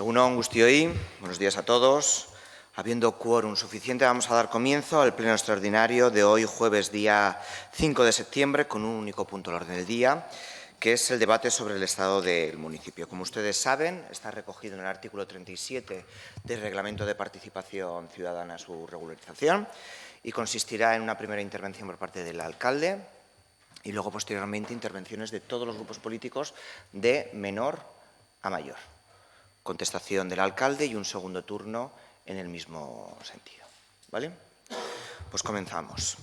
Egunon guztioi, buenos días a todos. Habiendo quórum suficiente, vamos a dar comienzo al pleno extraordinario de hoy, jueves, día 5 de septiembre, con un único punto al orden del día, que es el debate sobre el estado del municipio. Como ustedes saben, está recogido en el artículo 37 del Reglamento de Participación Ciudadana su regularización y consistirá en una primera intervención por parte del alcalde y luego, posteriormente, intervenciones de todos los grupos políticos de menor a mayor. Contestación del alcalde y un segundo turno en el mismo sentido. ¿Vale? Pues comenzamos.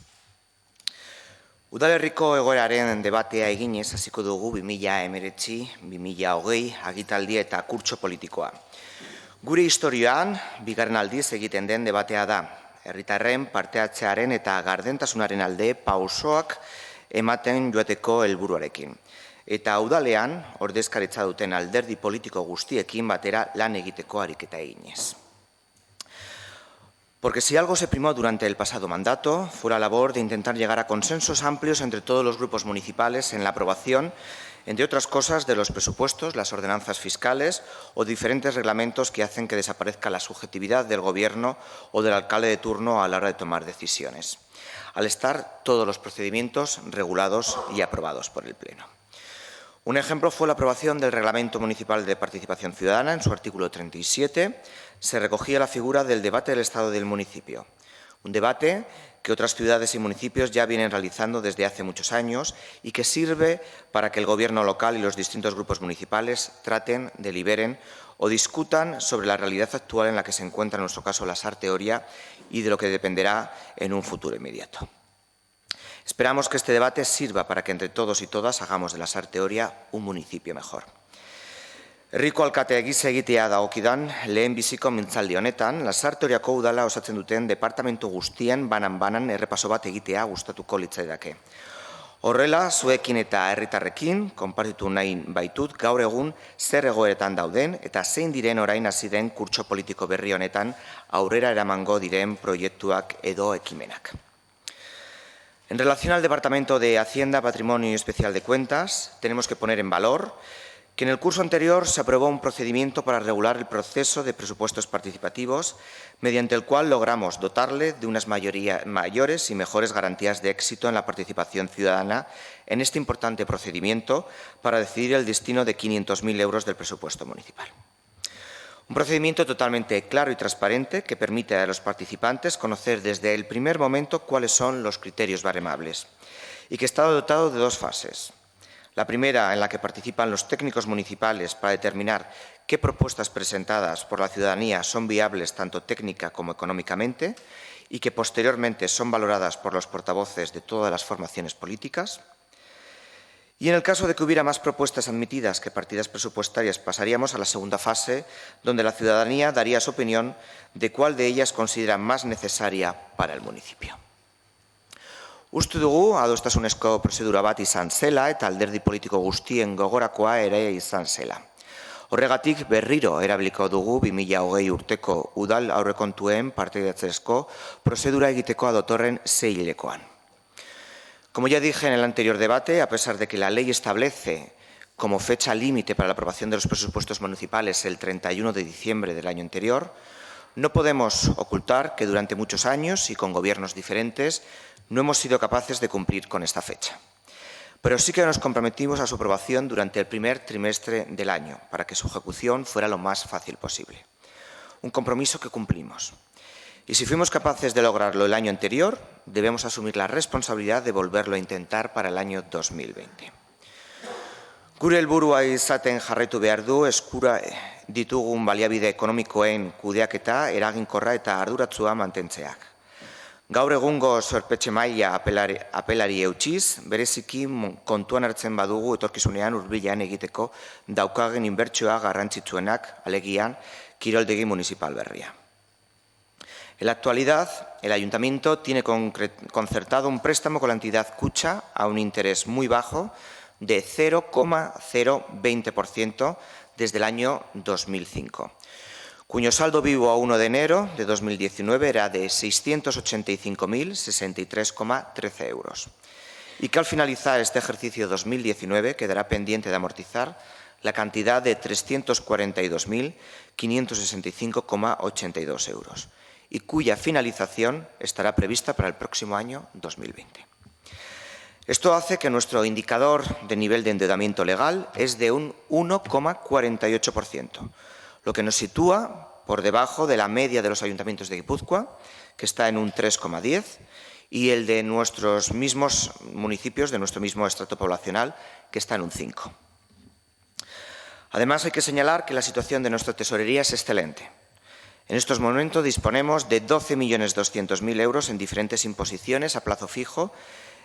Udalerriko egoeraren debatea eginez hasiko dugu 2019-2020 agitaldia eta kurtso politikoa. Gure historioan, bigarren aldiz egiten den debatea da. Herritarren partehartzearen eta gardentasunaren alde pausoak ematen joateko helburuarekin. Eta udalean, ordezkaritza duten alderdi politiko guztiekin batera lan egiteko ariketa eginez. Porque si algo se primó durante el pasado mandato, fue la labor de intentar llegar a consensos amplios entre todos los grupos municipales en la aprobación, entre otras cosas, de los presupuestos, las ordenanzas fiscales o diferentes reglamentos que hacen que desaparezca la subjetividad del Gobierno o del alcalde de turno a la hora de tomar decisiones, al estar todos los procedimientos regulados y aprobados por el Pleno. Un ejemplo fue la aprobación del Reglamento Municipal de Participación Ciudadana. En su artículo 37 se recogía la figura del debate del estado del municipio. Un debate que otras ciudades y municipios ya vienen realizando desde hace muchos años y que sirve para que el Gobierno local y los distintos grupos municipales traten, deliberen o discutan sobre la realidad actual en la que se encuentra, en nuestro caso, la Sarthe Oria y de lo que dependerá en un futuro inmediato. Esperamos que este debate sirva para que entre todos y todas hagamos de la Sarthe Oria un municipio mejor. Herriko alkate gisa egitea dagokidan lehen biziko mintzaldi honetan, Lasarte Oriako udala osatzen duten departamentu guztien banan-banan errepaso bat egitea gustatuko litzaidake. Horrela, zuekin eta herritarrekin konpartitu nahi baitut gaur egun zer egoeretan dauden eta zein diren orain hasi den kurtso politiko berri honetan aurrera eramango diren proiektuak edo ekimenak. En relación al Departamento de Hacienda, Patrimonio y Especial de Cuentas, tenemos que poner en valor que en el curso anterior se aprobó un procedimiento para regular el proceso de presupuestos participativos, mediante el cual logramos dotarle de unas mayores y mejores garantías de éxito en la participación ciudadana en este importante procedimiento para decidir el destino de 500.000 euros del presupuesto municipal. Un procedimiento totalmente claro y transparente que permite a los participantes conocer desde el primer momento cuáles son los criterios baremables y que está dotado de dos fases. La primera, en la que participan los técnicos municipales para determinar qué propuestas presentadas por la ciudadanía son viables tanto técnica como económicamente y que posteriormente son valoradas por los portavoces de todas las formaciones políticas. Y en el caso de que hubiera más propuestas admitidas que partidas presupuestarias, pasaríamos a la segunda fase, donde la ciudadanía daría su opinión de cuál de ellas considera más necesaria para el municipio. Uste dugu, adostasunezko prozedura bat izan zela eta alderdi politiko guztien gogorakoa ere izan zela. Horregatik berriro erabiliko dugu 2020 urteko udal aurrekontuen partaidetzezko prozedura egiteko datorren 6 hilekoan. Como ya dije en el anterior debate, a pesar de que la ley establece como fecha límite para la aprobación de los presupuestos municipales el 31 de diciembre del año anterior, no podemos ocultar que durante muchos años y con gobiernos diferentes no hemos sido capaces de cumplir con esta fecha. Pero sí que nos comprometimos a su aprobación durante el primer trimestre del año, para que su ejecución fuera lo más fácil posible. Un compromiso que cumplimos. Y si fuimos capaces de lograrlo el año anterior, debemos asumir la responsabilidad de volverlo a intentar para el año 2020. Gure helburua izaten jarraitu behar du eskura ditugun baliabide ekonomikoen kudeaketa eraginkorra eta arduratsua mantentzeak. Gaur egungo zorpetxe maila apelari eutsiz, bereziki kontuan hartzen badugu etorkizunean hurbilean egiteko daukagen inbertsioa garrantzitsuenak, alegian, kiroldegi municipal berria. En la actualidad, el Ayuntamiento tiene concertado un préstamo con la entidad Kutxa a un interés muy bajo de 0,020% desde el año 2005, cuyo saldo vivo a 1 de enero de 2019 era de 685.063,13 euros y que al finalizar este ejercicio 2019 quedará pendiente de amortizar la cantidad de 342.565,82 euros y cuya finalización estará prevista para el próximo año 2020. Esto hace que nuestro indicador de nivel de endeudamiento legal es de un 1,48%, lo que nos sitúa por debajo de la media de los ayuntamientos de Guipúzcoa, que está en un 3,10%, y el de nuestros mismos municipios, de nuestro mismo estrato poblacional, que está en un 5%. Además, hay que señalar que la situación de nuestra tesorería es excelente. En estos momentos disponemos de 12.200.000 euros en diferentes imposiciones a plazo fijo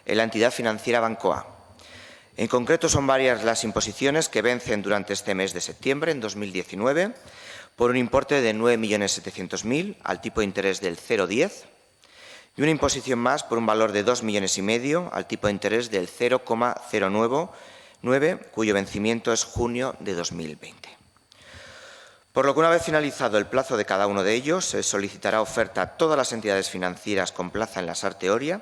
en la entidad financiera Bancoa. En concreto, son varias las imposiciones que vencen durante este mes de septiembre, en 2019, por un importe de 9.700.000 al tipo de interés del 0,10 y una imposición más por un valor de 2,5 millones al tipo de interés del 0,099, cuyo vencimiento es junio de 2020. Por lo que, una vez finalizado el plazo de cada uno de ellos, se solicitará oferta a todas las entidades financieras con plaza en la SAR Teoria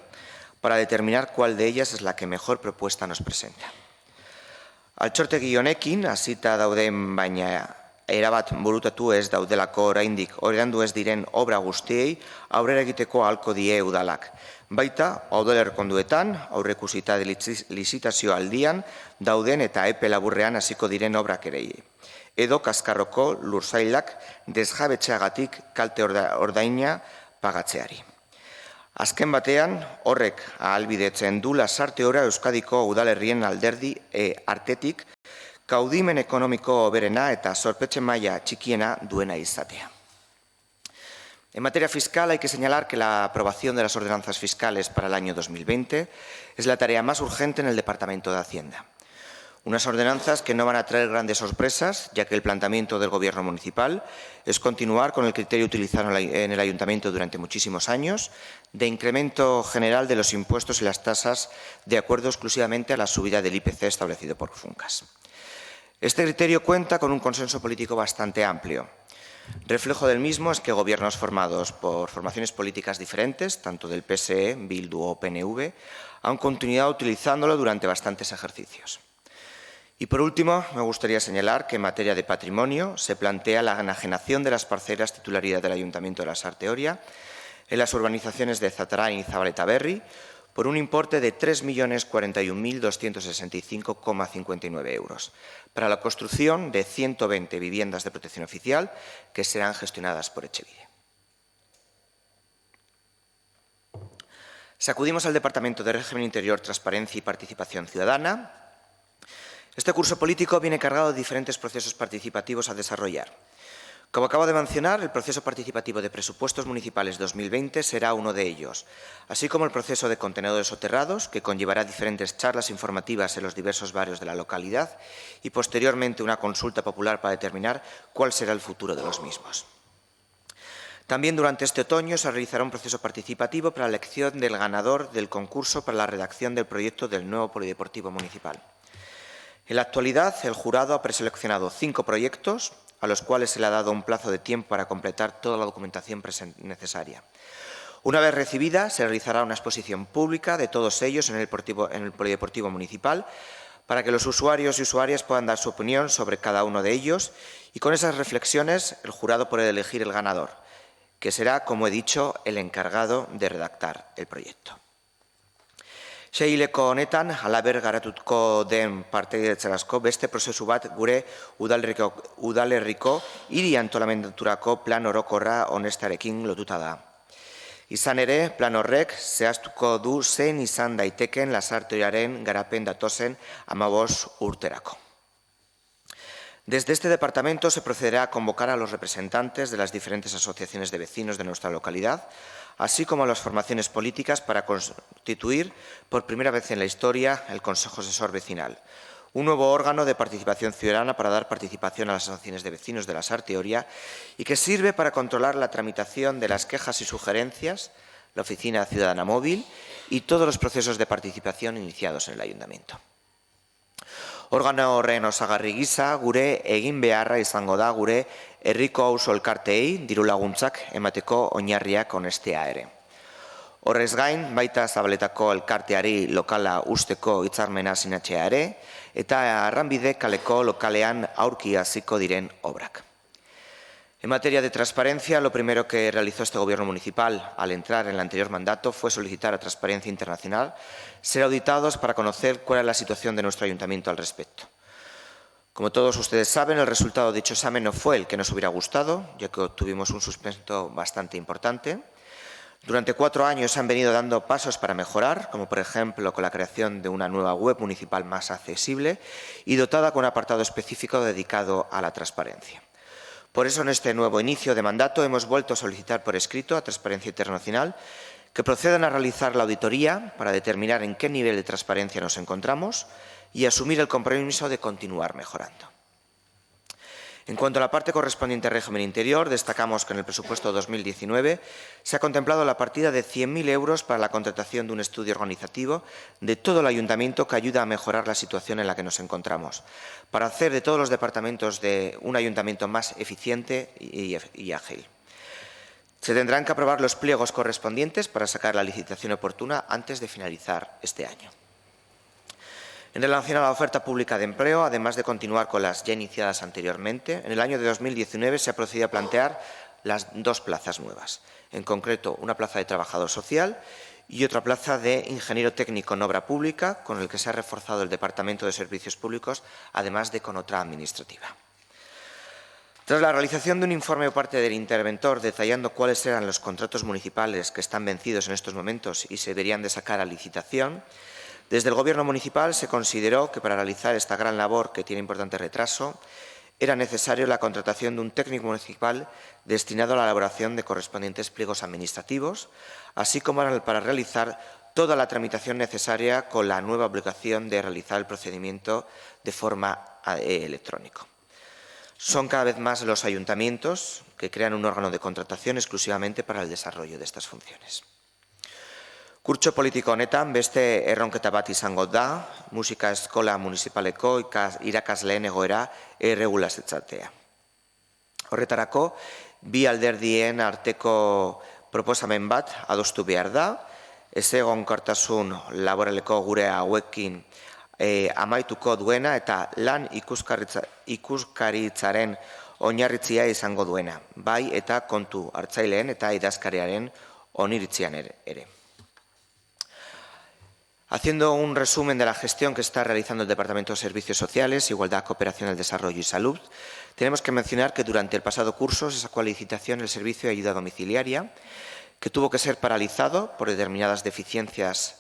para determinar cuál de ellas es la que mejor propuesta nos presenta. Altxortegi honekin, hasita dauden baina erabat burutatu ez daudelako oraindik ordaindu ez diren obra guztiei aurrera egiteko ahalko die udalak. Baita, udalerrikonduetan, aurreikusita lizitazio aldian dauden eta epe laburrean hasiko diren obrak ere. Edo Kaskarroko lursailak desjabetzeagatik kalte ordaina pagatzeari. Azken batean, horrek ahalbidetzen du SAR Teoria Euskadiko udalerrien alderdi artetik kaudimen ekonomiko hoberena eta zorpetze maila txikiena duena izatea. En materia fiscal, hay que señalar que la aprobación de las ordenanzas fiscales para el año 2020 es la tarea más urgente en el Departamento de Hacienda. Unas ordenanzas que no van a traer grandes sorpresas, ya que el planteamiento del Gobierno municipal es continuar con el criterio utilizado en el Ayuntamiento durante muchísimos años de incremento general de los impuestos y las tasas de acuerdo exclusivamente a la subida del IPC establecido por Funcas. Este criterio cuenta con un consenso político bastante amplio. Reflejo del mismo es que gobiernos formados por formaciones políticas diferentes, tanto del PSE, Bildu o PNV, han continuado utilizándolo durante bastantes ejercicios. Y por último, me gustaría señalar que en materia de patrimonio se plantea la enajenación de las parcelas titularidad del Ayuntamiento de la SAR Teoria en las urbanizaciones de Zatarain y Zabaleta Berri por un importe de 3.041.265,59 euros para la construcción de 120 viviendas de protección oficial que serán gestionadas por Etxebide. Sacudimos al Departamento de Régimen Interior, Transparencia y Participación Ciudadana. Este curso político viene cargado de diferentes procesos participativos a desarrollar. Como acabo de mencionar, el proceso participativo de presupuestos municipales 2020 será uno de ellos, así como el proceso de contenedores soterrados, que conllevará diferentes charlas informativas en los diversos barrios de la localidad y posteriormente una consulta popular para determinar cuál será el futuro de los mismos. También durante este otoño se realizará un proceso participativo para la elección del ganador del concurso para la redacción del proyecto del nuevo polideportivo municipal. En la actualidad, el jurado ha preseleccionado 5 proyectos, a los cuales se le ha dado un plazo de tiempo para completar toda la documentación necesaria. Una vez recibida, se realizará una exposición pública de todos ellos en el polideportivo municipal para que los usuarios y usuarias puedan dar su opinión sobre cada uno de ellos y con esas reflexiones el jurado podrá elegir el ganador, que será, como he dicho, el encargado de redactar el proyecto. Seileko honetan, halaber garatuko den partaidetzarako beste prozesu bat gure udalerriko hiri antolamenturako plan orokorra onestearekin lotuta da. Izan ere, plan horrek zehaztuko du zein izan daiteken SAR Teoriaren garapen datozen 15 urterako. Desde este departamento se procederá a convocar a los representantes de las diferentes asociaciones de vecinos de nuestra localidad, así como a las formaciones políticas para constituir por primera vez en la historia el Consejo Asesor Vecinal, un nuevo órgano de participación ciudadana para dar participación a las asociaciones de vecinos de la SAR Teoria y que sirve para controlar la tramitación de las quejas y sugerencias, la Oficina Ciudadana Móvil y todos los procesos de participación iniciados en el Ayuntamiento. Organo horren osagarri gisa, gure egin beharra izango da gure herriko auzo elkarteei diru laguntzak emateko oinarriak onestea ere. Horrez gain, baita zabaletako elkarteari lokala usteko hitzarmena sinatzea ere, eta Arranbide kaleko lokalean aurki hasiko diren obrak. En materia de transparencia, lo primero que realizó este Gobierno municipal al entrar en el anterior mandato fue solicitar a Transparencia Internacional ser auditados para conocer cuál es la situación de nuestro ayuntamiento al respecto. Como todos ustedes saben, el resultado de dicho examen no fue el que nos hubiera gustado, ya que obtuvimos un suspenso bastante importante. Durante 4 años se han venido dando pasos para mejorar, como por ejemplo con la creación de una nueva web municipal más accesible y dotada con un apartado específico dedicado a la transparencia. Por eso, en este nuevo inicio de mandato, hemos vuelto a solicitar por escrito a Transparencia Internacional que procedan a realizar la auditoría para determinar en qué nivel de transparencia nos encontramos y asumir el compromiso de continuar mejorando. En cuanto a la parte correspondiente al régimen interior, destacamos que en el presupuesto 2019 se ha contemplado la partida de 100.000 euros para la contratación de un estudio organizativo de todo el ayuntamiento que ayuda a mejorar la situación en la que nos encontramos, para hacer de todos los departamentos de un ayuntamiento más eficiente y ágil. Se tendrán que aprobar los pliegos correspondientes para sacar la licitación oportuna antes de finalizar este año. En relación a la oferta pública de empleo, además de continuar con las ya iniciadas anteriormente, en el año de 2019 se ha procedido a plantear las 2 plazas nuevas, en concreto una plaza de trabajador social y otra plaza de ingeniero técnico en obra pública, con el que se ha reforzado el Departamento de Servicios Públicos, además de con otra administrativa. Tras la realización de un informe por parte del interventor detallando cuáles eran los contratos municipales que están vencidos en estos momentos y se deberían de sacar a licitación, desde el Gobierno municipal se consideró que para realizar esta gran labor, que tiene importante retraso, era necesario la contratación de un técnico municipal destinado a la elaboración de correspondientes pliegos administrativos, así como para realizar toda la tramitación necesaria con la nueva obligación de realizar el procedimiento de forma electrónica. Son cada vez más los ayuntamientos que crean un órgano de contratación exclusivamente para el desarrollo de estas funciones. Kurtso politiko honetan beste erronketa bat izango da, musika eskola municipaleko irakasleen egoera erregulazioa. Horretarako, bi alderdien arteko proposamen bat adostu behar da, ezegonkortasun laboraleko gure hauekin amaituko duena eta lan ikuskaritzaren oinarritzia izango duena, bai eta kontu hartzaileen eta idazkariaren oniritzian ere. Haciendo un resumen de la gestión que está realizando el Departamento de Servicios Sociales, Igualdad, Cooperación al Desarrollo y Salud, tenemos que mencionar que durante el pasado curso se sacó a licitación el servicio de ayuda domiciliaria, que tuvo que ser paralizado por determinadas deficiencias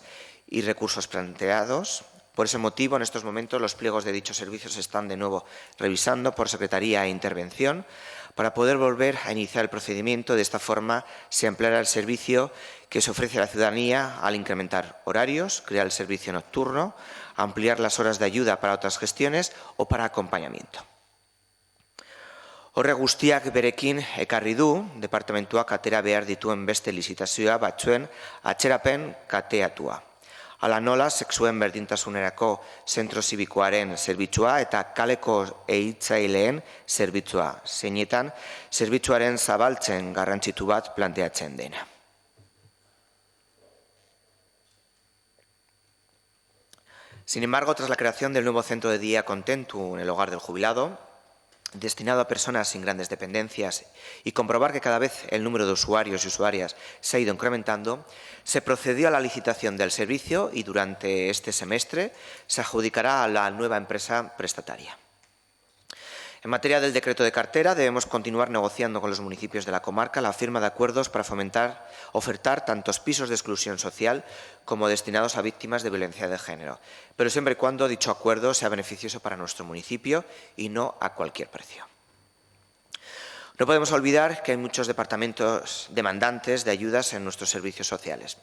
y recursos planteados. Por ese motivo, en estos momentos, los pliegos de dichos servicios se están de nuevo revisando por Secretaría e Intervención para poder volver a iniciar el procedimiento. De esta forma, se ampliará el servicio que se ofrece a la ciudadanía al incrementar horarios, crear el servicio nocturno, ampliar las horas de ayuda para otras gestiones o para acompañamiento. Horre guztiak berekin ekarri du, departamentuak atera behar dituen beste lizitazioa batzuen atzerapen kateatua. Hala nola, sexuen berdintasunerako zentro zibikoaren zerbitzua eta kaleko ehitzaileen zerbitzua, zeinetan zerbitzuaren zabaltzen garrantzitu bat planteatzen dena. Sin embargo, tras la creación del nuevo centro de día Contentu en el hogar del jubilado, destinado a personas sin grandes dependencias, y comprobar que cada vez el número de usuarios y usuarias se ha ido incrementando, se procedió a la licitación del servicio y durante este semestre se adjudicará a la nueva empresa prestataria. En materia del decreto de cartera, debemos continuar negociando con los municipios de la comarca la firma de acuerdos para ofertar tantos pisos de exclusión social como destinados a víctimas de violencia de género, pero siempre y cuando dicho acuerdo sea beneficioso para nuestro municipio y no a cualquier precio. No podemos olvidar que hay muchos departamentos demandantes de ayudas en nuestros servicios sociales,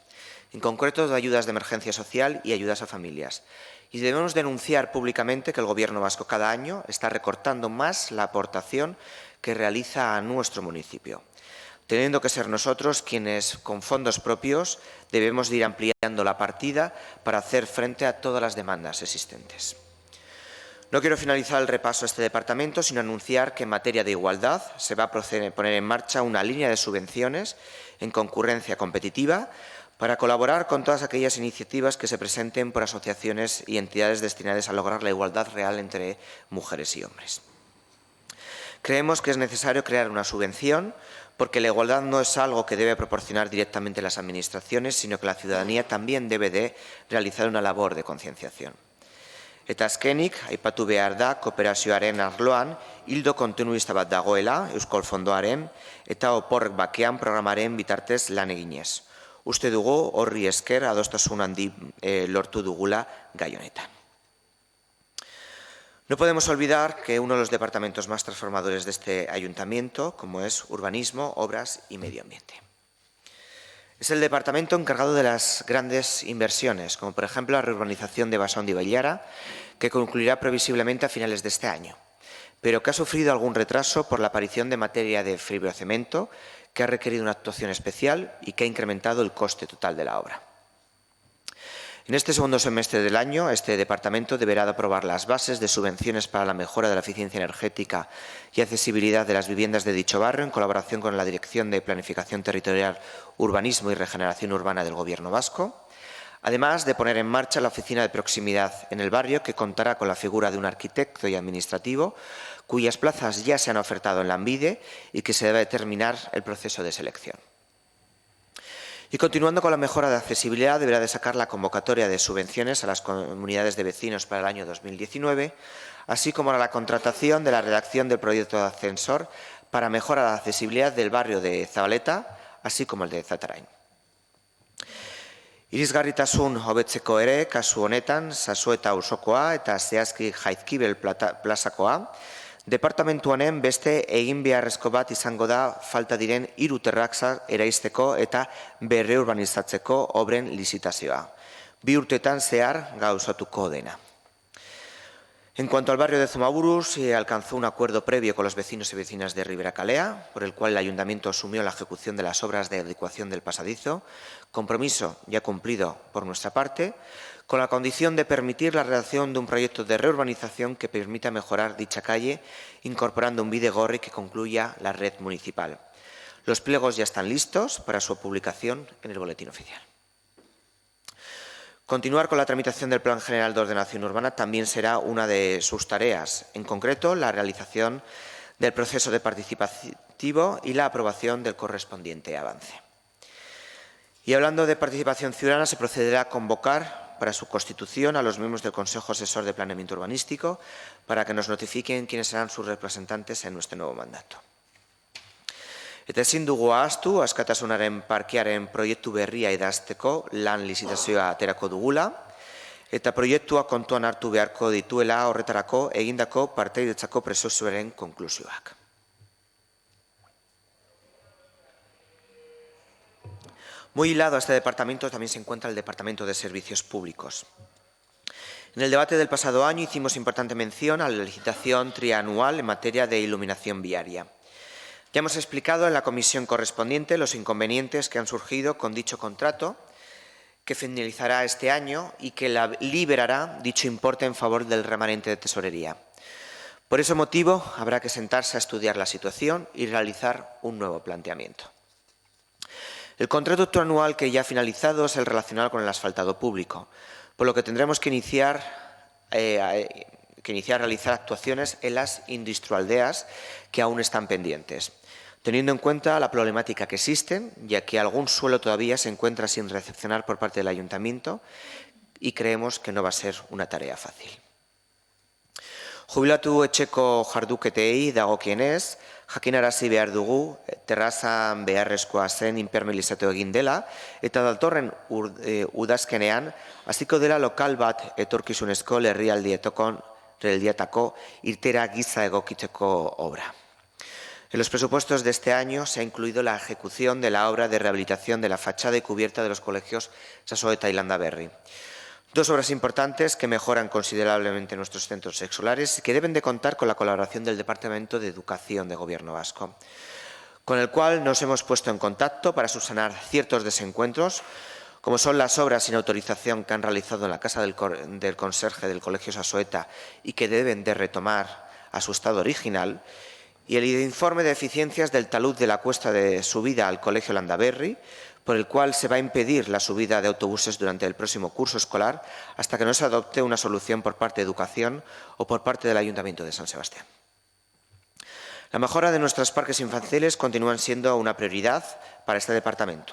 en concreto de ayudas de emergencia social y ayudas a familias. Y debemos denunciar públicamente que el Gobierno vasco cada año está recortando más la aportación que realiza a nuestro municipio, teniendo que ser nosotros quienes, con fondos propios, debemos de ir ampliando la partida para hacer frente a todas las demandas existentes. No quiero finalizar el repaso a este departamento sin anunciar que en materia de igualdad se va a poner en marcha una línea de subvenciones en concurrencia competitiva para colaborar con todas aquellas iniciativas que se presenten por asociaciones y entidades destinadas a lograr la igualdad real entre mujeres y hombres. Creemos que es necesario crear una subvención porque la igualdad no es algo que debe proporcionar directamente las administraciones, sino que la ciudadanía también debe de realizar una labor de concienciación. Eta azkenik, aipatu behar da, kooperazioaren arloan, ildo kontinuista bat dagoela, Euskal Fondoaren, eta oporrek bakean programaren bitartez lan eginez. Uste dugu horri esker adostasun handi lortu dugula gai honetan. No podemos olvidar que uno de los departamentos más transformadores de este ayuntamiento, como es Urbanismo, Obras y Medio Ambiente. Es el departamento encargado de las grandes inversiones, como por ejemplo la reurbanización de Basón de Ibaillara, que concluirá previsiblemente a finales de este año, pero que ha sufrido algún retraso por la aparición de materia de fibrocemento, que ha requerido una actuación especial y que ha incrementado el coste total de la obra. En este segundo semestre del año, este departamento deberá aprobar las bases de subvenciones para la mejora de la eficiencia energética y accesibilidad de las viviendas de dicho barrio, en colaboración con la Dirección de Planificación Territorial, Urbanismo y Regeneración Urbana del Gobierno vasco, además de poner en marcha la oficina de proximidad en el barrio, que contará con la figura de un arquitecto y administrativo, cuyas plazas ya se han ofertado en Lanbide y que se debe terminar el proceso de selección. Y continuando con la mejora de accesibilidad, deberá de sacar la convocatoria de subvenciones a las comunidades de vecinos para el año 2019, así como a la contratación de la redacción del proyecto de ascensor para mejorar la accesibilidad del barrio de Zabaleta, así como el de Zatarain. Irisgarritasun hobetzeko ere, kasu honetan, Sasoeta auzokoa eta zehazki Jaizkibel plazakoa, departamentu honen beste egin beharrezko bat izango da falta diren 3 terrazak eraisteko eta berreurbanizatzeko obren lizitazioa. 2 urtetan zehar gauzatuko dena. En cuanto al barrio de Zumaburu, se alcanzó un acuerdo previo con los vecinos y vecinas de Ribera Calea, por el cual el ayuntamiento asumió la ejecución de las obras de adecuación del pasadizo, compromiso ya cumplido por nuestra parte, con la condición de permitir la redacción de un proyecto de reurbanización que permita mejorar dicha calle, incorporando un bidegorri que concluya la red municipal. Los pliegos ya están listos para su publicación en el boletín oficial. Continuar con la tramitación del Plan General de Ordenación Urbana también será una de sus tareas, en concreto la realización del proceso de participativo y la aprobación del correspondiente avance. Y hablando de participación ciudadana, se procederá a convocar para su constitución a los miembros del Consejo Asesor de Planeamiento Urbanístico para que nos notifiquen quiénes serán sus representantes en nuestro nuevo mandato. Eta ezin dugu ahaztu, askatasunaren parkearen proiektu berria idazteko lan lizitazioa aterako dugula, eta proiektua kontuan hartu beharko dituela horretarako egindako partaidetzako prozesuaren konklusioak. Muy hilado a este departamento también se encuentra el Departamento de Servicios Públicos. En el debate del pasado año hicimos importante mención a la licitación trianual en materia de iluminación viaria. Ya hemos explicado en la comisión correspondiente los inconvenientes que han surgido con dicho contrato, que finalizará este año y que liberará dicho importe en favor del remanente de tesorería. Por ese motivo, habrá que sentarse a estudiar la situación y realizar un nuevo planteamiento. El contrato trianual que ya ha finalizado es el relacionado con el asfaltado público, por lo que tendremos que iniciar a realizar actuaciones en las industrialdeas que aún están pendientes, teniendo en cuenta la problemática que existen, ya que algún suelo todavía se encuentra sin recepcionar por parte del ayuntamiento y creemos que no va a ser una tarea fácil. Jubilatu etxeko jarduketei dagokienez, jakinarazi behar dugu, terrazan beharrezkoa zen impermealizatu egin dela, eta datorren udazkenean, hasiko dela lokal bat etorkizunezko herrialdietako irtera giza egokitzeko obra. En los presupuestos de este año se ha incluido la ejecución de la obra de rehabilitación de la fachada y cubierta de los colegios Sasoeta y Landaberri. 2 obras importantes que mejoran considerablemente nuestros centros escolares y que deben de contar con la colaboración del Departamento de Educación del Gobierno vasco, con el cual nos hemos puesto en contacto para subsanar ciertos desencuentros, como son las obras sin autorización que han realizado en la casa del conserje del Colegio Sasoeta y que deben de retomar a su estado original, y el informe de eficiencias del talud de la cuesta de subida al Colegio Landaberri, por el cual se va a impedir la subida de autobuses durante el próximo curso escolar hasta que no se adopte una solución por parte de Educación o por parte del Ayuntamiento de San Sebastián. La mejora de nuestros parques infantiles continúan siendo una prioridad para este departamento.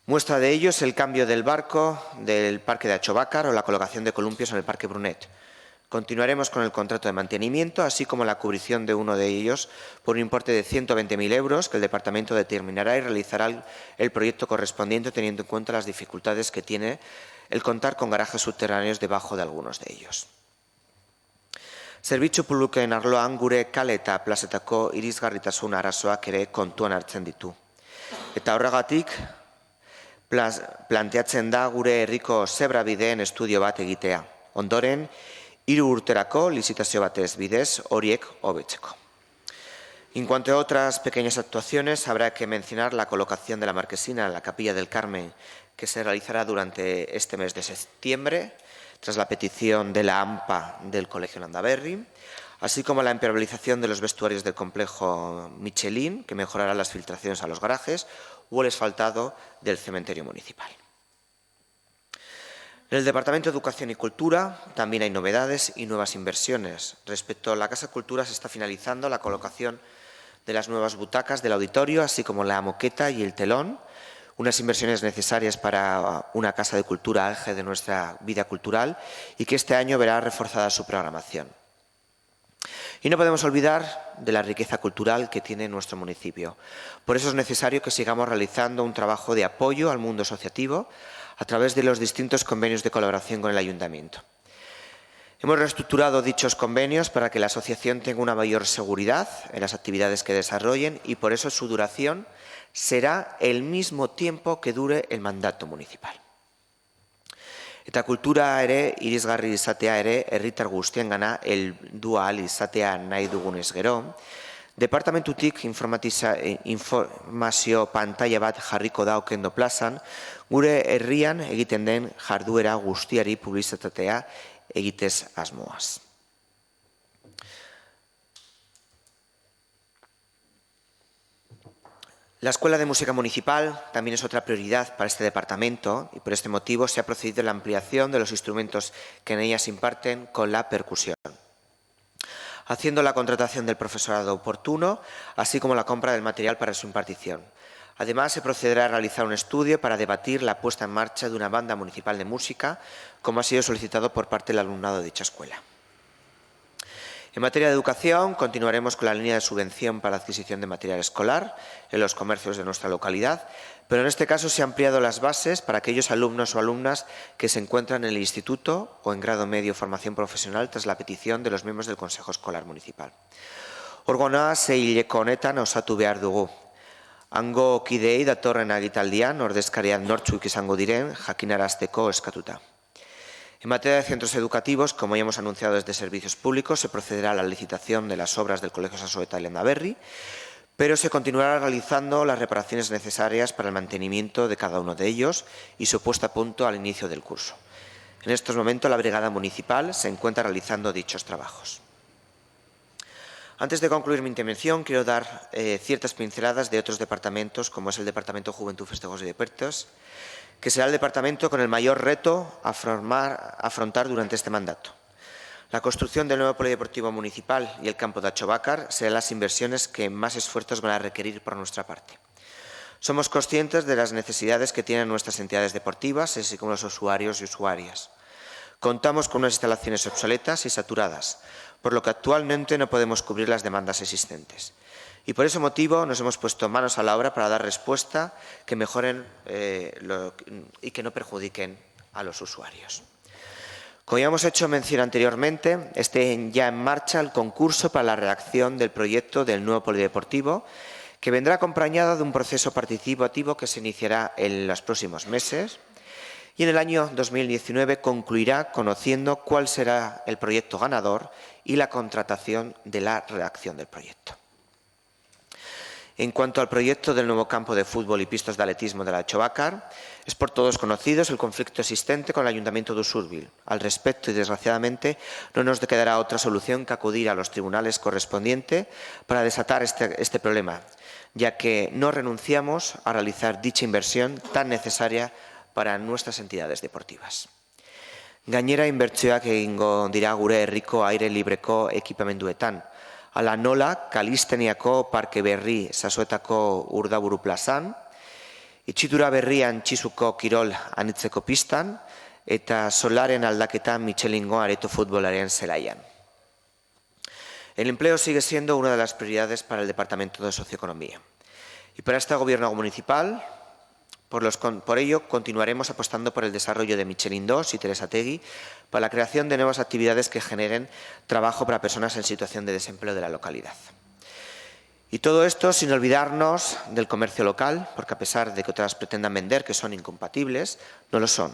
Muestra de ello es el cambio del barco del Parque de Achovácar o la colocación de columpios en el Parque Brunet. Continuaremos con el contrato de mantenimiento, así como la cubrición de uno de ellos por un importe de 120.000 euros que el Departamento determinará y realizará el proyecto correspondiente teniendo en cuenta las dificultades que tiene el contar con garajes subterráneos debajo de algunos de ellos. Zerbitzu publikoen arloan gure kale eta plazetako irisgarritasun arazoak ere kontuan hartzen ditu. Eta horregatik planteatzen da gure herriko zebrabideen estudio bat egitea. Ondoren, 3 urterako lizitazio batez bidez horiek hobetzeko. En cuanto a otras pequeñas actuaciones, habrá que mencionar la colocación de la marquesina en la Capilla del Carmen, que se realizará durante este mes de septiembre, tras la petición de la AMPA del Colegio Landaberri, así como la impermeabilización de los vestuarios del complejo Michelin, que mejorará las filtraciones a los garajes, o el asfaltado del cementerio municipal. En el Departamento de Educación y Cultura también hay novedades y nuevas inversiones. Respecto a la Casa Cultura se está finalizando la colocación de las nuevas butacas del auditorio, así como la moqueta y el telón, unas inversiones necesarias para una casa de cultura eje de nuestra vida cultural y que este año verá reforzada su programación. Y no podemos olvidar de la riqueza cultural que tiene nuestro municipio. Por eso es necesario que sigamos realizando un trabajo de apoyo al mundo asociativo a través de los distintos convenios de colaboración con el Ayuntamiento. Hemos reestructurado dichos convenios para que la asociación tenga una mayor seguridad en las actividades que desarrollen y por eso su duración será el mismo tiempo que dure el mandato municipal. Eta kultura ere, irisgarri izatea ere, herritar guztiengana heldu ahal izatea nahi dugunez gero, departamentutik informazio pantaila bat jarriko da Okendo plazan, gure herrian egiten den jarduera guztiari publizitatea egitez asmoaz. La Escuela de Música Municipal también es otra prioridad para este departamento y por este motivo se ha procedido a la ampliación de los instrumentos que en ella se imparten con la percusión, haciendo la contratación del profesorado oportuno, así como la compra del material para su impartición. Además, se procederá a realizar un estudio para debatir la puesta en marcha de una banda municipal de música, como ha sido solicitado por parte del alumnado de dicha escuela. En materia de educación, continuaremos con la línea de subvención para la adquisición de material escolar en los comercios de nuestra localidad, pero en este caso se han ampliado las bases para aquellos alumnos o alumnas que se encuentran en el instituto o en grado medio formación profesional tras la petición de los miembros del Consejo Escolar Municipal. Organoa 6 hileko honetan osatu behar dugu. Hango kideei datorren agitaldian ordezkariak nortzuk izango diren jakinarazteko eskatuta. En materia de centros educativos, como ya hemos anunciado desde Servicios Públicos, se procederá a la licitación de las obras del Colegio Sasoeta y Landaberri, pero se continuará realizando las reparaciones necesarias para el mantenimiento de cada uno de ellos y su puesta a punto al inicio del curso. En estos momentos, la Brigada Municipal se encuentra realizando dichos trabajos. Antes de concluir mi intervención, quiero dar ciertas pinceladas de otros departamentos, como es el Departamento de Juventud, Festejos y Deportes, que será el departamento con el mayor reto a afrontar durante este mandato. La construcción del nuevo polideportivo municipal y el campo de Achovácar serán las inversiones que más esfuerzos van a requerir por nuestra parte. Somos conscientes de las necesidades que tienen nuestras entidades deportivas, así como los usuarios y usuarias. Contamos con unas instalaciones obsoletas y saturadas, por lo que actualmente no podemos cubrir las demandas existentes. Y por ese motivo nos hemos puesto manos a la obra para dar respuesta que mejoren y que no perjudiquen a los usuarios. Como ya hemos hecho mención anteriormente, está ya en marcha el concurso para la redacción del proyecto del nuevo polideportivo, que vendrá acompañado de un proceso participativo que se iniciará en los próximos meses y en el año 2019 concluirá conociendo cuál será el proyecto ganador y la contratación de la redacción del proyecto. En cuanto al proyecto del nuevo campo de fútbol y pistas de atletismo de la Achovácar, es por todos conocidos el conflicto existente con el Ayuntamiento de Usurbil. Al respecto, y desgraciadamente, no nos quedará otra solución que acudir a los tribunales correspondientes para desatar este problema, ya que no renunciamos a realizar dicha inversión tan necesaria para nuestras entidades deportivas. Gainera inbertsioak egingo dira gure herriko aire libreko ekipamenduetan. Hala nola, Kalisteniako parke berri Sasoetako Urdaburu plazan, itxitura berrian Txizuko kirol anitzeko pistan, eta solaren aldaketa Michelingo areto futbolaren zelaian. El empleo sigue siendo una de las prioridades para el Departamento de Socioeconomía. Y para este Gobierno municipal, por ello, continuaremos apostando por el desarrollo de Michelin 2 y Teresategui para la creación de nuevas actividades que generen trabajo para personas en situación de desempleo de la localidad. Y todo esto sin olvidarnos del comercio local, porque a pesar de que otras pretendan vender que son incompatibles, no lo son.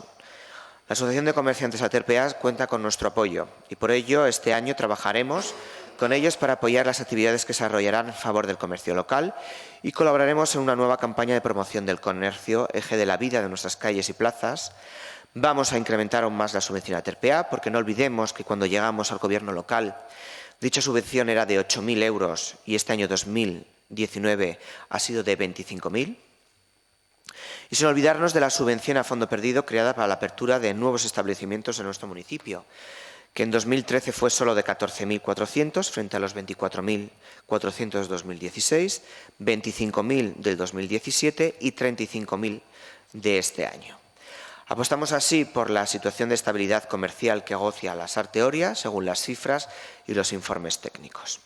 La Asociación de Comerciantes Aterpeas cuenta con nuestro apoyo y por ello este año trabajaremos con ellos para apoyar las actividades que se desarrollarán en favor del comercio local y colaboraremos en una nueva campaña de promoción del comercio, eje de la vida de nuestras calles y plazas. Vamos a incrementar aún más la subvención a Aterpea, porque no olvidemos que cuando llegamos al Gobierno local, dicha subvención era de 8.000 euros y este año 2019 ha sido de 25.000. Y sin olvidarnos de la subvención a fondo perdido creada para la apertura de nuevos establecimientos en nuestro municipio, que en 2013 fue solo de 14.400 frente a los 24.400 de 2016, 25.000 del 2017 y 35.000 de este año. Apostamos así por la situación de estabilidad comercial que goza la Sarteoria, según las cifras y los informes técnicos.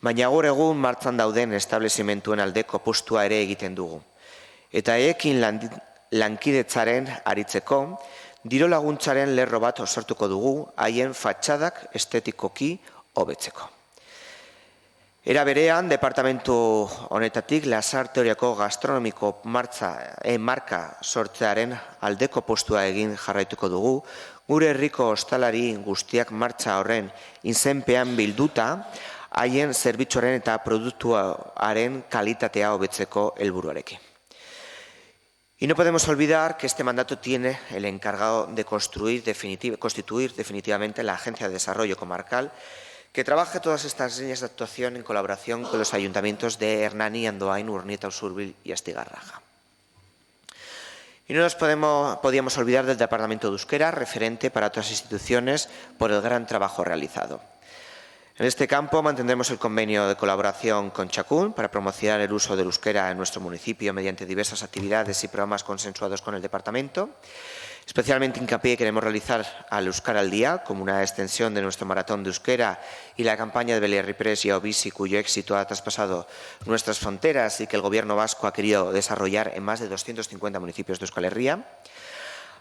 Baina gaur egun martxan dauden establezimentuen aldeko postua ere egiten dugu. Eta ekin lankidetzaren aritzeko, diru laguntzaren lerro bat sortuko dugu haien fatxadak estetikoki hobetzeko. Era berean, departamentu honetatik Lasarteoriako gastronomiko marka sortzearen aldeko postua egin jarraituko dugu, gure herriko ostalari guztiak martxa horren izenpean bilduta, haien zerbitzuaren eta produktuaren kalitatea hobetzeko helburuarekin. Y no podemos olvidar que este mandato tiene el encargado de constituir definitivamente la Agencia de Desarrollo Comarcal, que trabaje todas estas líneas de actuación en colaboración con los ayuntamientos de Hernani, Andoain, Urnieta, Usurbil y Astigarraga. Y no nos podíamos olvidar del Departamento de Euskera, referente para otras instituciones, por el gran trabajo realizado. En este campo mantendremos el convenio de colaboración con Chacún para promocionar el uso del euskera en nuestro municipio mediante diversas actividades y programas consensuados con el departamento. Especialmente hincapié queremos realizar al Euskara al Día como una extensión de nuestro maratón de euskera y la campaña de Beliarri Press y Obisi, cuyo éxito ha traspasado nuestras fronteras y que el Gobierno vasco ha querido desarrollar en más de 250 municipios de Euskal Herria.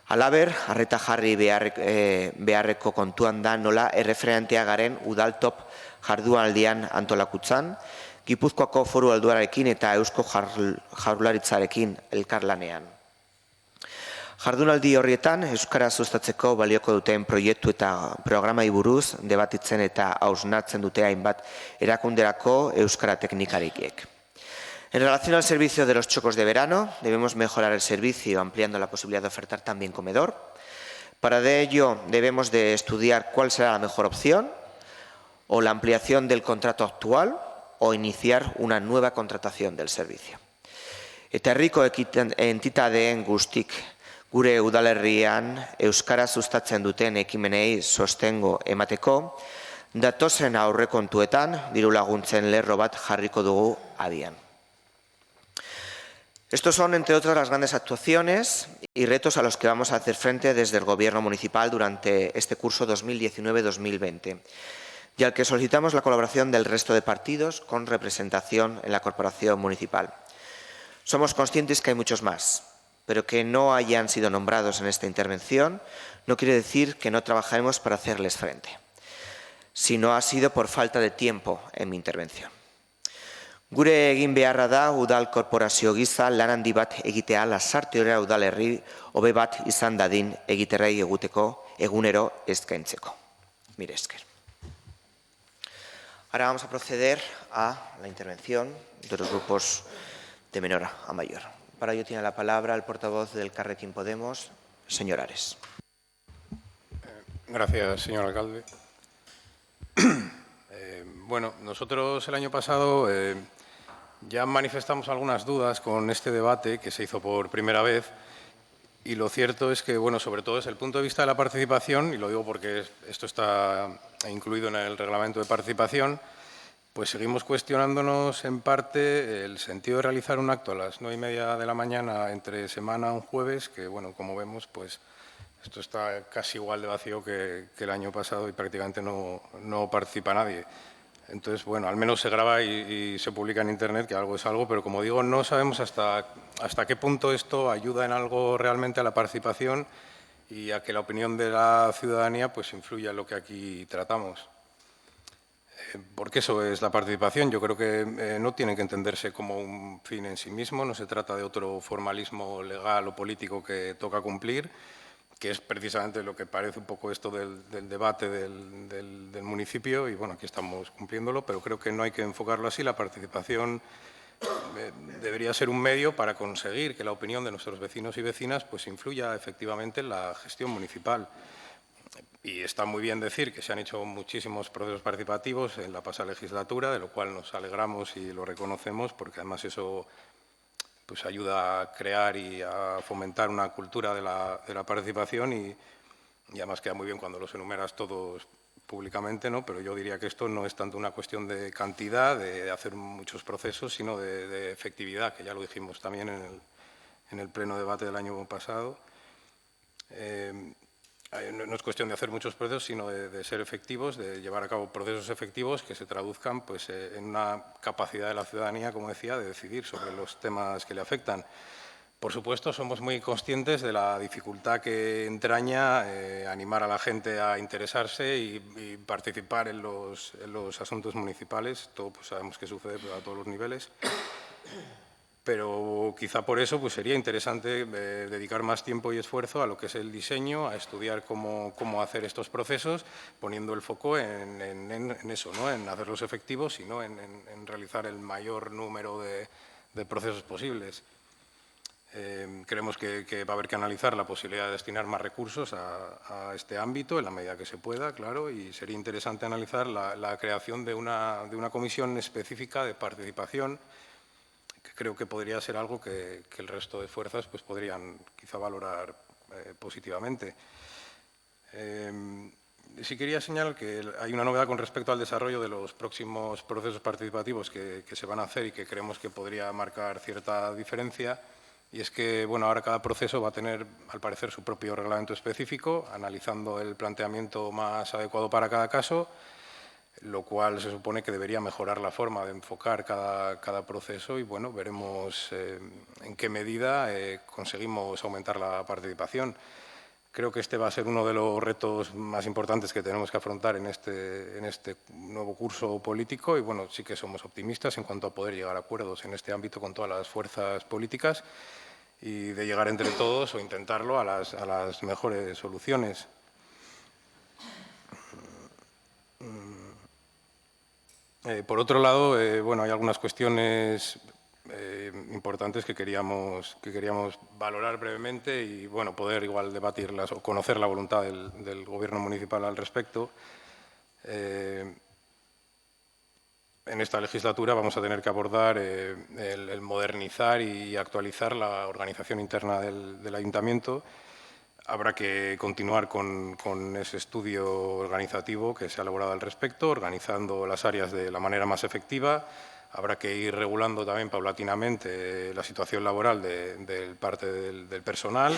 Halaber, arreta jarri beharreko kontuan da nola erreferentea garen udaltop jardualdian antolakutzan, Gipuzkoako Foru Aldundiarekin eta Eusko Jaurlaritzarekin elkarlanean. Jardunaldi horrietan, euskara sustatzeko balioko duten proiektu eta programai buruz debatitzen eta hausnartzen dute hainbat erakunderako euskara teknikariek. En relación al servicio de los chocos de verano, debemos mejorar el servicio ampliando la posibilidad de ofertar también comedor. Para ello debemos de estudiar cuál será la mejor opción, o la ampliación del contrato actual o iniciar una nueva contratación del servicio. Eta herriko entitateen guztik gure udalerrian euskara sustatzen duten ekimenei sostengo emateko, datozen aurrekontuetan diru laguntzen lerro bat jarriko dugu abian. Estos son, entre otras, las grandes actuaciones y retos a los que vamos a hacer frente desde el Gobierno municipal durante este curso 2019-2020, y al que solicitamos la colaboración del resto de partidos con representación en la corporación municipal. Somos conscientes que hay muchos más, pero que no hayan sido nombrados en esta intervención no quiere decir que no trabajaremos para hacerles frente, sino ha sido por falta de tiempo en mi intervención. Gure egin beharra da udal korporazio gisa lan handi bat egitea Lasarteoria udalerri hobe bat izan dadin egiterrei eguteko egunero eskaintzeko. Mire esker. Ahora vamos a proceder a la intervención de los grupos de menor a mayor. Para ello tiene la palabra el portavoz del Elkarrekin Podemos, señor Ares. Gracias, señor alcalde. Bueno, nosotros el año pasado Ya manifestamos algunas dudas con este debate que se hizo por primera vez y lo cierto es que, bueno, sobre todo desde el punto de vista de la participación, y lo digo porque esto está incluido en el reglamento de participación, pues seguimos cuestionándonos en parte el sentido de realizar un acto a las 9:30 de la mañana entre semana un jueves, que, bueno, como vemos, pues esto está casi igual de vacío que el año pasado y prácticamente no participa nadie. Entonces, bueno, al menos se graba y se publica en Internet, que algo es algo, pero como digo, no sabemos hasta qué punto esto ayuda en algo realmente a la participación y a que la opinión de la ciudadanía pues influya en lo que aquí tratamos. Porque eso es la participación. Yo creo que no tiene que entenderse como un fin en sí mismo, no se trata de otro formalismo legal o político que toca cumplir, que es precisamente lo que parece un poco esto del debate del municipio, y bueno, aquí estamos cumpliéndolo, pero creo que no hay que enfocarlo así. La participación debería ser un medio para conseguir que la opinión de nuestros vecinos y vecinas pues influya efectivamente en la gestión municipal. Y está muy bien decir que se han hecho muchísimos procesos participativos en la pasada legislatura, de lo cual nos alegramos y lo reconocemos, porque además eso pues ayuda a crear y a fomentar una cultura de la participación y además queda muy bien cuando los enumeras todos públicamente, ¿no? Pero yo diría que esto no es tanto una cuestión de cantidad, de hacer muchos procesos, sino de efectividad, que ya lo dijimos también en el pleno debate del año pasado. No es cuestión de hacer muchos procesos, sino de ser efectivos, de llevar a cabo procesos efectivos que se traduzcan pues, en una capacidad de la ciudadanía, como decía, de decidir sobre los temas que le afectan. Por supuesto, somos muy conscientes de la dificultad que entraña animar a la gente a interesarse y participar en los asuntos municipales. Esto pues, sabemos que sucede a todos los niveles. Pero quizá por eso pues, sería interesante dedicar más tiempo y esfuerzo a lo que es el diseño, a estudiar cómo hacer estos procesos, poniendo el foco en eso, ¿no? En hacerlos efectivos y no en realizar el mayor número de procesos posibles. Creemos que va a haber que analizar la posibilidad de destinar más recursos a este ámbito, en la medida que se pueda, claro, y sería interesante analizar la creación de una comisión específica de participación, que creo que podría ser algo que el resto de fuerzas pues, podrían quizá valorar positivamente. Sí quería señalar que hay una novedad con respecto al desarrollo de los próximos procesos participativos que se van a hacer y que creemos que podría marcar cierta diferencia, y es que bueno, ahora cada proceso va a tener, al parecer, su propio reglamento específico, analizando el planteamiento más adecuado para cada caso, lo cual se supone que debería mejorar la forma de enfocar cada proceso y bueno, veremos en qué medida conseguimos aumentar la participación. Creo que este va a ser uno de los retos más importantes que tenemos que afrontar en este nuevo curso político y bueno, sí que somos optimistas en cuanto a poder llegar a acuerdos en este ámbito con todas las fuerzas políticas y de llegar entre todos o intentarlo a las mejores soluciones. Por otro lado, bueno, hay algunas cuestiones importantes que queríamos valorar brevemente y bueno, poder igual debatirlas o conocer la voluntad del Gobierno municipal al respecto. En esta legislatura vamos a tener que abordar el modernizar y actualizar la organización interna del ayuntamiento. Habrá que continuar con ese estudio organizativo que se ha elaborado al respecto, organizando las áreas de la manera más efectiva. Habrá que ir regulando también paulatinamente la situación laboral de parte del personal,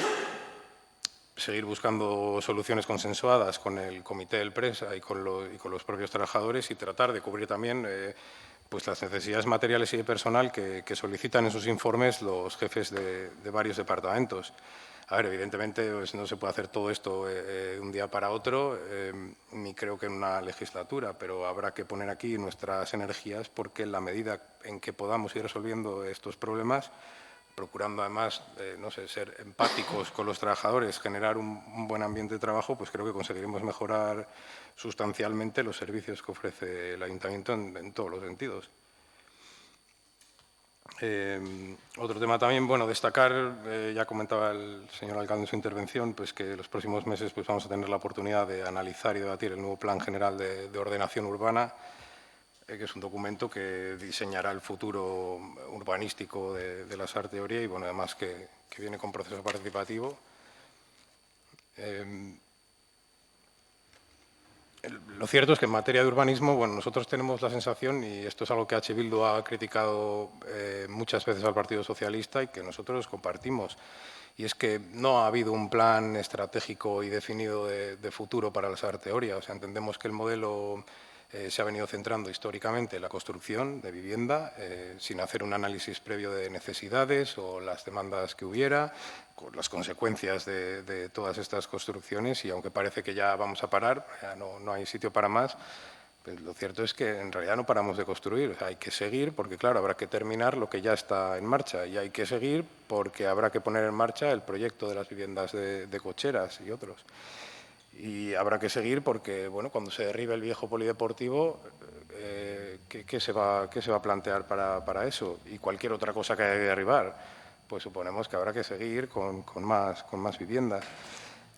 seguir buscando soluciones consensuadas con el comité de empresa y con los propios trabajadores y tratar de cubrir también pues las necesidades materiales y de personal que solicitan en sus informes los jefes de varios departamentos. A ver, evidentemente pues, no se puede hacer todo esto de un día para otro, ni creo que en una legislatura, pero habrá que poner aquí nuestras energías porque en la medida en que podamos ir resolviendo estos problemas, procurando además, no sé, ser empáticos con los trabajadores, generar un buen ambiente de trabajo, pues creo que conseguiremos mejorar sustancialmente los servicios que ofrece el Ayuntamiento en todos los sentidos. Otro tema también, bueno, destacar, ya comentaba el señor alcalde en su intervención, pues que los próximos meses pues vamos a tener la oportunidad de analizar y debatir el nuevo Plan General de Ordenación Urbana. que es un documento que diseñará el futuro urbanístico de la Sarteoria y, bueno, además que viene con proceso participativo. Lo cierto es que en materia de urbanismo, bueno, nosotros tenemos la sensación, y esto es algo que H. Bildu ha criticado muchas veces al Partido Socialista y que nosotros compartimos, y es que no ha habido un plan estratégico y definido de futuro para la Sarteoria. O sea, entendemos que el modelo se ha venido centrando históricamente en la construcción de vivienda, sin hacer un análisis previo de necesidades o las demandas que hubiera, con las consecuencias de todas estas construcciones, y aunque parece que ya vamos a parar, ya no hay sitio para más, pues lo cierto es que en realidad no paramos de construir. O sea, hay que seguir porque, claro, habrá que terminar lo que ya está en marcha, y hay que seguir porque habrá que poner en marcha el proyecto de las viviendas de cocheras y otros. Y habrá que seguir porque, bueno, cuando se derribe el viejo polideportivo, ¿qué se va a plantear para eso? Y cualquier otra cosa que haya que derribar, pues suponemos que habrá que seguir con más viviendas.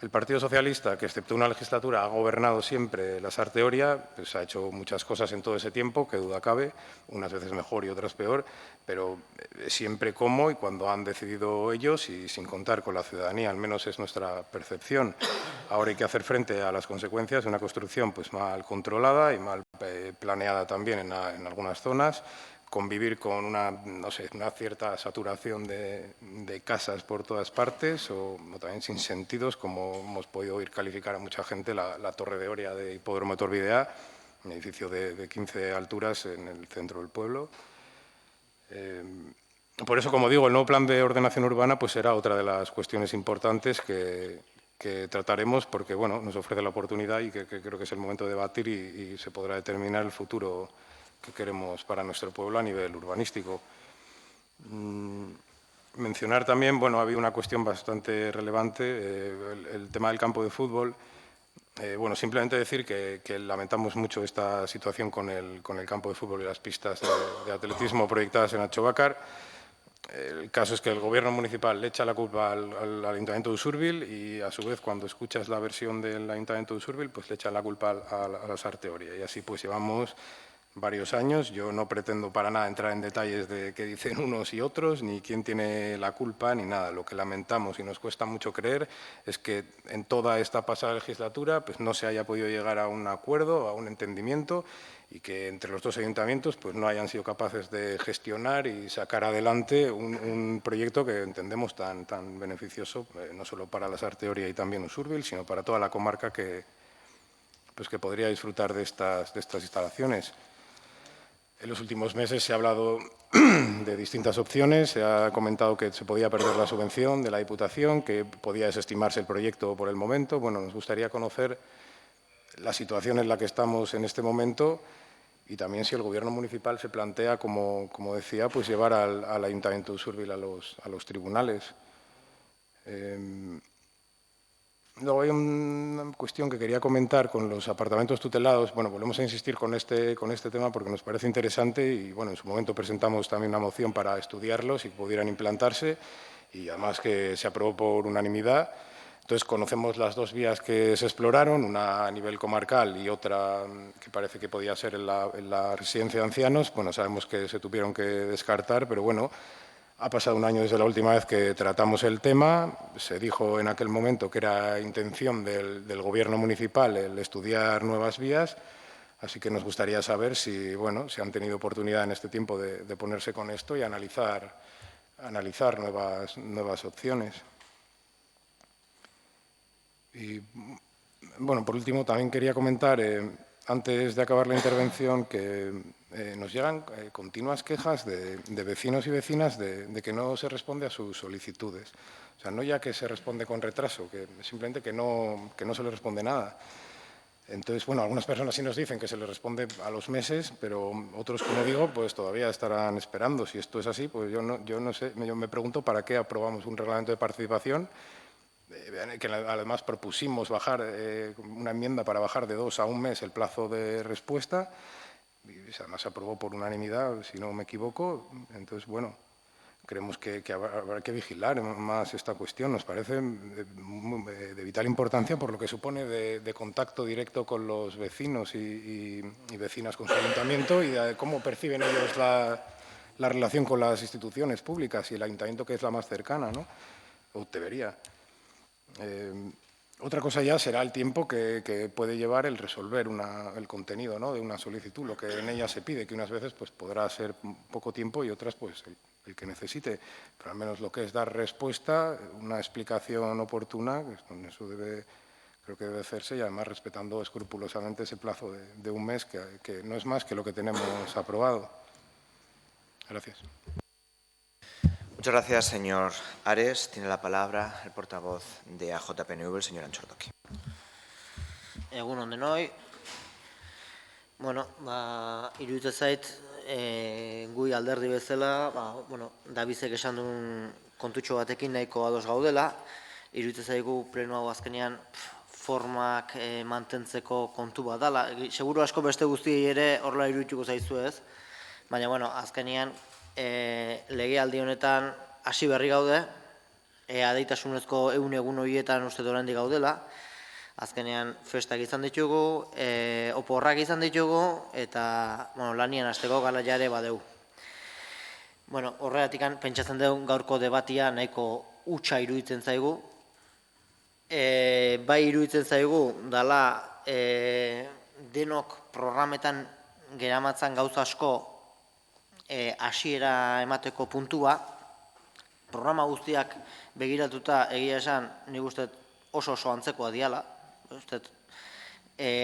El Partido Socialista, que excepto una legislatura ha gobernado siempre la Sarteoria, pues ha hecho muchas cosas en todo ese tiempo, que duda cabe, unas veces mejor y otras peor, pero siempre como y cuando han decidido ellos y sin contar con la ciudadanía, al menos es nuestra percepción. Ahora hay que hacer frente a las consecuencias de una construcción pues mal controlada y mal planeada también en algunas zonas, convivir con una cierta saturación de casas por todas partes o también sin sentidos, como hemos podido oír calificar a mucha gente la Torre de Oria de Hipódromo Etorbidea, un edificio de 15 alturas en el centro del pueblo. Por eso, como digo, el nuevo plan de ordenación urbana pues será otra de las cuestiones importantes que trataremos porque, bueno, nos ofrece la oportunidad y que creo que es el momento de debatir y se podrá determinar el futuro que queremos para nuestro pueblo a nivel urbanístico. Mencionar también, bueno, ha habido una cuestión bastante relevante, el tema del campo de fútbol. Bueno, simplemente decir que lamentamos mucho esta situación con el campo de fútbol y las pistas de atletismo proyectadas en Achóvar. El caso es que el Gobierno municipal le echa la culpa al Ayuntamiento de Usurbil y, a su vez, cuando escuchas la versión del Ayuntamiento de Usurbil, pues le echan la culpa a la Sarteoria. Y así pues llevamos varios años. Yo no pretendo para nada entrar en detalles de qué dicen unos y otros, ni quién tiene la culpa, ni nada. Lo que lamentamos y nos cuesta mucho creer es que en toda esta pasada legislatura pues no se haya podido llegar a un acuerdo, a un entendimiento, y que entre los dos ayuntamientos pues no hayan sido capaces de gestionar y sacar adelante un proyecto que entendemos tan beneficioso, no solo para la Sarteoria y también Usurbil, sino para toda la comarca que podría disfrutar de estas instalaciones. En los últimos meses se ha hablado de distintas opciones, se ha comentado que se podía perder la subvención de la Diputación, que podía desestimarse el proyecto por el momento. Bueno, nos gustaría conocer la situación en la que estamos en este momento y también si el Gobierno municipal se plantea, como decía, pues llevar al Ayuntamiento de Usurbil a los tribunales. Luego hay una cuestión que quería comentar con los apartamentos tutelados. Bueno, volvemos a insistir con este tema porque nos parece interesante y, bueno, en su momento presentamos también una moción para estudiarlos y que pudieran implantarse y, además, que se aprobó por unanimidad. Entonces, conocemos las dos vías que se exploraron, una a nivel comarcal y otra que parece que podía ser en la residencia de ancianos. Bueno, sabemos que se tuvieron que descartar, pero, bueno, ha pasado un año desde la última vez que tratamos el tema. Se dijo en aquel momento que era intención del Gobierno municipal el estudiar nuevas vías, así que nos gustaría saber si, bueno, si han tenido oportunidad en este tiempo de ponerse con esto y analizar nuevas opciones. Y, bueno, por último, también quería comentar, antes de acabar la intervención, que nos llegan continuas quejas de vecinos y vecinas de que no se responde a sus solicitudes. O sea, no ya que se responde con retraso, que simplemente que no se les responde nada. Entonces, bueno, algunas personas sí nos dicen que se les responde a los meses, pero otros, como digo, pues todavía estarán esperando. Si esto es así, pues yo no sé, yo me pregunto para qué aprobamos un reglamento de participación que además propusimos bajar una enmienda para bajar de 2 a 1 mes el plazo de respuesta, y además se aprobó por unanimidad, si no me equivoco. Entonces, bueno, creemos que habrá que vigilar más esta cuestión. Nos parece de vital importancia por lo que supone de contacto directo con los vecinos y vecinas con su ayuntamiento y de cómo perciben ellos la relación con las instituciones públicas y el ayuntamiento, que es la más cercana, ¿no? O debería. Otra cosa ya será el tiempo que puede llevar el resolver el contenido, ¿no?, de una solicitud, lo que en ella se pide, que unas veces pues, podrá ser poco tiempo y otras pues, el que necesite. Pero al menos lo que es dar respuesta, una explicación oportuna, eso creo que debe hacerse y además respetando escrupulosamente ese plazo de un mes, que no es más que lo que tenemos aprobado. Gracias. Muchas gracias, señor Ares. Tiene la palabra el portavoz de AJPNV, el señor Antxordoki. Egun on denoi. Bueno, iruditzen zait, gui alderdi bezala, Dabizek esan duen kontutxo batekin nahiko ados gaudela. Iruditzen zaigu pleno hau azkenean formak mantentzeko kontu bat dela. Seguru asko beste guztiei ere horrela irudituko zaizu ez. Baina, azkenean legealdi honetan hasi berri gaude, adeitasunezko 100 egun horietan uste oraindik gaudela. Azkenean festak izan ditugu, oporrak izan ditugu, eta lanian hasteko garaia ere badeu. Horregatik pentsatzen dugu gaurko debatia nahiko hutsa iruditzen zaigu. Bai iruditzen zaigu dela denok programetan geramatzan gauza asko hasiera emateko puntua. Programa guztiak begiratuta egia esan nik uste oso antzekoa diala.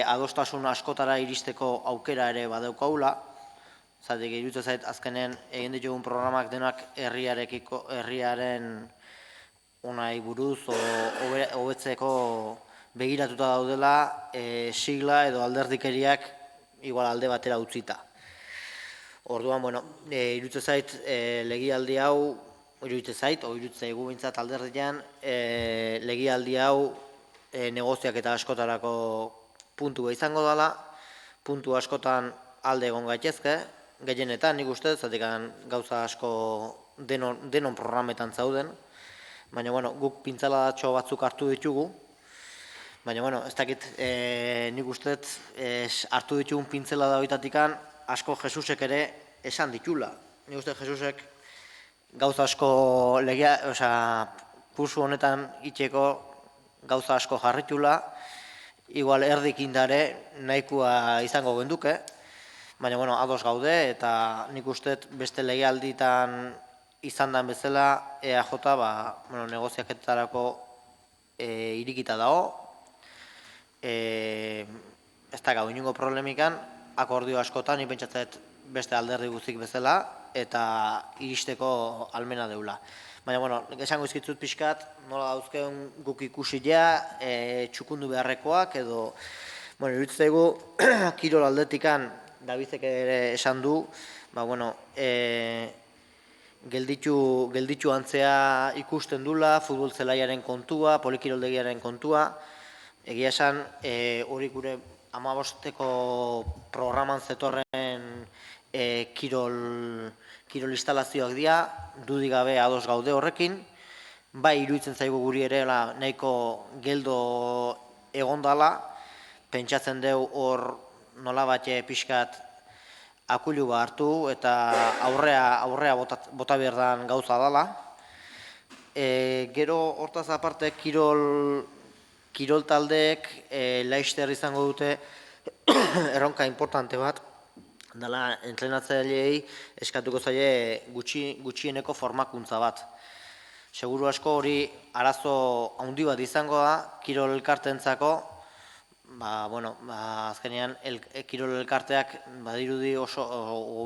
Adostasun askotara iristeko aukera ere badaukaula. Zatik iruditzen zait azkenen egin ditugun programak denak herriaren onai buruz hobetzeko begiratuta daudela, sigla edo alderdikeriak igual alde batera utzita. Orduan, iruditzen zait legialdi hau, iruditzen zaigu bintzat alderdian, legialdi hau negoziak eta askotarako puntua izango dela, puntu askotan alde egon gaitezke, gehienetan nik uste, zatik gauza asko denon programetan zauden, baina guk pintzaladatxo batzuk hartu ditugu, baina ez dakit nik uste hartu ditugun pintzela horietatik asko Jesusek ere esan ditula. Nik uste Jesusek gauza asko kursu honetan itxeko gauza asko jarritula, igual erdik indare nahikoa izango genduke, baina ados gaude eta nik uste beste legealditan izan den bezala EAJ negoziaketarako irikita dago, ez da gau inungo problemikan, akordio askotan, nik pentsatzen beste alderdi guztik bezala, eta iristeko almena deula. Baina, esango izkitzut pixkat, nola dauzkeun guk ikusia, txukundu beharrekoak, edo, iruditzen dugu, kirol aldetikan, Dabizek ere esan du, gelditu antzea ikusten dula, futbol zelaiaren kontua, polikiroldegiaren kontua, egia esan, hori gure 15-eko programan zetorren kirol instalazioak dira, dudik gabe ados gaude horrekin, bai iruditzen zaigu guri ere nahiko geldo egondala, pentsatzen dugu hor nola bate pixkat akulu bat hartu eta aurrea bota berdan gauza dela. Gero hortaz aparte kirol taldeek Laster izango dute erronka importante bat, dela entrenatzaileei eskatuko zaie gutxieneko formakuntza bat. Seguru asko hori arazo handi bat izango da kirol elkarteentzako, azkenean kirol elkarteak badirudi oso,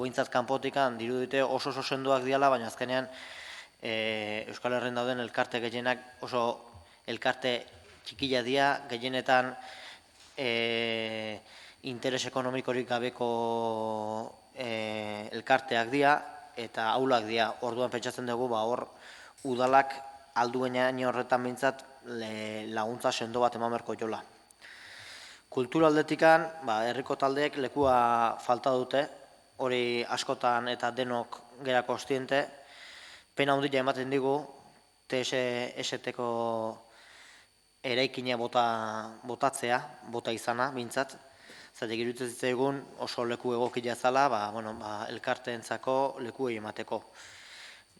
bintzat kanpotikan dirudite oso sendoak diala, baina azkenean Euskal Herrian dauden elkarte gehienak oso elkarte txikila dira, gehienetan interes ekonomikorik gabeko elkarteak dira eta aulak dira. Orduan pentsatzen dugu hor udalak alduenean horretan bintzat laguntza sendo bat eman beharko jola. Kultura aldetikan, herriko taldeek lekua falta dute, hori askotan eta denok gera kontziente, pena handia ematen digu TSS-teko eraikina bota izana, bintzat. Zatek iruditzen zitzaigun oso leku egokia zala, elkarteentzako lekuei emateko.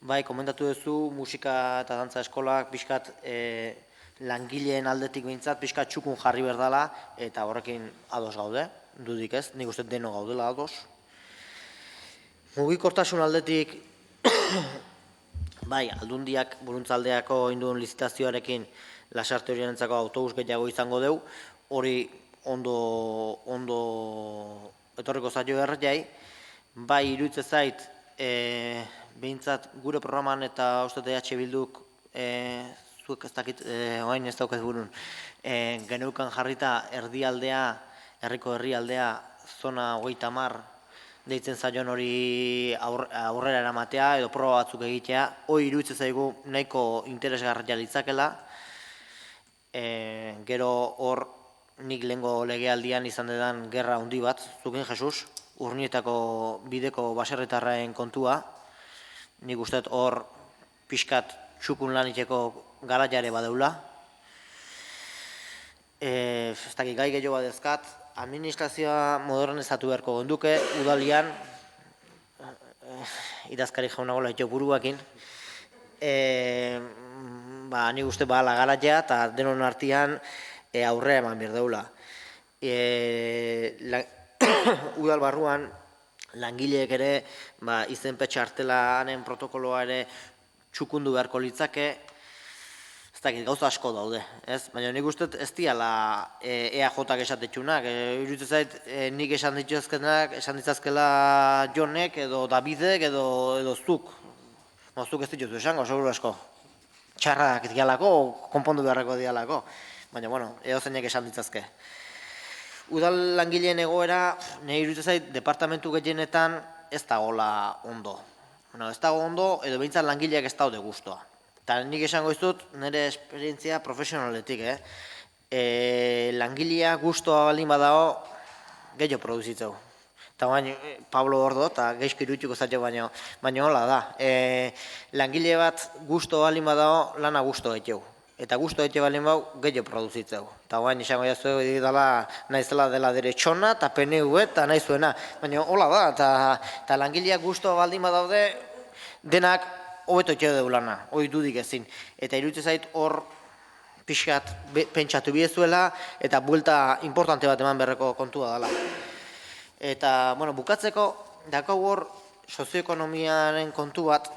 Bai, komentatu duzu musika eta dantza eskolak pixkat langileen aldetik bintzat pixkat txukun jarri berdala, eta horrekin ados gaude, dudik ez, nik uste deno gaudela ados. Mugikortasun aldetik, bai, aldundiak buruntzaldeako induen lizitazioarekin Lasarte horienentzako autobus gehiago izango deu, hori ondo etorriko zaio erraiai, bai iruditzen zait, behintzat gure programan eta uste EH Bilduk, zuek ez dakit, oain ez daukaz burun, geneukan jarrita herriko herrialdea, zona 30 deitzen zaion hori aurrera eramatea edo proba batzuk egitea, hori iruditzen zaigu nahiko interesgarria litzakela. Gero hor nik lehengo legealdian izan dedan gerra handi bat, zukin Jesus, Urnietako bideko baserritarraen kontua, nik uste hor pixkat txukun laniteko garaiare badeula. Ez dakit gai gehiago badezkat, administrazioa modernizatu beharko gonduke, udalian, idazkari jaunagola etxo buruakin, nik uste la garaia eta denon artean aurrea eman behar deula. Udal barruan, langileek ere, izenpetxe artelanen protokoloa ere txukundu beharko litzake, ez dakit, gauza asko daude, ez? Baina nik uste ez diala EAJ-ak esatetxunak, iruditzen zait nik esan ditzazkela Jonek edo Davidek edo zuk. Zuk ez dituzu esango, seguru asko. Txarrak dialako, konpondu beharreko dialako. Baina, edo zeinek esan ditzazke. Udal langileen egoera, nahi iruditzen zait, departamentu gehienetan ez dagoela ondo. Ez dago ondo, edo behintzat langileak ez daude guztua. Eta nik esango izut, nire esperientzia profesionaletik, langilea guztua baldin badago, gehiago produzitzeu. Eta baina, Pablo Ordo, eta geizko irutxuko zatio baina hola da. Langile bat guztua baldin badago, lana guztua etxeu. Eta guztua etxe baldin bau, gehiago produzitzeu. Eta baina, izango jaztu naizela dela deretxona, eta PNV, eta nahi zuena. Baina hola da, eta langileak guztua baldin badaude, denak hobeto etxe dugu lana, hori dudik ezin. Eta iruditzen zait hor pixkat pentsatu biezuela, eta buelta importante bat eman beharreko kontua dela. Eta, bukatzeko, dakau hor sozioekonomiaren kontu bat,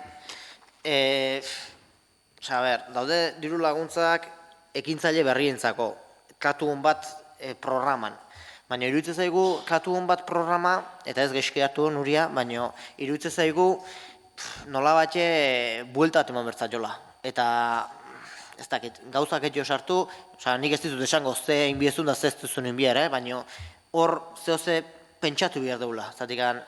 daude diru laguntzak ekintzaile berrientzako, klatugun bat programan. Baina iruditzen zaigu klatugun bat programa, eta ez geizkiatu Nuria, baina iruditzen zaigu nola batxe bueltat eman bertzaiola. Eta ez dakit, gauzak etxo sartu, nik ez ditut esango ze inbiezun da ez duzun inbier, baina hor zehose pentsatu behar deula. Zatikan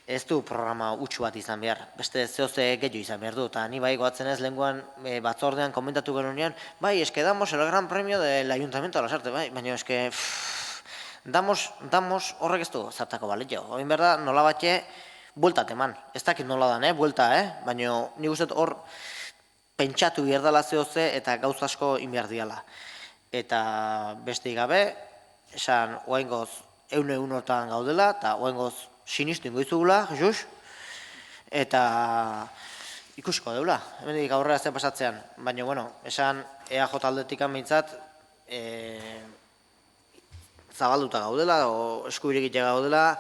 ez du programa utxu bat izan behar, beste zehose gehiago izan behar du. Eta ni bai goatzen ez lehenguan batzordean komentatu genunean, bai, eske damos el gran premio del Ayuntamiento de Lasarte, bai, baina eske damos horrek ez du zartako baletio. Oin behar da nola batxe bueltat eman, ez dakit nola dan, buelta, baina nik uste hor pentsatu behar dela zehose eta gauz asko inbehar diala. Eta beste gabe, esan oaingoz egun-egunotan gaudela, eta oaingoz sinistu ingoizugula, Jesus, eta ikusiko deula, hemendik aurrera zer pasatzean. Baina, esan EAJ aldetik behintzat zabalduta gaudela, o eskubirik itxega gaudela,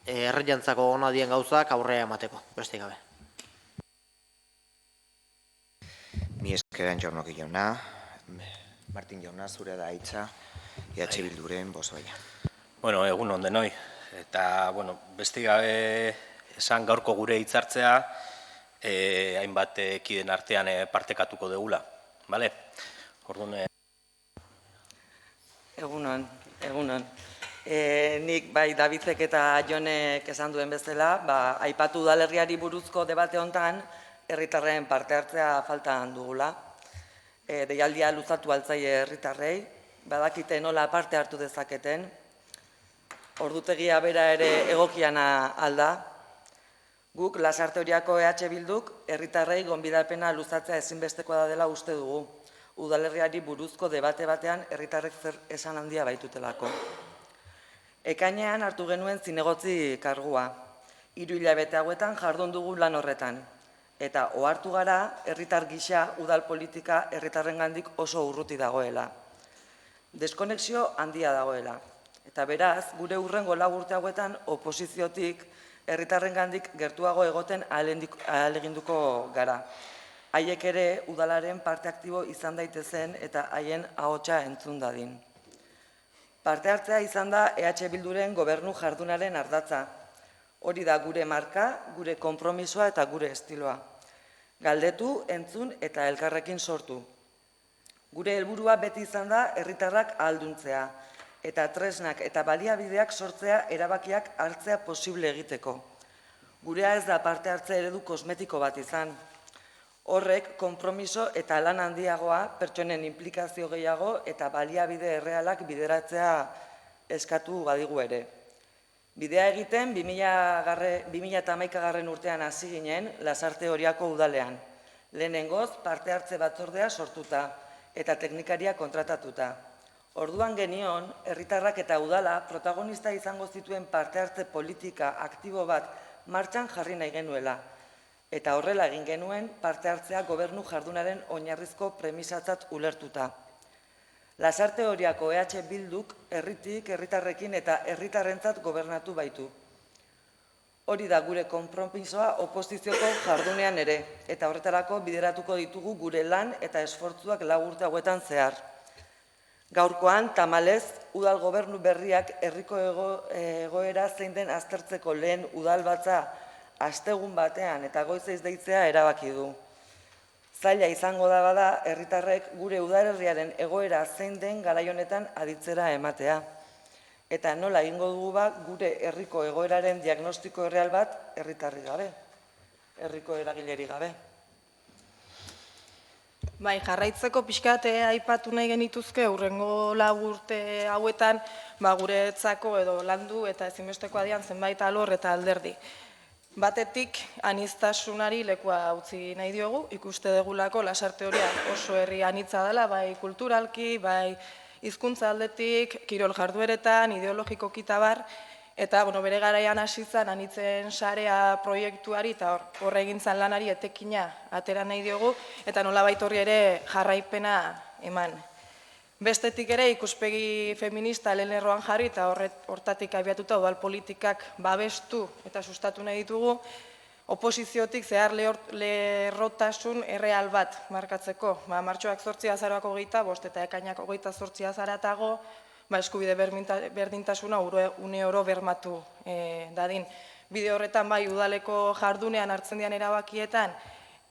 herriantzako ona dien gauzak aurrea emateko, beste gabe. Mi eskeran Jornoki jauna, Martin jauna, zure da hitza, EH Bilduren bozoia. Egun on denoi, eta beste gabe esan gaurko gure hitzartzea hainbat kideen artean partekatuko degula, bale? Orduan... Egunon. Nik bai Davidek eta Jonek esan duen bezala, aipatu udalerriari buruzko debate hontan, herritarren parte hartzea faltan dugula. Deialdia luzatu altzaile herritarrei, badakite nola parte hartu dezaketen, ordutegia bera ere egokiana alda, Guk Lasarte Oriako EH Bilduk herritarrei gonbidapena luzatzea ezinbestekoa da dela uste dugu. Udalerriari buruzko debate batean herritarrek zer esan handia baitutelako. Ekainean hartu genuen zinegotzi kargua. 3 hilabete hauetan jardun dugu lan horretan. Eta ohartu gara herritar gisa udal politika herritarrengandik oso urruti dagoela. Deskonexio handia dagoela. Eta beraz, gure hurrengo 4 urte hauetan oposiziotik herritarrengandik gertuago egoten ahaleginduko gara. Haiek ere udalaren parte aktibo izan daitezen eta haien ahotsa entzun dadin. Parte hartzea izan da EH Bilduren gobernu jardunaren ardatza. Hori da gure marka, gure konpromisoa eta gure estiloa. Galdetu, entzun eta elkarrekin sortu. Gure helburua beti izan da herritarrak ahalduntzea eta tresnak eta baliabideak sortzea erabakiak hartzea posible egiteko. Gurea ez da parte hartze eredu kosmetiko bat izan. Horrek konpromiso eta lan handiagoa, pertsonen implikazio gehiago eta baliabide errealak bideratzea eskatu badigu ere. Bidea egiten 2011 urtean hasi ginen Lasarte Oriako udalean. Lehenengoz parte hartze batzordea sortuta eta teknikaria kontratatuta. Orduan genion, herritarrak eta udala protagonista izango zituen parte hartze politika aktibo bat martxan jarri nahi genuela. Eta horrela egin genuen parte hartzea gobernu jardunaren oinarrizko premisatzat ulertuta. Lasarte Oriako EH Bilduk herritik, herritarrekin eta herritarrentzat gobernatu baitu. Hori da gure konpromisoa oposizioko jardunean ere, eta horretarako bideratuko ditugu gure lan eta esfortzuak 4 urte hauetan zehar. Gaurkoan, tamalez, udal gobernu berriak herriko egoera zein den aztertzeko lehen udalbatza astegun batean eta goizeiz deitzea erabaki du. Zaila izango da bada herritarrek gure udalerriaren egoera zein den garai honetan aditzera ematea. Eta nola egingo dugu gure herriko egoeraren diagnostiko erreal bat herritarri gabe, herriko eragileri gabe. Bai, jarraitzeko pixkate aipatu nahi genituzke hurrengo 4 urte hauetan guretzako edo landu eta ezinbestekoa dian zenbait alor eta alderdi. Batetik, aniztasunari lekua utzi nahi diogu, ikuste degulako Lasarte Oria oso herri anitza dela, bai kulturalki, bai hizkuntza aldetik, kirol jardueretan, ideologikoki bar, eta bere garaian hasi zen anitzen sarea proiektuari eta horre egin zan lanari etekina atera nahi diogu, eta nolabait horri ere jarraipena eman. Bestetik ere ikuspegi feminista lehen lerroan jarri eta hortatik abiatuta udal politikak babestu eta sustatu nahi ditugu, oposiziotik zehar lerrotasun erreal bat markatzeko. Martxoak 8 azaroako 25 eta ekainak 28 azaratago, eskubide berdintasuna une oro bermatu dadin. Bide horretan bai udaleko jardunean hartzen dian erabakietan,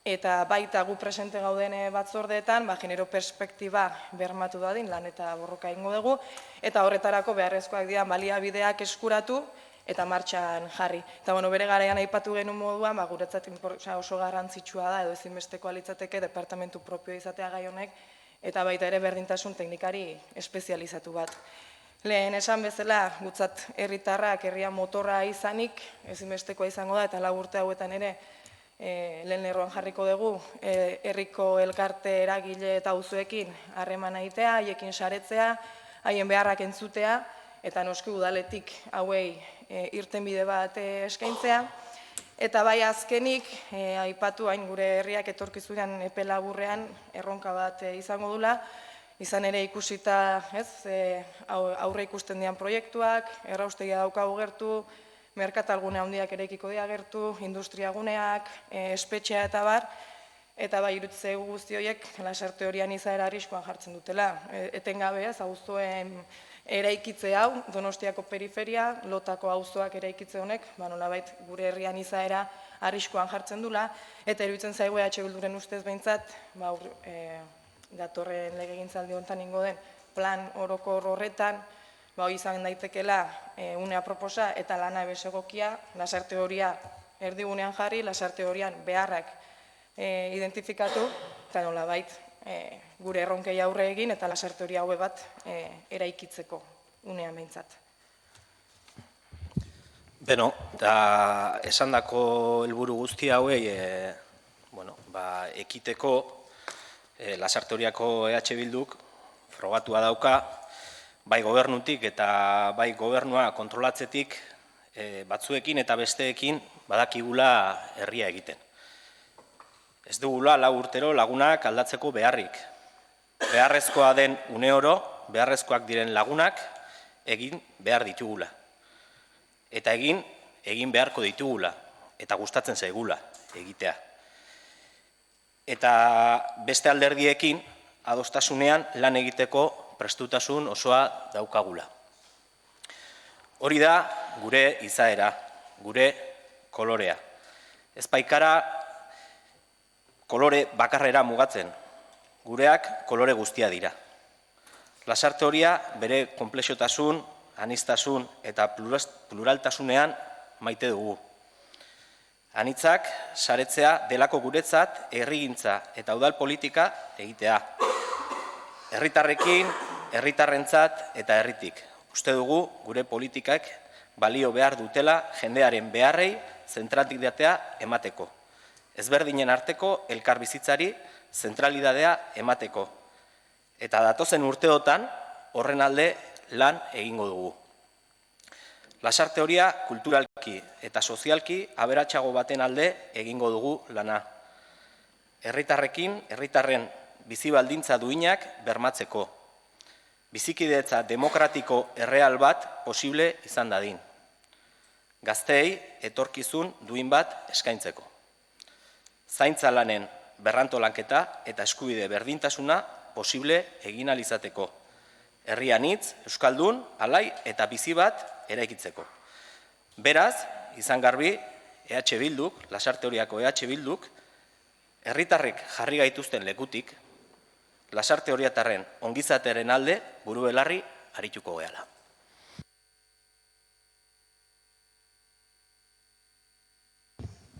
eta baita gu presente gauden batzordeetan, genero perspektiba bermatu dadin, lan eta borroka ingo dugu, eta horretarako beharrezkoak dian baliabideak eskuratu eta martxan jarri. Eta bere garaian aipatu genuen moduan, guretzat oso garrantzitsua da, edo ezinbesteko litzateke departamentu propio izatea gai honek, eta baita ere berdintasun teknikari espezializatu bat. Lehen esan bezala, gutzat herritarrak herria motorra izanik, ezinbestekoa izango da, eta 4 urte hauetan ere, lehen lerroan jarriko dugu, herriko elkarte eragile eta auzoekin harremana egitea, haiekin saretzea, haien beharrak entzutea, eta noski udaletik hauei irtenbide bat eskaintzea. Eta bai azkenik, aipatu hain gure herriak etorkizunean epe laburrean erronka bat izango dula, izan ere ikusita aurre ikusten dian proiektuak, erraustegia daukagu gertu, merkatalgune handiak eraikiko dira gertu, industriaguneak, espetxea eta bar, eta bai irutze guzti horiek Lasarte Orian izaera arriskuan jartzen dutela. Etengabe ez, auzoen eraikitze hau, Donostiako periferia, Lotako auzoak eraikitze honek, nolabait gure herrian izaera arriskuan jartzen dula, eta iruditzen zaigu EH Bilduren ustez behintzat, datorren legegintzaldi honetan ingo den plan orokor horretan, izan daitekela unea proposa eta lana ebesegokia, Lasarte Oria erdigunean jarri, Lasarte Orian beharrak identifikatu, eta nolabait gure erronkei aurre egin eta Lasarte Oria haue bat eraikitzeko unean behintzat. Beno, eta esandako helburu guzti hauei ekiteko Lasarte-Oriako EH Bilduk frogatua dauka, bai gobernutik eta bai gobernua kontrolatzetik batzuekin eta besteekin badakigula herria egiten. Ez dugula 4 urtero lagunak aldatzeko beharrik. Beharrezkoa den une oro, beharrezkoak diren lagunak egin behar ditugula. Eta egin beharko ditugula, eta gustatzen zaigula egitea. Eta beste alderdiekin adostasunean lan egiteko prestutasun osoa daukagula. Hori da gure izaera, gure kolorea. Ez baikara kolore bakarrera mugatzen, gureak kolore guztia dira. Lasarte-Oria bere konplexotasun, aniztasun eta pluraltasunean maite dugu. Anitzak saretzea delako guretzat herrigintza eta udal politika egitea. Herritarrekin, herritarrentzat eta herritik. Uste dugu gure politikak balio behar dutela jendearen beharrei zentralitatea emateko. Ezberdinen arteko elkarbizitzari zentralidadea emateko. Eta datozen urteotan horren alde lan egingo dugu. Lasarte-Oria kulturalki eta sozialki aberatsago baten alde egingo dugu lana. Herritarrekin, herritarren bizi baldintza duinak bermatzeko. Bizikidetza demokratiko erreal bat posible izan dadin. Gazteei etorkizun duin bat eskaintzeko. Zaintza lanen berrantolanketa eta eskubide berdintasuna posible egin ahal izateko. Herri anitz, euskaldun, alai eta bizi bat eraikitzeko. Beraz, izan garbi, EH Bilduk, Lasarte-Oriako EH Bilduk, herritarrek jarri gaituzten lekutik, Lasarte-Oriatarren ongizateren alde buru belarri arituko gehala.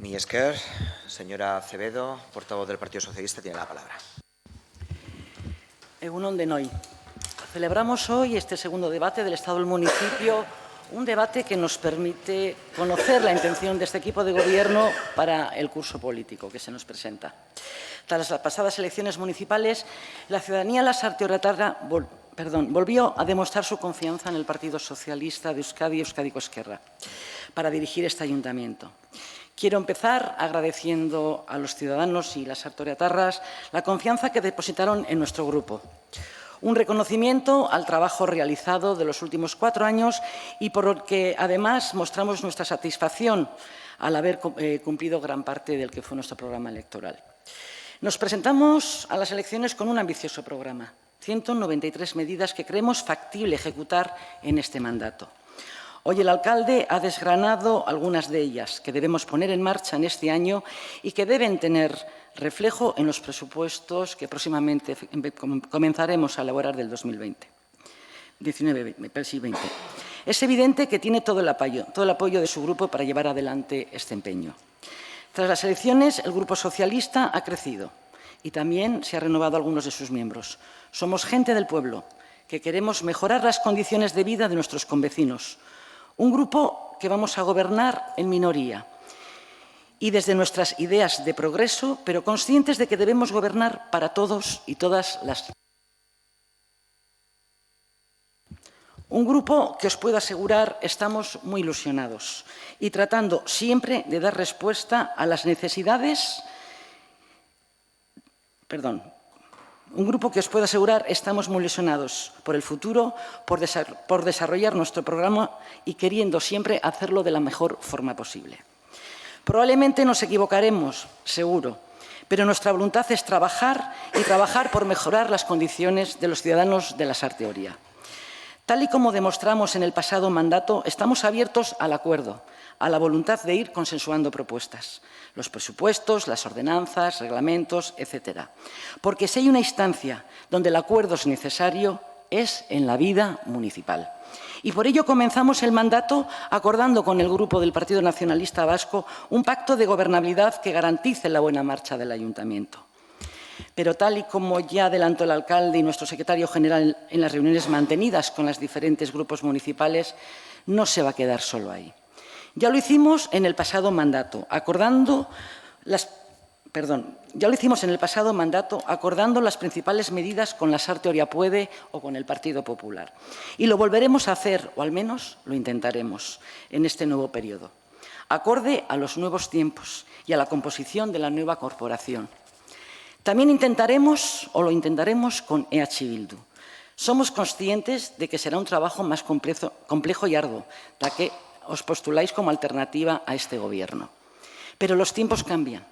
Mi esker, señora Acevedo, portavoz del Partido Socialista, tiene la palabra. Egunon denoi. Celebramos hoy este segundo debate del Estado del Municipio, un debate que nos permite conocer la intención de este equipo de gobierno para el curso político que se nos presenta. Tras las pasadas elecciones municipales, la ciudadanía lasarteoretarra volvió a demostrar su confianza en el Partido Socialista de Euskadi, Euskadiko Ezkerra, para dirigir este ayuntamiento. Quiero empezar agradeciendo a los ciudadanos y lasarteoretarras la confianza que depositaron en nuestro grupo. Un reconocimiento al trabajo realizado de los últimos 4 años y por el que, además, mostramos nuestra satisfacción al haber cumplido gran parte del que fue nuestro programa electoral. Nos presentamos a las elecciones con un ambicioso programa, 193 medidas que creemos factible ejecutar en este mandato. Hoy el alcalde ha desgranado algunas de ellas que debemos poner en marcha en este año y que deben tener reflejo en los presupuestos que próximamente comenzaremos a elaborar del 2020. Es evidente que tiene todo el apoyo de su grupo para llevar adelante este empeño. Tras las elecciones, el Grupo Socialista ha crecido y también se ha renovado algunos de sus miembros. Somos gente del pueblo, que queremos mejorar las condiciones de vida de nuestros convecinos. Un grupo que vamos a gobernar en minoría y desde nuestras ideas de progreso, pero conscientes de que debemos gobernar para todos y todas las. Un grupo que os puedo asegurar estamos muy ilusionados y tratando siempre de dar respuesta a las necesidades. Un grupo que os puedo asegurar estamos muy ilusionados por el futuro, por desarrollar nuestro programa y queriendo siempre hacerlo de la mejor forma posible. Probablemente nos equivocaremos, seguro, pero nuestra voluntad es trabajar y trabajar por mejorar las condiciones de los ciudadanos de Lasarte-Oria. Tal y como demostramos en el pasado mandato, estamos abiertos al acuerdo, a la voluntad de ir consensuando propuestas, los presupuestos, las ordenanzas, reglamentos, etcétera. Porque si hay una instancia donde el acuerdo es necesario, es en la vida municipal. Y por ello comenzamos el mandato acordando con el Grupo del Partido Nacionalista Vasco un pacto de gobernabilidad que garantice la buena marcha del Ayuntamiento. Pero tal y como ya adelantó el alcalde y nuestro secretario general en las reuniones mantenidas con los diferentes grupos municipales, no se va a quedar solo ahí. Ya lo hicimos en el pasado mandato, acordando las principales medidas con la Sar Teoria Puede o con el Partido Popular. Y lo volveremos a hacer, o al menos lo intentaremos, en este nuevo periodo, acorde a los nuevos tiempos y a la composición de la nueva corporación. También lo intentaremos con EH Bildu. Somos conscientes de que será un trabajo más complejo y arduo, ya que os postuláis como alternativa a este Gobierno. Pero los tiempos cambian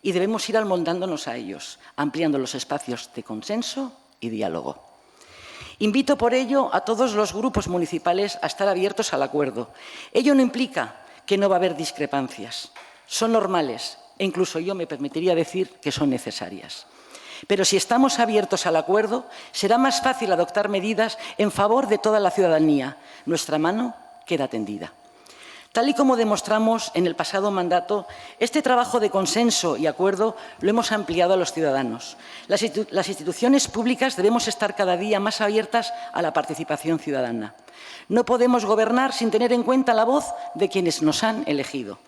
y debemos ir amoldándonos a ellos, ampliando los espacios de consenso y diálogo. Invito por ello a todos los grupos municipales a estar abiertos al acuerdo. Ello no implica que no va a haber discrepancias. Son normales e incluso yo me permitiría decir que son necesarias. Pero si estamos abiertos al acuerdo, será más fácil adoptar medidas en favor de toda la ciudadanía. Nuestra mano queda tendida. Tal y como demostramos en el pasado mandato, este trabajo de consenso y acuerdo lo hemos ampliado a los ciudadanos. Las instituciones públicas debemos estar cada día más abiertas a la participación ciudadana. No podemos gobernar sin tener en cuenta la voz de quienes nos han elegido.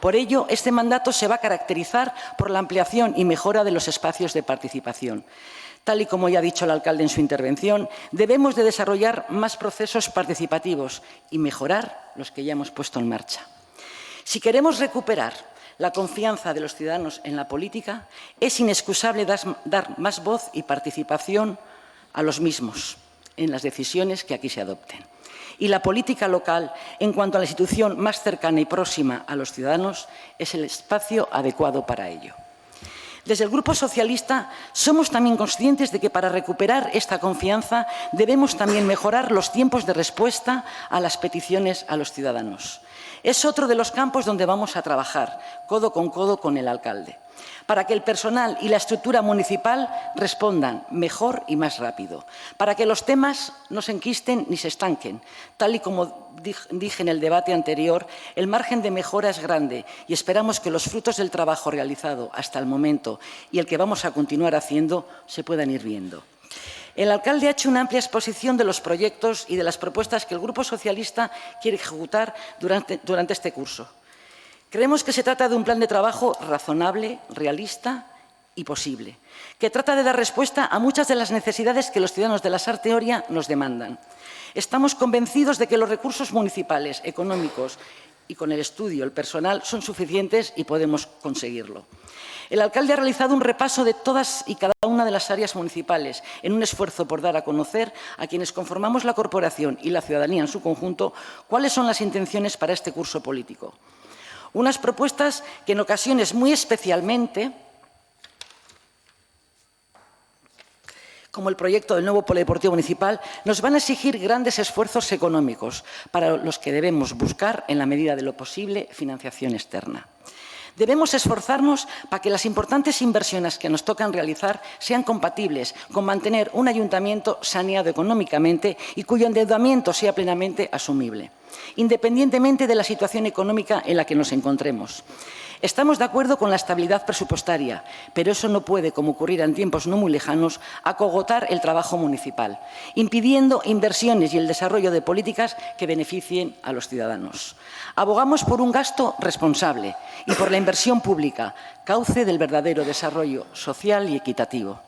Por ello, este mandato se va a caracterizar por la ampliación y mejora de los espacios de participación. Tal y como ya ha dicho el alcalde en su intervención, debemos de desarrollar más procesos participativos y mejorar los que ya hemos puesto en marcha. Si queremos recuperar la confianza de los ciudadanos en la política, es inexcusable dar más voz y participación a los mismos en las decisiones que aquí se adopten. Y la política local, en cuanto a la institución más cercana y próxima a los ciudadanos, es el espacio adecuado para ello. Desde el Grupo Socialista somos también conscientes de que para recuperar esta confianza debemos también mejorar los tiempos de respuesta a las peticiones a los ciudadanos. Es otro de los campos donde vamos a trabajar, codo con el alcalde, para que el personal y la estructura municipal respondan mejor y más rápido, para que los temas no se enquisten ni se estanquen. Tal y como dije en el debate anterior, el margen de mejora es grande y esperamos que los frutos del trabajo realizado hasta el momento y el que vamos a continuar haciendo se puedan ir viendo. El alcalde ha hecho una amplia exposición de los proyectos y de las propuestas que el Grupo Socialista quiere ejecutar durante este curso. Creemos que se trata de un plan de trabajo razonable, realista y posible, que trata de dar respuesta a muchas de las necesidades que los ciudadanos de la Sar Teoria nos demandan. Estamos convencidos de que los recursos municipales, económicos y con el estudio, el personal, son suficientes y podemos conseguirlo. El alcalde ha realizado un repaso de todas y cada una de las áreas municipales en un esfuerzo por dar a conocer a quienes conformamos la corporación y la ciudadanía en su conjunto cuáles son las intenciones para este curso político. Unas propuestas que en ocasiones muy especialmente, como el proyecto del nuevo polideportivo municipal, nos van a exigir grandes esfuerzos económicos para los que debemos buscar, en la medida de lo posible, financiación externa. Debemos esforzarnos para que las importantes inversiones que nos tocan realizar sean compatibles con mantener un ayuntamiento saneado económicamente y cuyo endeudamiento sea plenamente asumible, independientemente de la situación económica en la que nos encontremos. Estamos de acuerdo con la estabilidad presupuestaria, pero eso no puede, como ocurrirá en tiempos no muy lejanos, acogotar el trabajo municipal, impidiendo inversiones y el desarrollo de políticas que beneficien a los ciudadanos. Abogamos por un gasto responsable y por la inversión pública, cauce del verdadero desarrollo social y equitativo.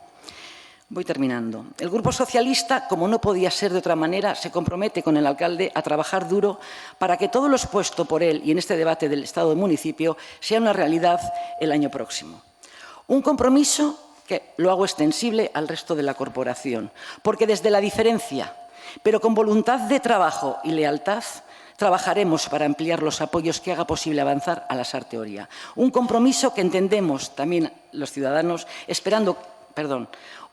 Voy terminando. El Grupo Socialista, como no podía ser de otra manera, se compromete con el alcalde a trabajar duro para que todo lo expuesto por él y en este debate del Estado del municipio sea una realidad el año próximo. Un compromiso que lo hago extensible al resto de la corporación, porque desde la diferencia, pero con voluntad de trabajo y lealtad, trabajaremos para ampliar los apoyos que haga posible avanzar a la Sar Teoria. Un compromiso que entendemos también los ciudadanos,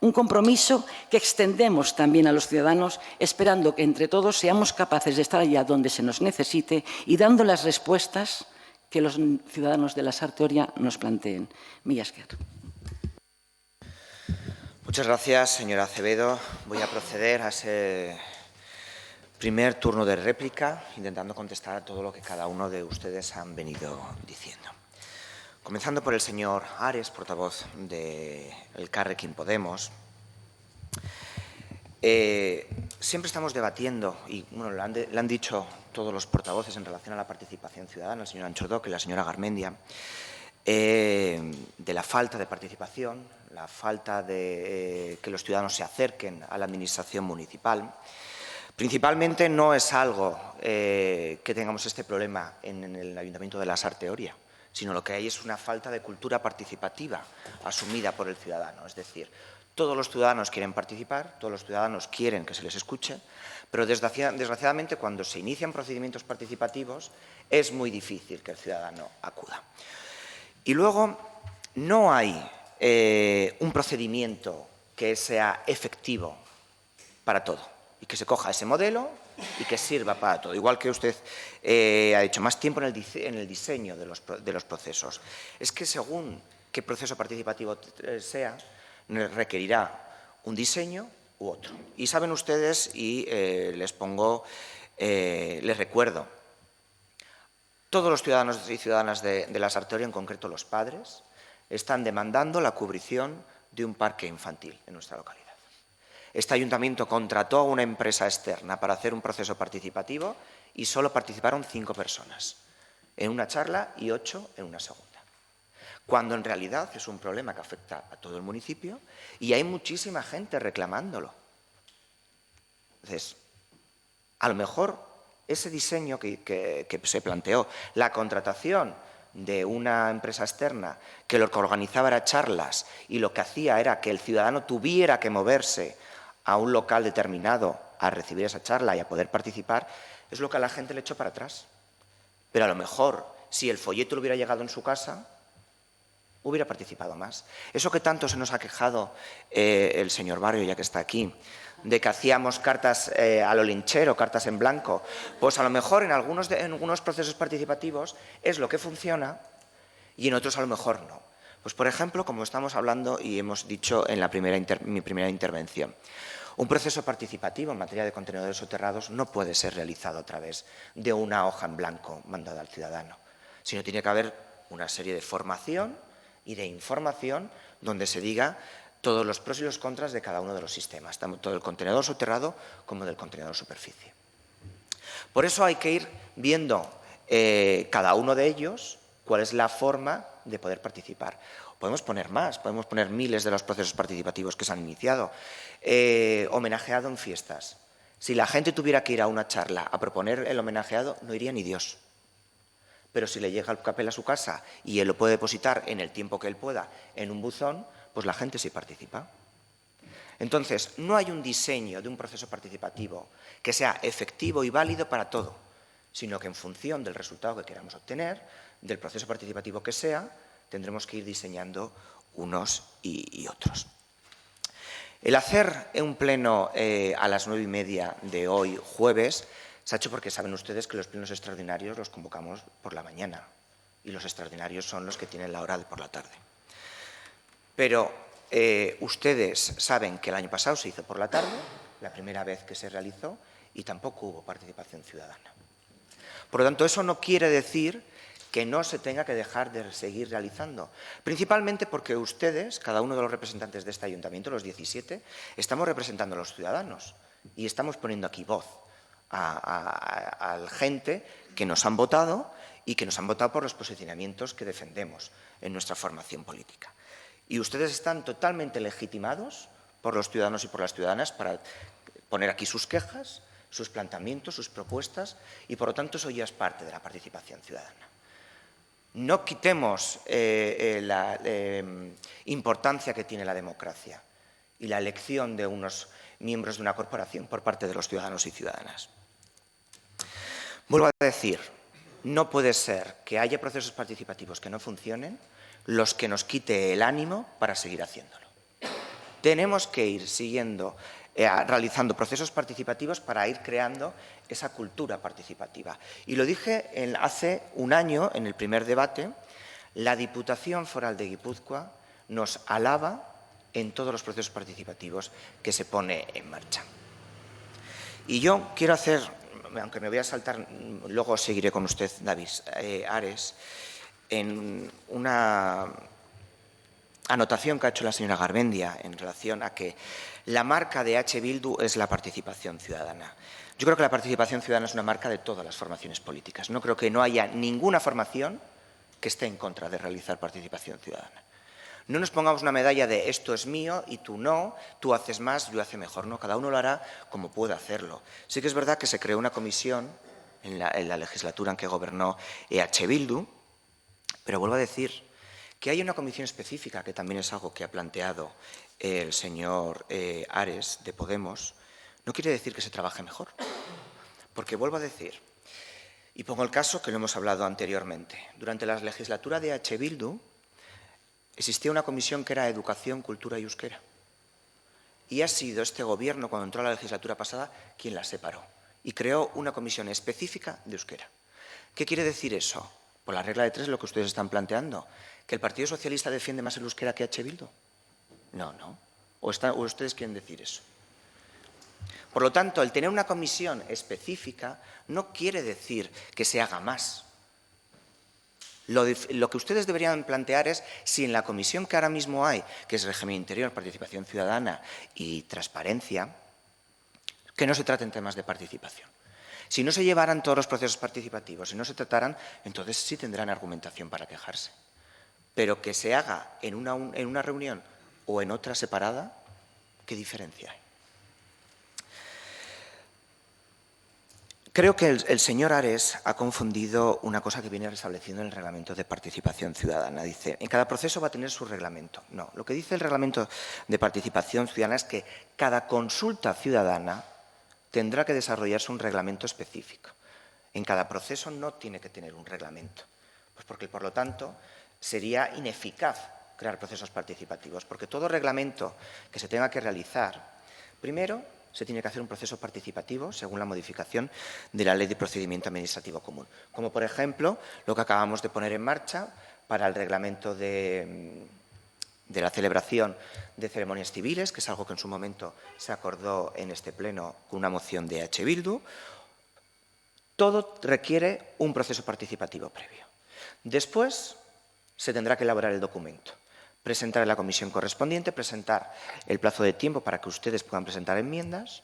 un compromiso que extendemos también a los ciudadanos, esperando que entre todos seamos capaces de estar allá donde se nos necesite y dando las respuestas que los ciudadanos de la Sar Teoria nos planteen. Mila esker. Muchas gracias, señora Acevedo. Voy a proceder a ese primer turno de réplica, intentando contestar a todo lo que cada uno de ustedes han venido diciendo. Comenzando por el señor Ares, portavoz del Elkarrekin Podemos. siempre estamos debatiendo, y bueno, lo han dicho todos los portavoces en relación a la participación ciudadana, el señor Anchodoc y la señora Garmendia, de la falta de participación, la falta de que los ciudadanos se acerquen a la administración municipal. Principalmente no es algo que tengamos este problema en el Ayuntamiento de la Sarteoria, sino lo que hay es una falta de cultura participativa asumida por el ciudadano. Es decir, todos los ciudadanos quieren participar, todos los ciudadanos quieren que se les escuche, pero desgraciadamente cuando se inician procedimientos participativos es muy difícil que el ciudadano acuda. Y luego no hay un procedimiento que sea efectivo para todo y que se coja ese modelo y que sirva para todo. Igual que usted ha dicho, más tiempo en el diseño de los procesos. Es que según qué proceso participativo sea, requerirá un diseño u otro. Y saben ustedes, y les recuerdo, todos los ciudadanos y ciudadanas de la Sarteoria, en concreto los padres, están demandando la cubrición de un parque infantil en nuestra localidad. Este ayuntamiento contrató a una empresa externa para hacer un proceso participativo y solo participaron 5 personas en una charla y 8 en una segunda. Cuando en realidad es un problema que afecta a todo el municipio y hay muchísima gente reclamándolo. Entonces, a lo mejor ese diseño que se planteó, la contratación de una empresa externa que lo que organizaba era charlas y lo que hacía era que el ciudadano tuviera que moverse a un local determinado a recibir esa charla y a poder participar, es lo que a la gente le echó para atrás. Pero a lo mejor, si el folleto le hubiera llegado en su casa, hubiera participado más. Eso que tanto se nos ha quejado el señor Barrio, ya que está aquí, de que hacíamos cartas a lo linchero, cartas en blanco, pues a lo mejor en algunos procesos participativos es lo que funciona y en otros a lo mejor no. Pues por ejemplo, como estamos hablando y hemos dicho en mi primera intervención, un proceso participativo en materia de contenedores soterrados no puede ser realizado a través de una hoja en blanco mandada al ciudadano, sino tiene que haber una serie de formación y de información donde se diga todos los pros y los contras de cada uno de los sistemas, tanto del contenedor soterrado como del contenedor superficie. Por eso hay que ir viendo cada uno de ellos cuál es la forma de poder participar. Podemos poner más, podemos poner miles de los procesos participativos que se han iniciado. Homenajeado en fiestas. Si la gente tuviera que ir a una charla a proponer el homenajeado, no iría ni Dios. Pero si le llega el papel a su casa y él lo puede depositar en el tiempo que él pueda en un buzón, pues la gente sí participa. Entonces, no hay un diseño de un proceso participativo que sea efectivo y válido para todo, sino que en función del resultado que queramos obtener, del proceso participativo que sea, tendremos que ir diseñando unos y otros. El hacer un pleno a las 9:30 de hoy, jueves, se ha hecho porque saben ustedes que los plenos extraordinarios los convocamos por la mañana y los extraordinarios son los que tienen la hora de por la tarde. Pero ustedes saben que el año pasado se hizo por la tarde, la primera vez que se realizó, y tampoco hubo participación ciudadana. Por lo tanto, eso no quiere decir que no se tenga que dejar de seguir realizando. Principalmente porque ustedes, cada uno de los representantes de este ayuntamiento, los 17, estamos representando a los ciudadanos y estamos poniendo aquí voz a la gente que nos han votado y que nos han votado por los posicionamientos que defendemos en nuestra formación política. Y ustedes están totalmente legitimados por los ciudadanos y por las ciudadanas para poner aquí sus quejas, sus planteamientos, sus propuestas y, por lo tanto, eso ya es parte de la participación ciudadana. No quitemos la importancia que tiene la democracia y la elección de unos miembros de una corporación por parte de los ciudadanos y ciudadanas. Vuelvo a decir, no puede ser que haya procesos participativos que no funcionen los que nos quite el ánimo para seguir haciéndolo. Tenemos que ir realizando procesos participativos para ir creando esa cultura participativa. Y lo dije hace un año, en el primer debate, la Diputación Foral de Guipúzcoa nos alaba en todos los procesos participativos que se pone en marcha. Y yo quiero hacer, aunque me voy a saltar, luego seguiré con usted, David Ares, en una anotación que ha hecho la señora Garmendia en relación a que la marca de H. Bildu es la participación ciudadana. Yo creo que la participación ciudadana es una marca de todas las formaciones políticas. No creo que no haya ninguna formación que esté en contra de realizar participación ciudadana. No nos pongamos una medalla de esto es mío y tú no, tú haces más, yo hace mejor. No, cada uno lo hará como pueda hacerlo. Sí que es verdad que se creó una comisión en la legislatura en que gobernó H. Bildu, pero vuelvo a decir que hay una comisión específica, que también es algo que ha planteado el señor Ares de Podemos, no quiere decir que se trabaje mejor. Porque vuelvo a decir, y pongo el caso que lo hemos hablado anteriormente, durante la legislatura de H. Bildu existía una comisión que era Educación, Cultura y Euskera. Y ha sido este gobierno, cuando entró a la legislatura pasada, quien la separó y creó una comisión específica de euskera. ¿Qué quiere decir eso? Por la regla de tres, lo que ustedes están planteando, ¿que el Partido Socialista defiende más el euskera que H. Bildu? No, no. ¿O ustedes quieren decir eso? Por lo tanto, el tener una comisión específica no quiere decir que se haga más. Lo que ustedes deberían plantear es si en la comisión que ahora mismo hay, que es régimen interior, participación ciudadana y transparencia, que no se traten temas de participación. Si no se llevaran todos los procesos participativos, si no se trataran, entonces sí tendrán argumentación para quejarse. Pero que se haga en una reunión o en otra separada, ¿qué diferencia hay? Creo que el señor Ares ha confundido una cosa que viene estableciendo en el reglamento de participación ciudadana. Dice, en cada proceso va a tener su reglamento. No, lo que dice el reglamento de participación ciudadana es que cada consulta ciudadana tendrá que desarrollarse un reglamento específico. En cada proceso no tiene que tener un reglamento, pues porque, por lo tanto, sería ineficaz crear procesos participativos, porque todo reglamento que se tenga que realizar, primero, se tiene que hacer un proceso participativo según la modificación de la Ley de Procedimiento Administrativo Común. Como, por ejemplo, lo que acabamos de poner en marcha para el reglamento de la celebración de ceremonias civiles, que es algo que en su momento se acordó en este Pleno con una moción de H. Bildu. Todo requiere un proceso participativo previo. Después se tendrá que elaborar el documento, presentar en la comisión correspondiente, presentar el plazo de tiempo para que ustedes puedan presentar enmiendas,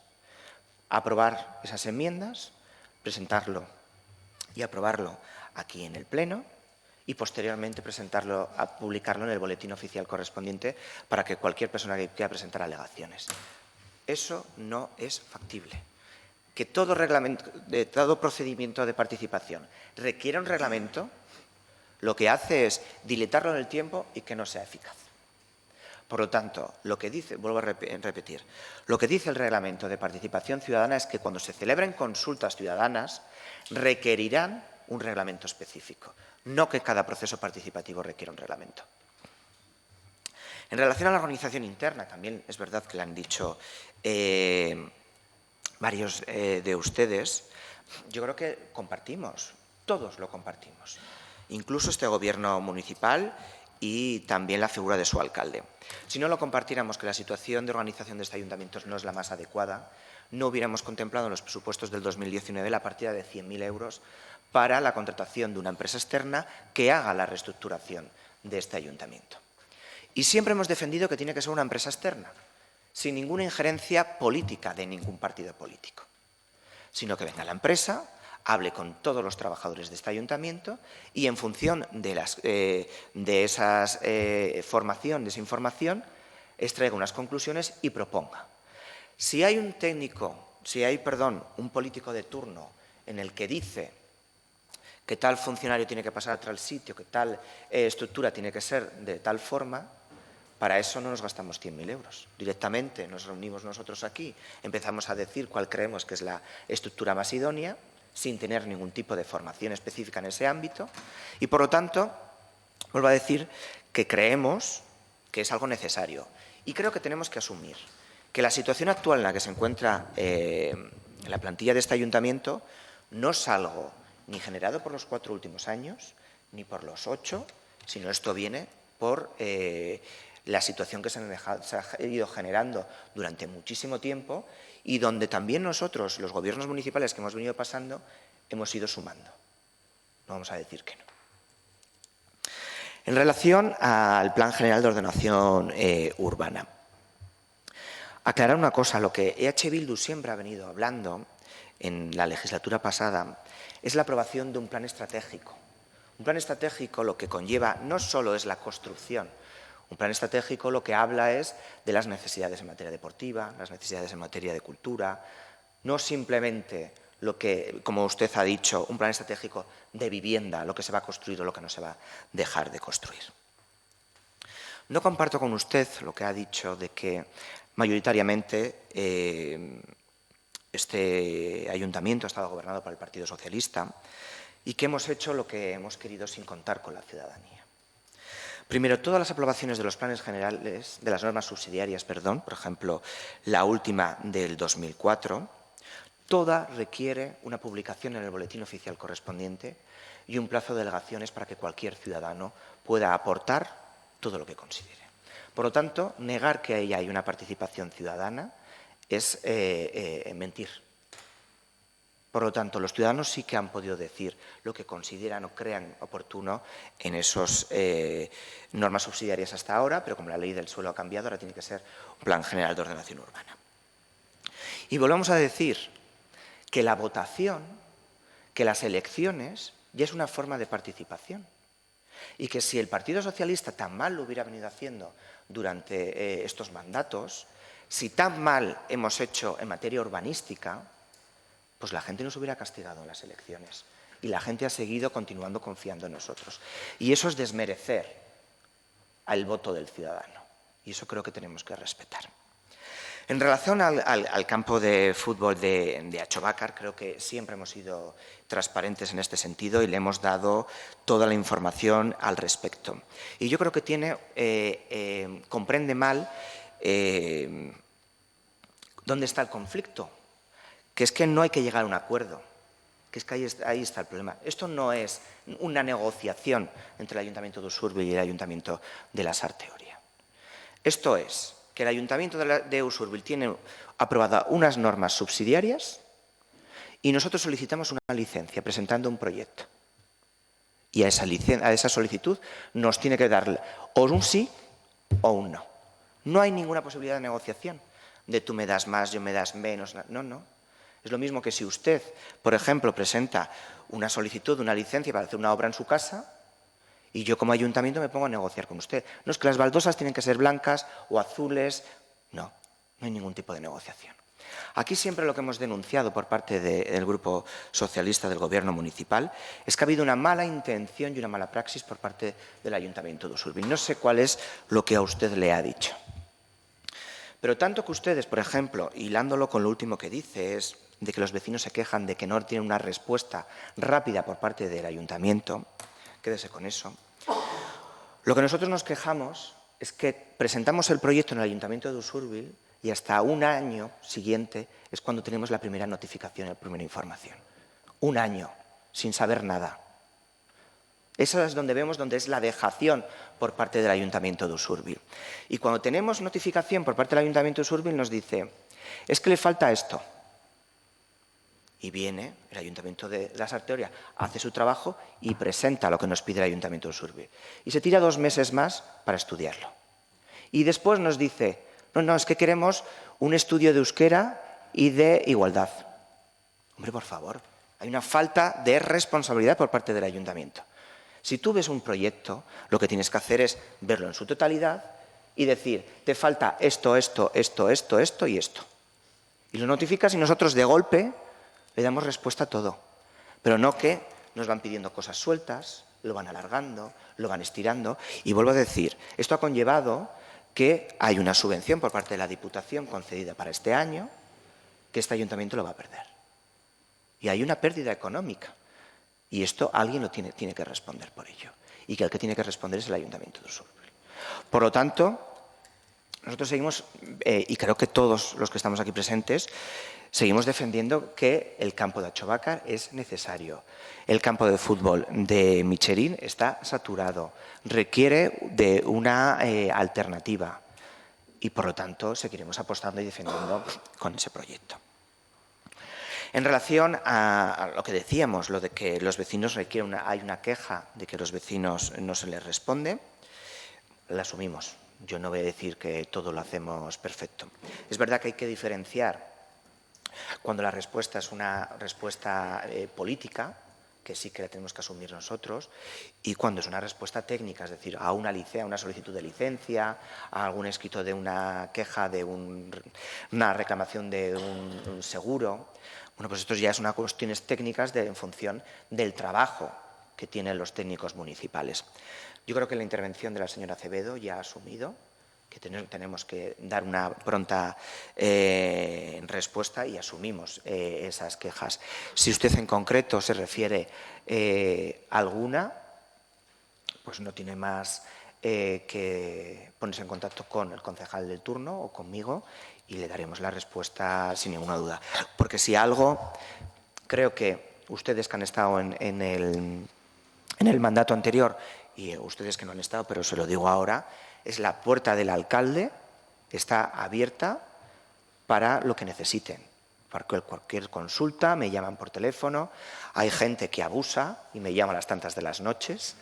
aprobar esas enmiendas, presentarlo y aprobarlo aquí en el Pleno y posteriormente publicarlo en el boletín oficial correspondiente para que cualquier persona que quiera presentar alegaciones. Eso no es factible. Que todo procedimiento de participación requiera un reglamento, lo que hace es dilatarlo en el tiempo y que no sea eficaz. Por lo tanto, lo que dice, vuelvo a repetir, lo que dice el reglamento de participación ciudadana es que cuando se celebren consultas ciudadanas requerirán un reglamento específico, no que cada proceso participativo requiera un reglamento. En relación a la organización interna, también es verdad que le han dicho varios de ustedes, yo creo que compartimos, todos lo compartimos, incluso este gobierno municipal y también la figura de su alcalde. Si no lo compartiéramos, que la situación de organización de este ayuntamiento no es la más adecuada, no hubiéramos contemplado en los presupuestos del 2019 la partida de 100.000 euros para la contratación de una empresa externa que haga la reestructuración de este ayuntamiento. Y siempre hemos defendido que tiene que ser una empresa externa, sin ninguna injerencia política de ningún partido político, sino que venga la empresa, hable con todos los trabajadores de este ayuntamiento y en función de esa información, extraiga unas conclusiones y proponga. Si hay un político de turno en el que dice que tal funcionario tiene que pasar a tal sitio, que tal estructura tiene que ser de tal forma, para eso no nos gastamos 100.000 euros. Directamente nos reunimos nosotros aquí, empezamos a decir cuál creemos que es la estructura más idónea, sin tener ningún tipo de formación específica en ese ámbito y, por lo tanto, vuelvo a decir que creemos que es algo necesario y creo que tenemos que asumir que la situación actual en la que se encuentra la plantilla de este ayuntamiento no es algo ni generado por los 4 últimos años ni por los 8, sino esto viene por la situación que se ha ido generando durante muchísimo tiempo y donde también nosotros, los gobiernos municipales que hemos venido pasando, hemos ido sumando. No vamos a decir que no. En relación al Plan General de Ordenación Urbana, aclarar una cosa, lo que EH Bildu siempre ha venido hablando en la legislatura pasada es la aprobación de un plan estratégico. Un plan estratégico lo que conlleva no solo es la construcción, un plan estratégico lo que habla es de las necesidades en materia deportiva, las necesidades en materia de cultura, no simplemente lo que, como usted ha dicho, un plan estratégico de vivienda, lo que se va a construir o lo que no se va a dejar de construir. No comparto con usted lo que ha dicho de que mayoritariamente este ayuntamiento ha estado gobernado por el Partido Socialista y que hemos hecho lo que hemos querido sin contar con la ciudadanía. Primero, todas las aprobaciones de los planes generales, de las normas subsidiarias, perdón, por ejemplo, la última del 2004, toda requiere una publicación en el boletín oficial correspondiente y un plazo de alegaciones para que cualquier ciudadano pueda aportar todo lo que considere. Por lo tanto, negar que ahí hay una participación ciudadana es mentir. Por lo tanto, los ciudadanos sí que han podido decir lo que consideran o crean oportuno en esas normas subsidiarias hasta ahora, pero como la ley del suelo ha cambiado, ahora tiene que ser un plan general de ordenación urbana. Y volvemos a decir que la votación, que las elecciones, ya es una forma de participación. Y que si el Partido Socialista tan mal lo hubiera venido haciendo durante estos mandatos, si tan mal hemos hecho en materia urbanística, pues la gente nos hubiera castigado en las elecciones. Y la gente ha seguido continuando confiando en nosotros. Y eso es desmerecer al voto del ciudadano. Y eso creo que tenemos que respetar. En relación al campo de fútbol de Achobácar, creo que siempre hemos sido transparentes en este sentido y le hemos dado toda la información al respecto. Y yo creo que comprende mal dónde está el conflicto, que es que no hay que llegar a un acuerdo, que es que ahí está el problema. Esto no es una negociación entre el Ayuntamiento de Usurbil y el Ayuntamiento de la Sarteoria. Esto es que el Ayuntamiento de Usurbil tiene aprobadas unas normas subsidiarias y nosotros solicitamos una licencia presentando un proyecto. Y a esa solicitud nos tiene que dar o un sí o un no. No hay ninguna posibilidad de negociación, de tú me das más, yo me das menos. No, no. Es lo mismo que si usted, por ejemplo, presenta una solicitud, una licencia para hacer una obra en su casa y yo como ayuntamiento me pongo a negociar con usted. No es que las baldosas tienen que ser blancas o azules. No, no hay ningún tipo de negociación. Aquí siempre lo que hemos denunciado por parte del Grupo Socialista del Gobierno Municipal es que ha habido una mala intención y una mala praxis por parte del Ayuntamiento de Usurbil. No sé cuál es lo que a usted le ha dicho. Pero tanto que ustedes, por ejemplo, hilándolo con lo último que dice, es de que los vecinos se quejan de que no tienen una respuesta rápida por parte del Ayuntamiento, quédese con eso. Lo que nosotros nos quejamos es que presentamos el proyecto en el Ayuntamiento de Usurbil y hasta un año siguiente es cuando tenemos la primera notificación, la primera información. Un año, sin saber nada. Eso es donde vemos donde es la dejación por parte del Ayuntamiento de Usurbil. Y cuando tenemos notificación por parte del Ayuntamiento de Usurbil nos dice, es que le falta esto. Y viene el Ayuntamiento de la Sarteoria, hace su trabajo y presenta lo que nos pide el Ayuntamiento de Usurbil. Y se tira 2 meses más para estudiarlo. Y después nos dice, no, es que queremos un estudio de euskera y de igualdad. Hombre, por favor, hay una falta de responsabilidad por parte del Ayuntamiento. Si tú ves un proyecto, lo que tienes que hacer es verlo en su totalidad y decir, te falta esto, esto, esto, esto, esto y esto. Y lo notificas y nosotros de golpe le damos respuesta a todo. Pero no que nos van pidiendo cosas sueltas, lo van alargando, lo van estirando. Y vuelvo a decir, esto ha conllevado que hay una subvención por parte de la Diputación concedida para este año, que este ayuntamiento lo va a perder. Y hay una pérdida económica. Y esto alguien lo tiene que responder por ello. Y que el que tiene que responder es el Ayuntamiento de Usurbil. Por lo tanto, nosotros seguimos, y creo que todos los que estamos aquí presentes, seguimos defendiendo que el campo de Achobácar es necesario. El campo de fútbol de Micherín está saturado, requiere de una alternativa. Y por lo tanto, seguiremos apostando y defendiendo con ese proyecto. En relación a lo que decíamos, lo de que los vecinos hay una queja de que los vecinos no se les responde, la asumimos. Yo no voy a decir que todo lo hacemos perfecto. Es verdad que hay que diferenciar cuando la respuesta es una respuesta política, que sí que la tenemos que asumir nosotros, y cuando es una respuesta técnica, es decir, a una solicitud de licencia, a algún escrito de una queja, de una reclamación de un seguro. Bueno, pues esto ya es unas cuestiones técnicas en función del trabajo que tienen los técnicos municipales. Yo creo que la intervención de la señora Acevedo ya ha asumido que tenemos que dar una pronta respuesta y asumimos esas quejas. Si usted en concreto se refiere a alguna, pues no tiene más que ponerse en contacto con el concejal del turno o conmigo y le daremos la respuesta sin ninguna duda. Porque si algo, creo que ustedes que han estado en el mandato anterior y ustedes que no han estado, pero se lo digo ahora, es la puerta del alcalde, está abierta para lo que necesiten. Para cualquier consulta, me llaman por teléfono, hay gente que abusa y me llama a las tantas de las noches,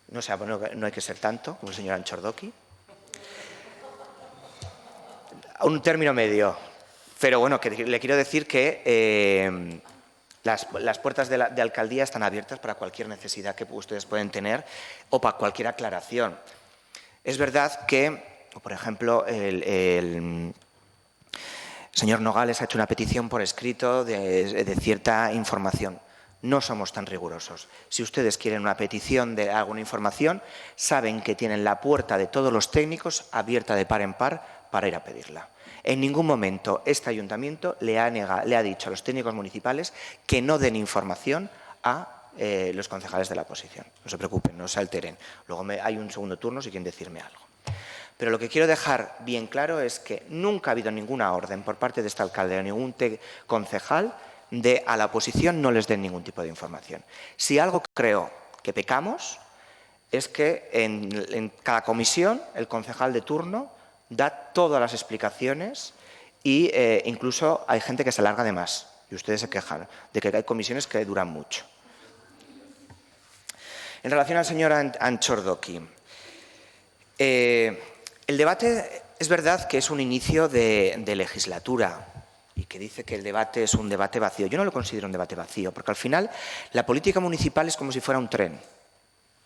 no hay que ser tanto, como el señor Anchordoki. Un término medio, pero bueno, que le quiero decir que las puertas de alcaldía están abiertas para cualquier necesidad que ustedes pueden tener o para cualquier aclaración. Es verdad que, por ejemplo, el señor Nogales ha hecho una petición por escrito de cierta información. No somos tan rigurosos. Si ustedes quieren una petición de alguna información, saben que tienen la puerta de todos los técnicos abierta de par en par para ir a pedirla. En ningún momento este ayuntamiento le ha dicho a los técnicos municipales que no den información a los concejales de la oposición. No se preocupen, no se alteren. Luego hay un segundo turno si quieren decirme algo. Pero lo que quiero dejar bien claro es que nunca ha habido ninguna orden por parte de este alcalde o ningún concejal de a la oposición no les den ningún tipo de información. Si algo creo que pecamos es que en cada comisión el concejal de turno da todas las explicaciones e incluso hay gente que se alarga de más y ustedes se quejan de que hay comisiones que duran mucho. En relación al señor Anchordoki, el debate es verdad que es un inicio de legislatura y que dice que el debate es un debate vacío. Yo no lo considero un debate vacío, porque al final la política municipal es como si fuera un tren.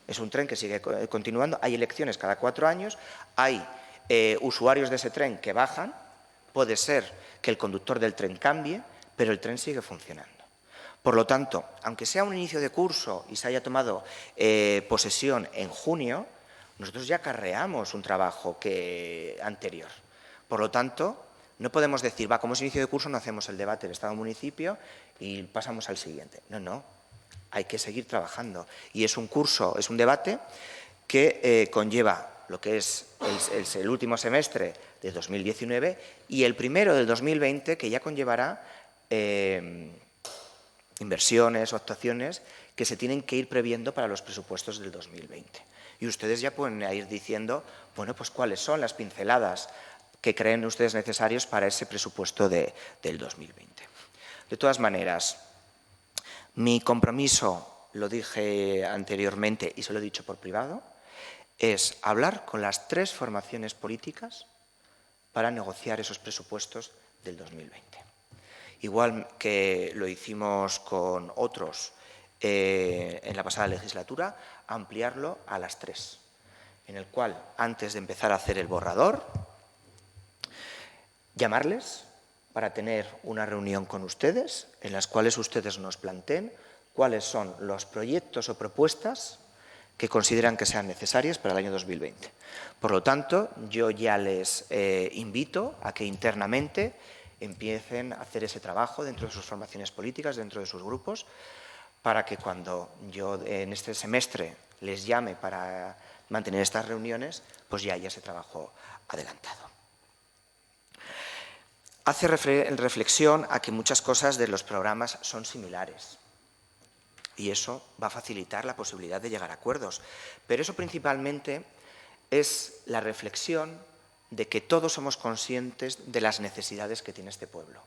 Es un tren que sigue continuando, hay elecciones cada 4 años, hay usuarios de ese tren que bajan, puede ser que el conductor del tren cambie, pero el tren sigue funcionando. Por lo tanto, aunque sea un inicio de curso y se haya tomado posesión en junio, nosotros ya acarreamos un trabajo anterior. Por lo tanto, no podemos decir, como es inicio de curso no hacemos el debate del Estado-municipio y pasamos al siguiente. No, no, hay que seguir trabajando. Y es un curso, es un debate que conlleva lo que es el último semestre de 2019 y el primero del 2020, que ya conllevará inversiones o actuaciones que se tienen que ir previendo para los presupuestos del 2020. Y ustedes ya pueden ir diciendo, bueno, pues cuáles son las pinceladas que creen ustedes necesarios para ese presupuesto del 2020. De todas maneras, mi compromiso, lo dije anteriormente y se lo he dicho por privado, es hablar con las 3 formaciones políticas para negociar esos presupuestos del 2020. Igual que lo hicimos con otros en la pasada legislatura, ampliarlo a las 3, en el cual, antes de empezar a hacer el borrador, llamarles para tener una reunión con ustedes, en las cuales ustedes nos planteen cuáles son los proyectos o propuestas que consideran que sean necesarias para el año 2020. Por lo tanto, yo ya les invito a que internamente empiecen a hacer ese trabajo dentro de sus formaciones políticas, dentro de sus grupos, para que cuando yo en este semestre les llame para mantener estas reuniones, pues ya haya ese trabajo adelantado. Hace reflexión a que muchas cosas de los programas son similares y eso va a facilitar la posibilidad de llegar a acuerdos. Pero eso principalmente es la reflexión de que todos somos conscientes de las necesidades que tiene este pueblo,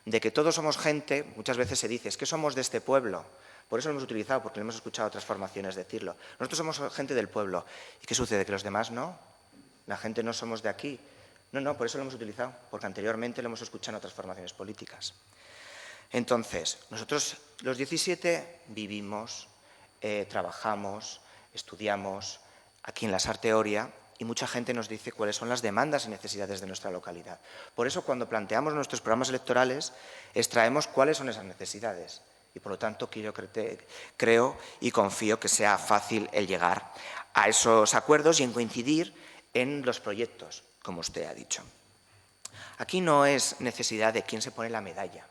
de que todos somos gente, muchas veces se dice, es que somos de este pueblo, por eso lo hemos utilizado, porque lo hemos escuchado a otras formaciones decirlo. Nosotros somos gente del pueblo. ¿Y qué sucede? ¿Que los demás no? La gente no somos de aquí. No, por eso lo hemos utilizado, porque anteriormente lo hemos escuchado en otras formaciones políticas. Entonces, nosotros los 17 vivimos, trabajamos, estudiamos aquí en la Sarte Oria y mucha gente nos dice cuáles son las demandas y necesidades de nuestra localidad. Por eso, cuando planteamos nuestros programas electorales, extraemos cuáles son esas necesidades. Y, por lo tanto, creo y confío que sea fácil el llegar a esos acuerdos y en coincidir en los proyectos, como usted ha dicho. Aquí no es necesidad de quién se pone la medalla,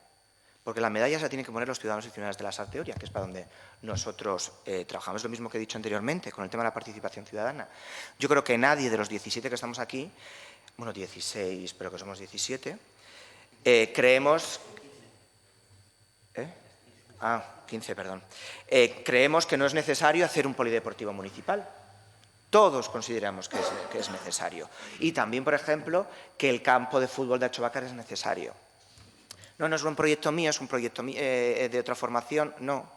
porque la medalla se la tienen que poner los ciudadanos y ciudadanas de la Sarte Oria, que es para donde nosotros trabajamos. Lo mismo que he dicho anteriormente con el tema de la participación ciudadana. Yo creo que nadie de los 17 que estamos aquí, bueno, 16, pero que somos 17, creemos... 15, perdón. Creemos que no es necesario hacer un polideportivo municipal. Todos consideramos que es necesario. Y también, por ejemplo, que el campo de fútbol de Achobacar es necesario. No es un proyecto mío, es un proyecto de otra formación. No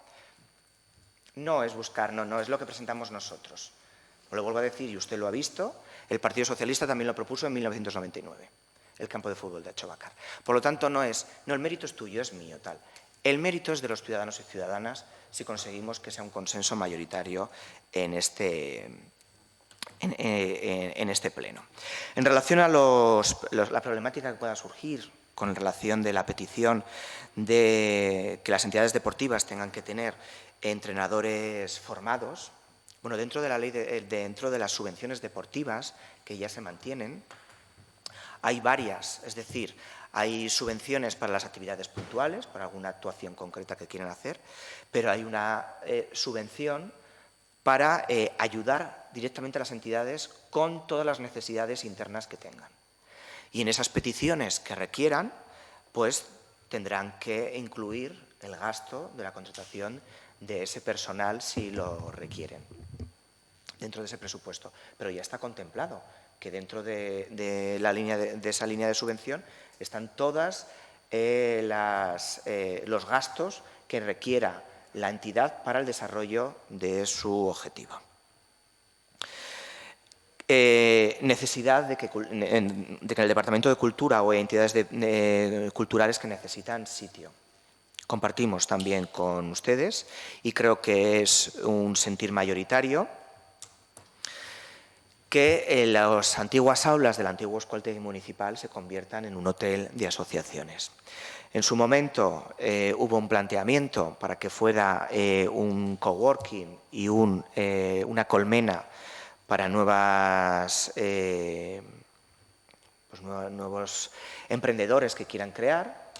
es buscar, no es lo que presentamos nosotros. Lo vuelvo a decir, y usted lo ha visto, el Partido Socialista también lo propuso en 1999, el campo de fútbol de Achobacar. Por lo tanto, no, el mérito es tuyo, es mío, tal. El mérito es de los ciudadanos y ciudadanas si conseguimos que sea un consenso mayoritario en este pleno. En relación a la problemática que pueda surgir con relación de la petición de que las entidades deportivas tengan que tener entrenadores formados, bueno, dentro de la ley, dentro de las subvenciones deportivas que ya se mantienen, hay varias, es decir, hay subvenciones para las actividades puntuales, para alguna actuación concreta que quieran hacer, pero hay una subvención para ayudar directamente a las entidades con todas las necesidades internas que tengan. Y en esas peticiones que requieran, pues tendrán que incluir el gasto de la contratación de ese personal si lo requieren, dentro de ese presupuesto. Pero ya está contemplado que dentro de esa línea de subvención están todos los gastos que requiera la entidad para el desarrollo de su objetivo. Necesidad de que el Departamento de Cultura o entidades culturales que necesitan sitio. Compartimos también con ustedes y creo que es un sentir mayoritario que las antiguas aulas del antiguo Euskaltegi municipal se conviertan en un hotel de asociaciones. En su momento hubo un planteamiento para que fuera un coworking y una colmena para nuevos emprendedores que quieran crear.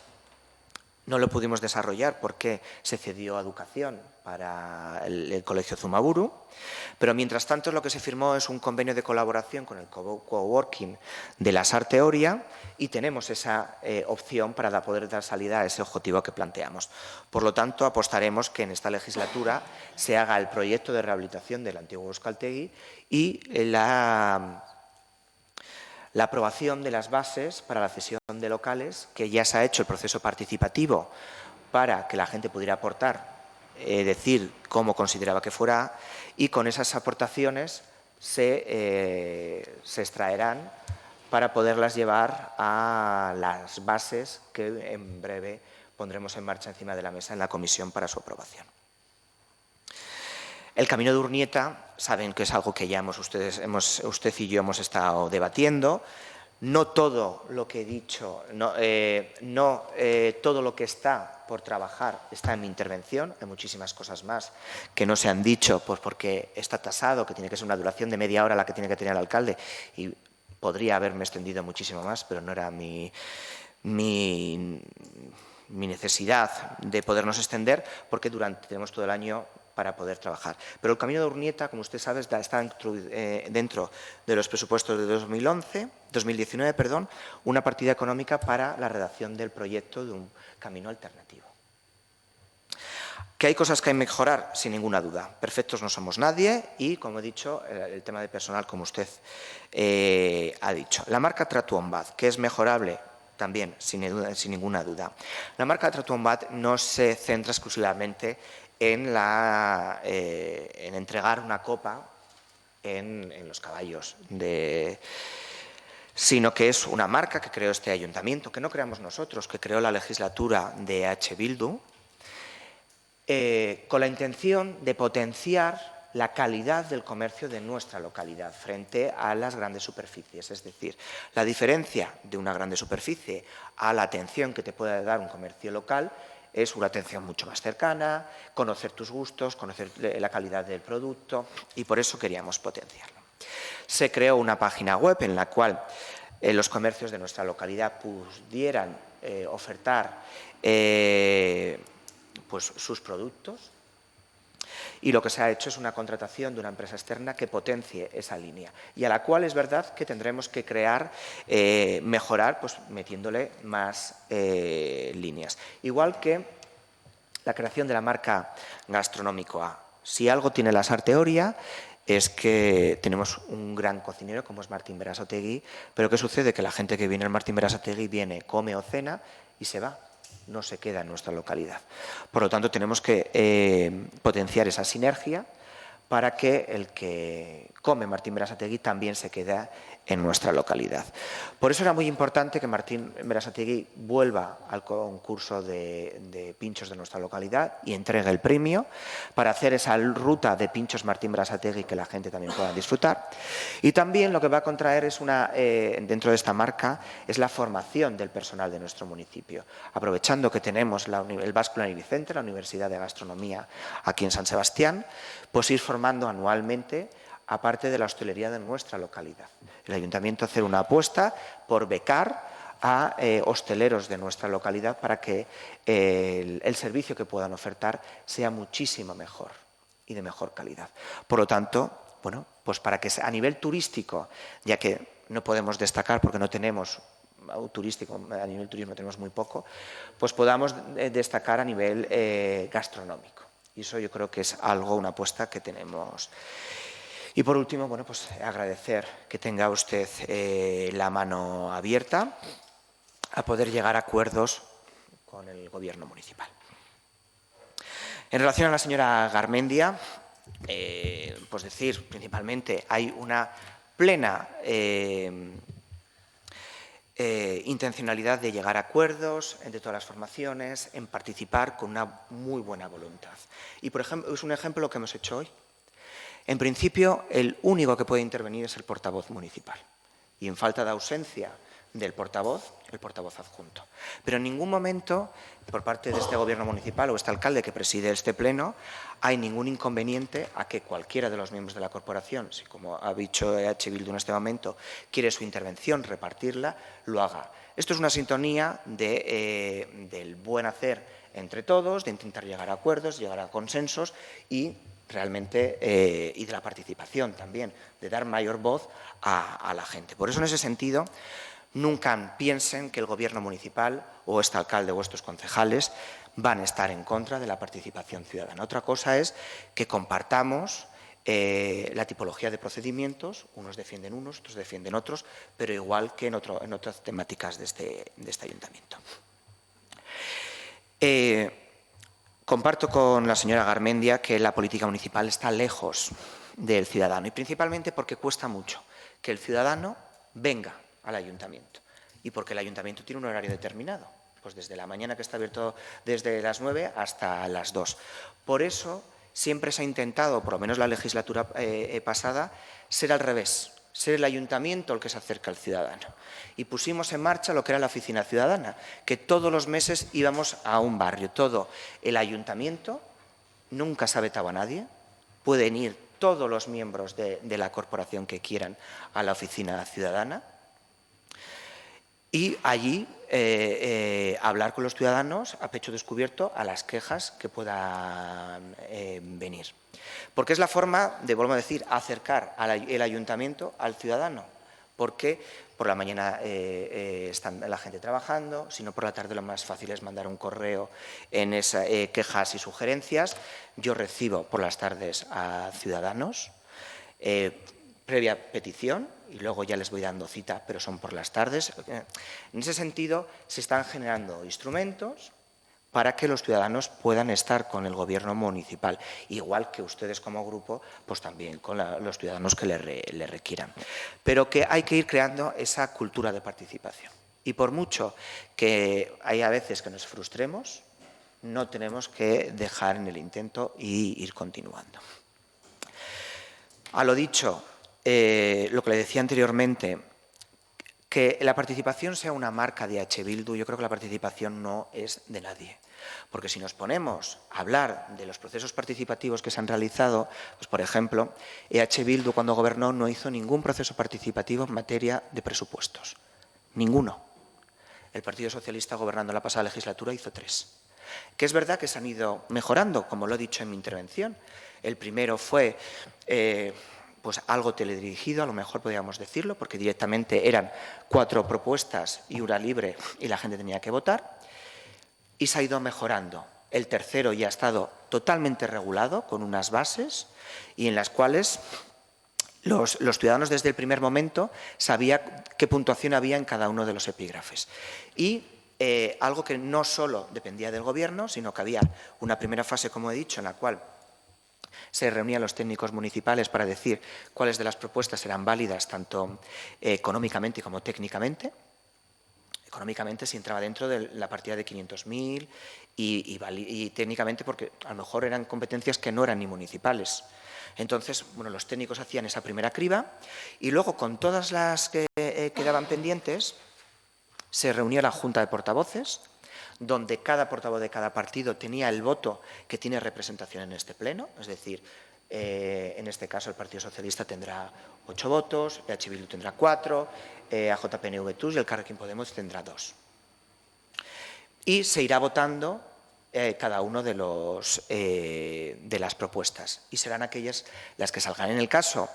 No lo pudimos desarrollar porque se cedió a educación para el Colegio Zumaburu, pero mientras tanto lo que se firmó es un convenio de colaboración con el coworking de la Sarte Oria y tenemos esa opción para poder dar salida a ese objetivo que planteamos. Por lo tanto, apostaremos que en esta legislatura se haga el proyecto de rehabilitación del antiguo Euskaltegi y la aprobación de las bases para la cesión de locales, que ya se ha hecho el proceso participativo para que la gente pudiera aportar, decir cómo consideraba que fuera, y con esas aportaciones se extraerán para poderlas llevar a las bases que en breve pondremos en marcha encima de la mesa en la comisión para su aprobación. El Camino de Urnieta, saben que es algo que ya usted y yo hemos estado debatiendo. No todo lo que he dicho, todo lo que está por trabajar está en mi intervención. Hay muchísimas cosas más que no se han dicho, pues porque está tasado, que tiene que ser una duración de media hora la que tiene que tener el alcalde. Y podría haberme extendido muchísimo más, pero no era mi necesidad de podernos extender, porque tenemos todo el año para poder trabajar. Pero el Camino de Urnieta, como usted sabe, está dentro de los presupuestos de 2019, una partida económica para la redacción del proyecto de un camino alternativo. ¿Que hay cosas que hay que mejorar? Sin ninguna duda. Perfectos no somos nadie y, como he dicho, el tema de personal, como usted ha dicho. La marca Tratu On Bad, ¿que es mejorable? También, sin ninguna duda. La marca Tratu On Bad no se centra exclusivamente en entregar una copa en los caballos, sino que es una marca que creó este ayuntamiento, que no creamos nosotros, que creó la legislatura de EH Bildu, con la intención de potenciar la calidad del comercio de nuestra localidad frente a las grandes superficies. Es decir, la diferencia de una grande superficie a la atención que te puede dar un comercio local es una atención mucho más cercana, conocer tus gustos, conocer la calidad del producto y por eso queríamos potenciarlo. Se creó una página web en la cual los comercios de nuestra localidad pudieran ofertar pues, sus productos y lo que se ha hecho es una contratación de una empresa externa que potencie esa línea y a la cual es verdad que tendremos que crear, mejorar, pues metiéndole más líneas. Igual que la creación de la marca Gastronómico A. Si algo tiene la Sarteoria es que tenemos un gran cocinero como es Martín Berasategui, pero ¿qué sucede? Que la gente que viene al Martín Berasategui viene, come o cena y se va. No se queda en nuestra localidad. Por lo tanto, tenemos que potenciar esa sinergia para que el que come Martín Berasategui también se quede en nuestra localidad. Por eso era muy importante que Martín Berasategui vuelva al concurso de pinchos de nuestra localidad y entregue el premio para hacer esa ruta de pinchos Martín Berasategui que la gente también pueda disfrutar. Y también lo que va a contraer es dentro de esta marca es la formación del personal de nuestro municipio. Aprovechando que tenemos el Basque Culinary Center, la Universidad de Gastronomía aquí en San Sebastián, pues ir formando anualmente aparte de la hostelería de nuestra localidad. El ayuntamiento hacer una apuesta por becar a hosteleros de nuestra localidad para que el servicio que puedan ofertar sea muchísimo mejor y de mejor calidad. Por lo tanto, bueno, pues para que a nivel turístico, ya que no podemos destacar porque no tenemos turístico, a nivel turismo tenemos muy poco, pues podamos destacar a nivel gastronómico. Y eso yo creo que es algo, una apuesta que tenemos. Y por último, bueno, pues agradecer que tenga usted la mano abierta a poder llegar a acuerdos con el Gobierno municipal. En relación a la señora Garmendia, pues decir principalmente hay una plena intencionalidad de llegar a acuerdos entre todas las formaciones, en participar con una muy buena voluntad. Y, por ejemplo, es un ejemplo lo que hemos hecho hoy. En principio, el único que puede intervenir es el portavoz municipal. Y en falta de ausencia del portavoz, el portavoz adjunto. Pero en ningún momento, por parte de este Gobierno municipal o este alcalde que preside este pleno, hay ningún inconveniente a que cualquiera de los miembros de la corporación, si como ha dicho EH Bildu en este momento, quiere su intervención, repartirla, lo haga. Esto es una sintonía del buen hacer entre todos, de intentar llegar a acuerdos, llegar a consensos y realmente, y de la participación también, de dar mayor voz a la gente. Por eso, en ese sentido, nunca piensen que el Gobierno municipal o este alcalde o estos concejales van a estar en contra de la participación ciudadana. Otra cosa es que compartamos la tipología de procedimientos, unos defienden unos, otros defienden otros, pero igual que en otras temáticas de este ayuntamiento. Comparto con la señora Garmendia que la política municipal está lejos del ciudadano y principalmente porque cuesta mucho que el ciudadano venga al ayuntamiento y porque el ayuntamiento tiene un horario determinado, pues desde la mañana que está abierto desde las 9 hasta las 2. Por eso siempre se ha intentado, por lo menos la legislatura pasada, ser al revés, ser el ayuntamiento el que se acerca al ciudadano. Y pusimos en marcha lo que era la oficina ciudadana, que todos los meses íbamos a un barrio, todo el ayuntamiento, nunca se ha vetado a nadie, pueden ir todos los miembros de la corporación que quieran a la oficina ciudadana y allí hablar con los ciudadanos a pecho descubierto a las quejas que puedan venir. Porque es la forma de, vuelvo a decir, acercar el ayuntamiento al ciudadano. porque por la mañana está la gente trabajando, si no por la tarde lo más fácil es mandar un correo en esas quejas y sugerencias. Yo recibo por las tardes a ciudadanos, previa petición, y luego ya les voy dando cita, pero son por las tardes. En ese sentido, se están generando instrumentos para que los ciudadanos puedan estar con el Gobierno municipal, igual que ustedes como grupo, pues también con los ciudadanos que le requieran. Pero que hay que ir creando esa cultura de participación. Y por mucho que hay a veces que nos frustremos, no tenemos que dejar en el intento y ir continuando. A lo dicho, lo que le decía anteriormente, que la participación sea una marca de EH Bildu, yo creo que la participación no es de nadie. Porque si nos ponemos a hablar de los procesos participativos que se han realizado, pues por ejemplo, EH Bildu cuando gobernó no hizo ningún proceso participativo en materia de presupuestos. Ninguno. El Partido Socialista gobernando la pasada legislatura hizo 3. Que es verdad que se han ido mejorando, como lo he dicho en mi intervención. El primero fue pues algo teledirigido, a lo mejor podríamos decirlo, porque directamente eran 4 propuestas y una libre y la gente tenía que votar, y se ha ido mejorando. El tercero ya ha estado totalmente regulado, con unas bases, y en las cuales los ciudadanos desde el primer momento sabían qué puntuación había en cada uno de los epígrafes. Y algo que no solo dependía del Gobierno, sino que había una primera fase, como he dicho, en la cual se reunían los técnicos municipales para decir cuáles de las propuestas eran válidas tanto económicamente como técnicamente. Económicamente si entraba dentro de la partida de 500.000 y técnicamente porque a lo mejor eran competencias que no eran ni municipales. Entonces, bueno, los técnicos hacían esa primera criba y luego con todas las que quedaban pendientes se reunía la Junta de Portavoces, donde cada portavoz de cada partido tenía el voto que tiene representación en este pleno, es decir, en este caso el Partido Socialista tendrá 8 votos, EH Bildu tendrá 4, AJPNV-TUS y el Carrequín Podemos tendrá 2. Y se irá votando cada uno de las propuestas y serán aquellas las que salgan. En el caso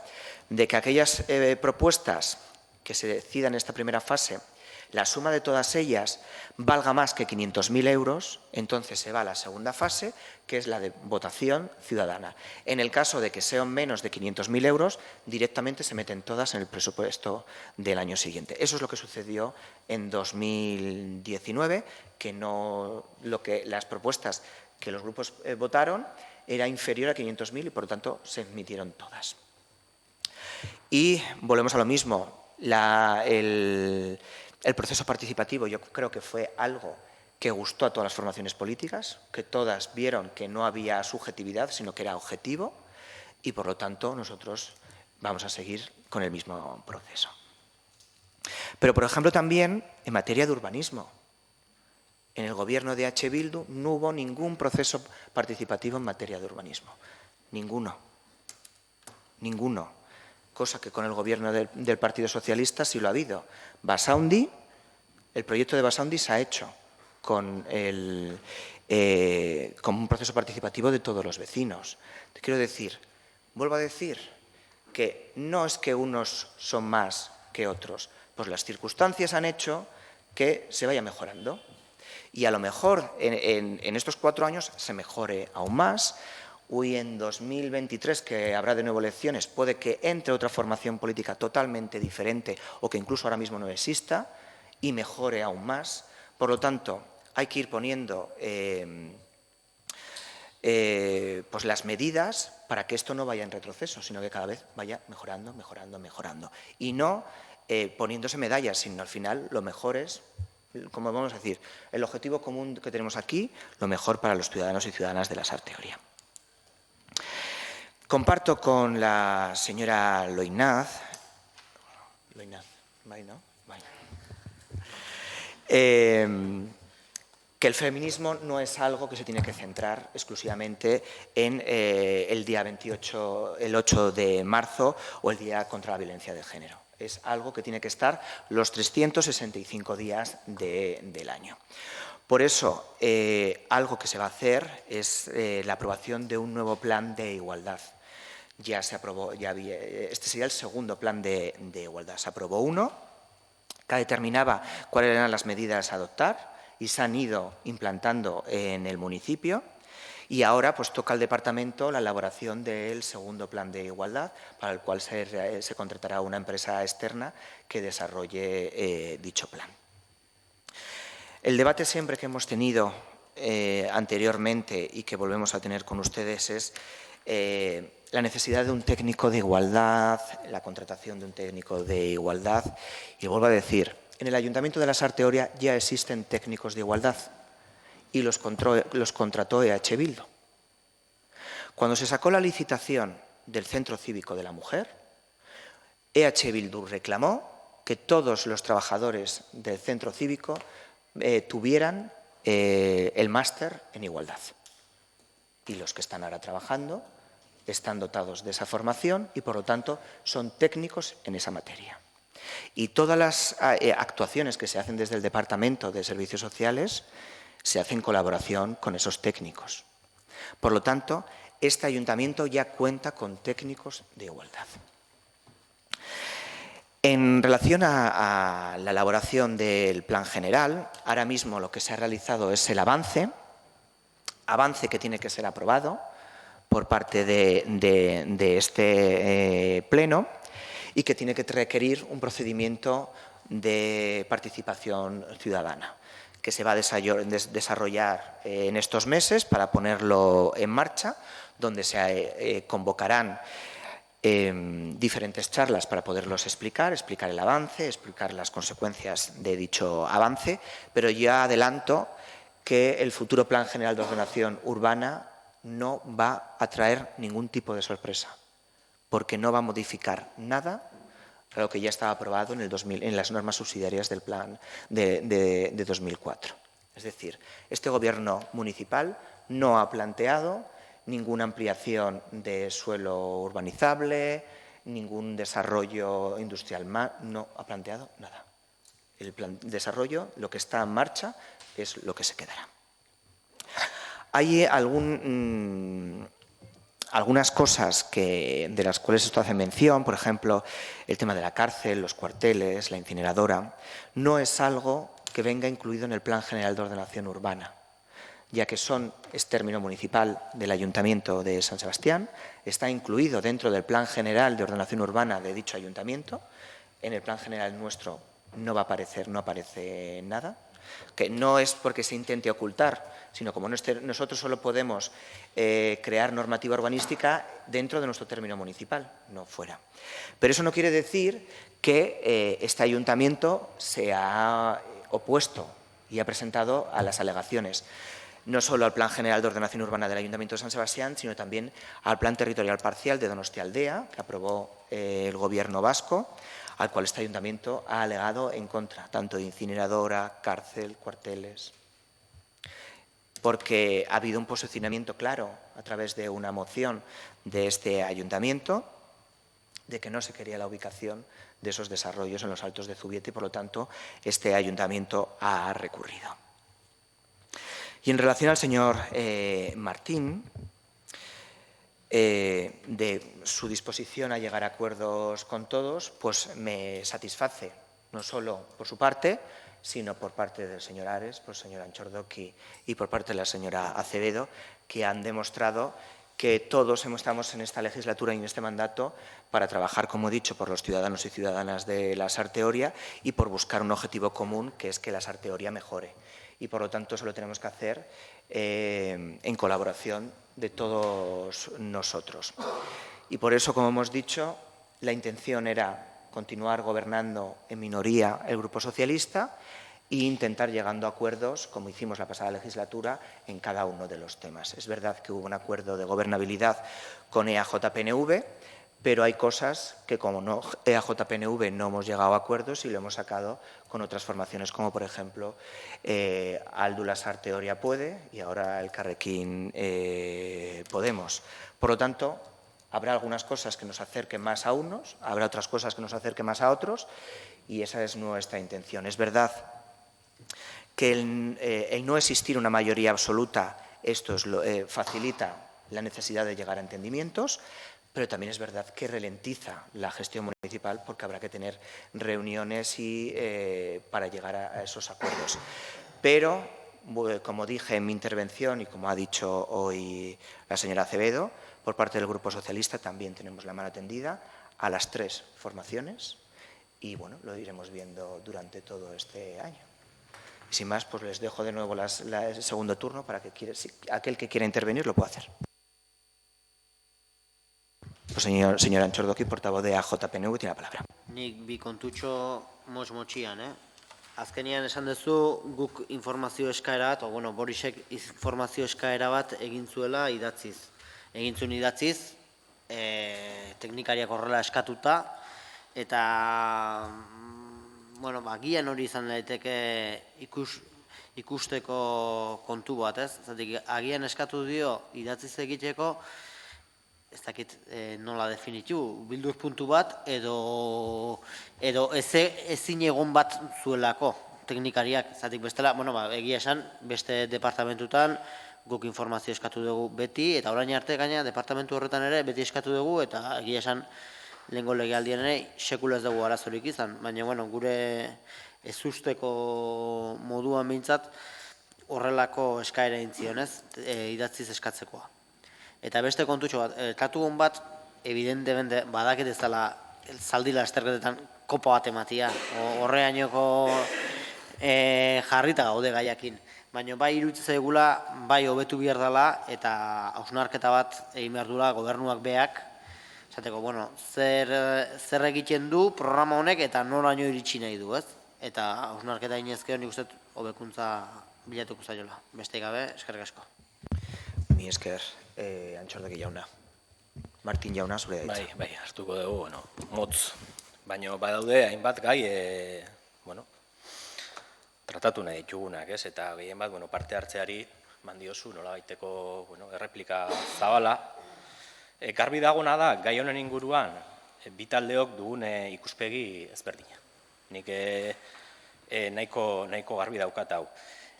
de que aquellas propuestas que se decidan en esta primera fase, la suma de todas ellas valga más que 500.000 euros, entonces se va a la segunda fase, que es la de votación ciudadana. En el caso de que sean menos de 500.000 euros, directamente se meten todas en el presupuesto del año siguiente. Eso es lo que sucedió en 2019, que las propuestas que los grupos votaron era inferior a 500.000 y, por lo tanto, se admitieron todas. Y volvemos a lo mismo. El proceso participativo yo creo que fue algo que gustó a todas las formaciones políticas, que todas vieron que no había subjetividad, sino que era objetivo y, por lo tanto, nosotros vamos a seguir con el mismo proceso. Pero, por ejemplo, también en materia de urbanismo. En el gobierno de EH Bildu no hubo ningún proceso participativo en materia de urbanismo. Ninguno. Ninguno. Cosa que con el gobierno del Partido Socialista sí lo ha habido. Basaundi, el proyecto de Basaundi se ha hecho con un proceso participativo de todos los vecinos. Te quiero decir, vuelvo a decir, que no es que unos son más que otros, pues las circunstancias han hecho que se vaya mejorando. Y a lo mejor en estos 4 años se mejore aún más. Hoy en 2023, que habrá de nuevo elecciones, puede que entre otra formación política totalmente diferente o que incluso ahora mismo no exista y mejore aún más. Por lo tanto, hay que ir poniendo pues las medidas para que esto no vaya en retroceso, sino que cada vez vaya mejorando, mejorando, mejorando. Y no poniéndose medallas, sino al final lo mejor es, como vamos a decir, el objetivo común que tenemos aquí, lo mejor para los ciudadanos y ciudadanas de la Sarteoria. Comparto con la señora Loinaz, que el feminismo no es algo que se tiene que centrar exclusivamente en el día 28, el 8 de marzo o el Día contra la Violencia de Género. Es algo que tiene que estar los 365 días del año. Por eso, algo que se va a hacer es la aprobación de un nuevo plan de igualdad. ya se aprobó, este sería el segundo plan de igualdad. Se aprobó uno que determinaba cuáles eran las medidas a adoptar y se han ido implantando en el municipio. Y ahora pues toca al departamento la elaboración del segundo plan de igualdad, para el cual se contratará una empresa externa que desarrolle dicho plan. El debate siempre que hemos tenido anteriormente y que volvemos a tener con ustedes es la necesidad de un técnico de igualdad, la contratación de un técnico de igualdad. Y vuelvo a decir, en el Ayuntamiento de la Sarteoria ya existen técnicos de igualdad y los contrató EH Bildu. Cuando se sacó la licitación del Centro Cívico de la Mujer, EH Bildu reclamó que todos los trabajadores del Centro Cívico tuvieran el máster en igualdad. Y los que están ahora trabajando están dotados de esa formación y, por lo tanto, son técnicos en esa materia. Y todas las actuaciones que se hacen desde el Departamento de Servicios Sociales se hacen en colaboración con esos técnicos. Por lo tanto, este ayuntamiento ya cuenta con técnicos de igualdad. En relación a la elaboración del plan general, ahora mismo lo que se ha realizado es el avance que tiene que ser aprobado por parte de este pleno y que tiene que requerir un procedimiento de participación ciudadana que se va a desarrollar en estos meses para ponerlo en marcha, donde se convocarán diferentes charlas para poderlos explicar el avance, explicar las consecuencias de dicho avance, pero ya adelanto que el futuro Plan General de Ordenación Urbana no va a traer ningún tipo de sorpresa, porque no va a modificar nada de lo que ya estaba aprobado en las normas subsidiarias del plan de 2004. Es decir, este Gobierno municipal no ha planteado ninguna ampliación de suelo urbanizable, ningún desarrollo industrial más, no ha planteado nada. El plan de desarrollo, lo que está en marcha, es lo que se quedará. Hay algunas cosas de las cuales esto hace mención, por ejemplo, el tema de la cárcel, los cuarteles, la incineradora, no es algo que venga incluido en el Plan General de Ordenación Urbana, ya que es término municipal del Ayuntamiento de San Sebastián, está incluido dentro del Plan General de Ordenación Urbana de dicho ayuntamiento. En el Plan General nuestro no aparece nada, que no es porque se intente ocultar, sino como nosotros solo podemos crear normativa urbanística dentro de nuestro término municipal, no fuera. Pero eso no quiere decir que este ayuntamiento se ha opuesto y ha presentado a las alegaciones, no solo al Plan General de Ordenación Urbana del Ayuntamiento de San Sebastián, sino también al Plan Territorial Parcial de Donostialdea, que aprobó el Gobierno vasco, al cual este ayuntamiento ha alegado en contra, tanto de incineradora, cárcel, cuarteles, porque ha habido un posicionamiento claro a través de una moción de este ayuntamiento de que no se quería la ubicación de esos desarrollos en los Altos de Zubieta y, por lo tanto, este ayuntamiento ha recurrido. Y en relación al señor Martín, de su disposición a llegar a acuerdos con todos, pues me satisface, no solo por su parte, sino por parte del señor Ares, por el señor Anchordoki y por parte de la señora Acevedo, que han demostrado que todos estamos en esta legislatura y en este mandato para trabajar, como he dicho, por los ciudadanos y ciudadanas de la Sarteoria y por buscar un objetivo común, que es que la Sarteoria mejore. Y, por lo tanto, eso lo tenemos que hacer en colaboración de todos nosotros. Y por eso, como hemos dicho, la intención era continuar gobernando en minoría el Grupo Socialista e intentar llegando a acuerdos, como hicimos la pasada legislatura, en cada uno de los temas. Es verdad que hubo un acuerdo de gobernabilidad con EAJ-PNV, pero hay cosas que, como EAJ-PNV no hemos llegado a acuerdos y lo hemos sacado con otras formaciones, como por ejemplo Aldula Sarteoria Puede y ahora el Carrequín Podemos. Por lo tanto, habrá algunas cosas que nos acerquen más a unos, habrá otras cosas que nos acerquen más a otros y esa es nuestra intención. Es verdad que el no existir una mayoría absoluta, esto facilita la necesidad de llegar a entendimientos, pero también es verdad que ralentiza la gestión municipal porque habrá que tener reuniones para llegar a esos acuerdos. Pero, como dije en mi intervención y como ha dicho hoy la señora Acevedo, por parte del Grupo Socialista también tenemos la mano tendida a las 3 formaciones y, bueno, lo iremos viendo durante todo este año. Y sin más, pues les dejo de nuevo el segundo turno para que aquel que quiera intervenir lo pueda hacer. Pues señor Antxordoki, portavoz de AJPNV, tiene la palabra. Nik bi kontutxo motxian, Azkenean esan duzu guk informazio eskaera bat, bueno, Borisek informazio eskaera bat egin zuela idatziz. Egin zuen idatziz, teknikariak horrela eskatuta, eta, bueno, gian hori izan daiteke ikusteko kontu bat, ez? Zatik, agian eskatu dio idatziz egiteko, ez dakit nola definitu, bildur puntu bat edo ezin egon bat zuelako teknikariak, zatik bestela, bueno, egia esan, beste departamentutan guk informazio eskatu dugu beti, eta orain arte gaina departamentu horretan ere beti eskatu dugu, eta egia esan lehengo legealdian ere sekula ez dugu arazorik izan, baina, bueno, gure ezusteko moduan behintzat horrelako eskaera intzionez, idatziz eskatzekoa. Eta beste kontutxo bat, katugun bat, evidentemente, badakit ez dela zaldi lasterketetan kopa bat ematia, horreainoko jarrita gaude gaiakin. Baina bai iruditzen zaigula, bai hobetu behar dela, eta hausnarketa bat egin behar duela gobernuak beak, esateko, bueno, zer egiten du programa honek eta noraino iritsi nahi du, ez? Eta hausnarketa inezkeo nik uste hobekuntza bilatuko zaiola. Beste gabe, eskerrik asko. Mi esker, Antxordoki jauna. Martin jauna, zure da hitza. Bai, hartuko dugu, bueno, motz. Baina badaude hainbat gai, bueno, tratatu nahi ditugunak, ez? Eta gehien bat, bueno, parte hartzeari mandiozu nolabaiteko, bueno, erreplika zabala. Garbi dagona da, gai honen inguruan, bitaldeok dugun ikuspegi ezberdina. Nik nahiko garbi daukat hau.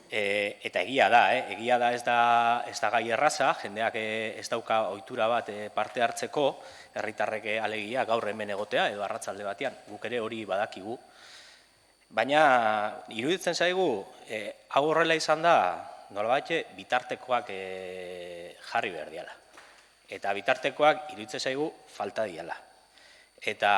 Eta egia da ez da gai erraza, jendeak ez dauka ohitura bat parte hartzeko, herritarrek alegia gaur hemen egotea edo arratsalde batean, guk ere hori badakigu. Baina iruditzen zaigu, hau horrela izan da, nolabait bitartekoak jarri behar diala. Eta bitartekoak iruditzen zaigu falta diala. Eta